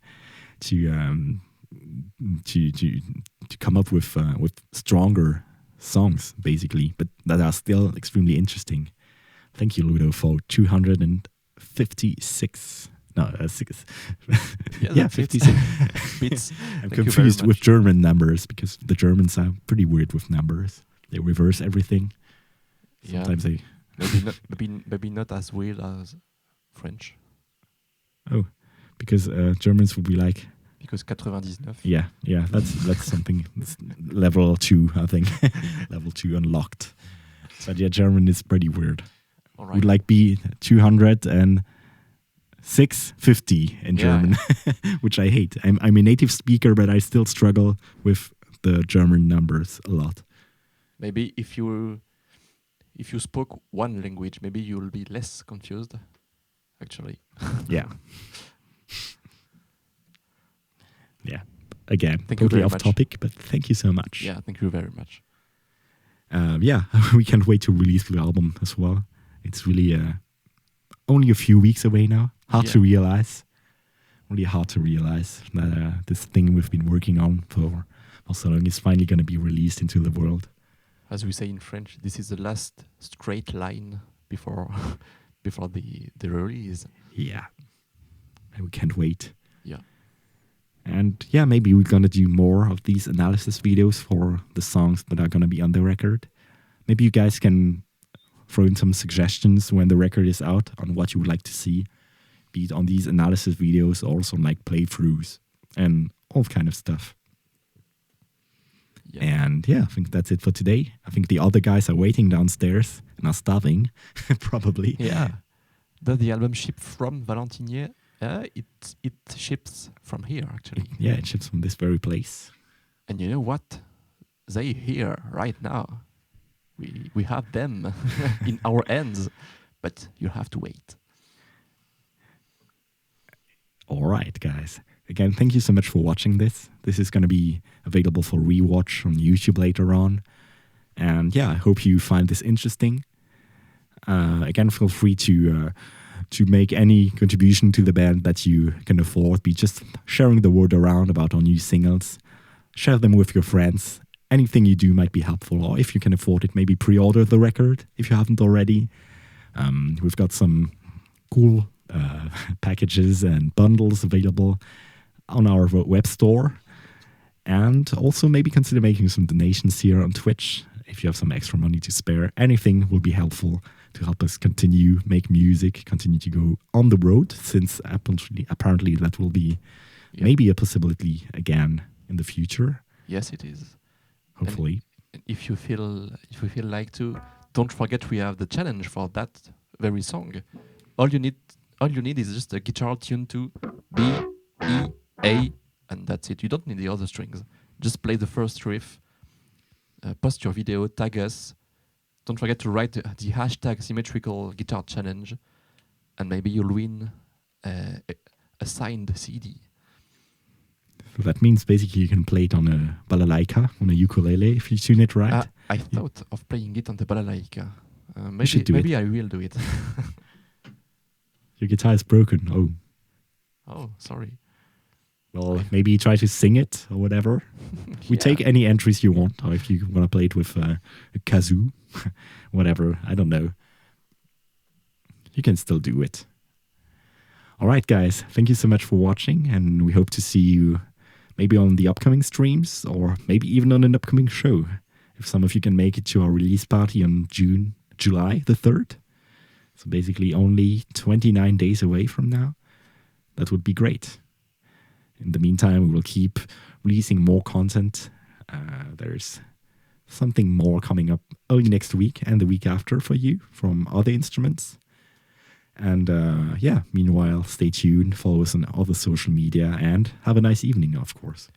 come up with stronger songs, basically, but that are still extremely interesting. Thank you, Ludo, for 256. No, 6. Yeah, 56 bits. I'm Thank you very confused with much. German numbers because the Germans are pretty weird with numbers. They reverse everything. Yeah, Sometimes they. maybe not as weird as French, Oh, because Germans would be like. because 99. Yeah, that's something. That's level 2, I think. Level 2 unlocked. But yeah, German is pretty weird. All right. Would like be 206.50 in German, which I hate. I'm a native speaker, but I still struggle with the German numbers a lot. Maybe if you spoke one language, maybe you'll be less confused. Actually. Yeah. Yeah. Again, Thank you totally very off much. topic, but thank you so much. Yeah, thank you very much. Yeah, we can't wait to release the album as well. It's really only a few weeks away now. Hard to realize. Really hard to realize that this thing we've been working on for so long is finally going to be released into the world. As we say in French, this is the last straight line before before the release. Yeah. And we can't wait. Yeah. And yeah, maybe we're going to do more of these analysis videos for the songs that are going to be on the record. Maybe you guys can throw in some suggestions when the record is out on what you would like to see, be it on these analysis videos, also on like playthroughs and all kind of stuff. Yeah. And yeah, I think that's it for today. I think the other guys are waiting downstairs and are starving, probably. Yeah. Does the album ship from Valentinier? It ships from here, actually. Yeah, it ships from this very place. And you know what? They here right now. We have them in our hands, but you have to wait. All right, guys. Again, thank you so much for watching this. This is going to be available for rewatch on YouTube later on. And yeah, I hope you find this interesting. Again, feel free to make any contribution to the band that you can afford. Be just sharing the word around about our new singles. Share them with your friends. Anything you do might be helpful. Or if you can afford it, maybe pre-order the record if you haven't already. We've got some cool packages and bundles available on our web store. And also maybe consider making some donations here on Twitch if you have some extra money to spare. Anything will be helpful to help us continue make music, continue to go on the road, since apparently that will be maybe a possibility again in the future. Yes, it is. Hopefully. And if you feel like to, don't forget we have the challenge for that very song. All you need is just a guitar tuned to B, E, A, and that's it. You don't need the other strings. Just play the first riff. Post your video, tag us. Don't forget to write the hashtag Symmetrical Guitar Challenge, and maybe you'll win a signed CD. So that means basically you can play it on a balalaika, on a ukulele, if you tune it right. I thought of playing it on the balalaika. should Maybe do I will do it. Your guitar is broken. Oh. Oh, sorry. Well, maybe try to sing it or whatever. We take any entries you want, or if you want to play it with a kazoo, whatever, I don't know. You can still do it. All right, guys, thank you so much for watching, and we hope to see you maybe on the upcoming streams, or maybe even on an upcoming show. If some of you can make it to our release party on July the 3rd, so basically only 29 days away from now, that would be great. In the meantime, we will keep releasing more content. There's something more coming up early next week and the week after for you from other instruments. And yeah, meanwhile, stay tuned, follow us on other social media, and have a nice evening, of course.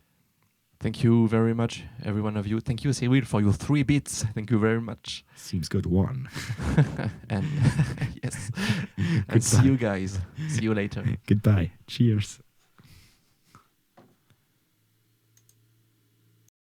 Thank you very much, every one of you. Thank you, Cyril, for your 3 bits. Thank you very much. Seems good one. And yes, And see you guys. See you later. Goodbye. Cheers.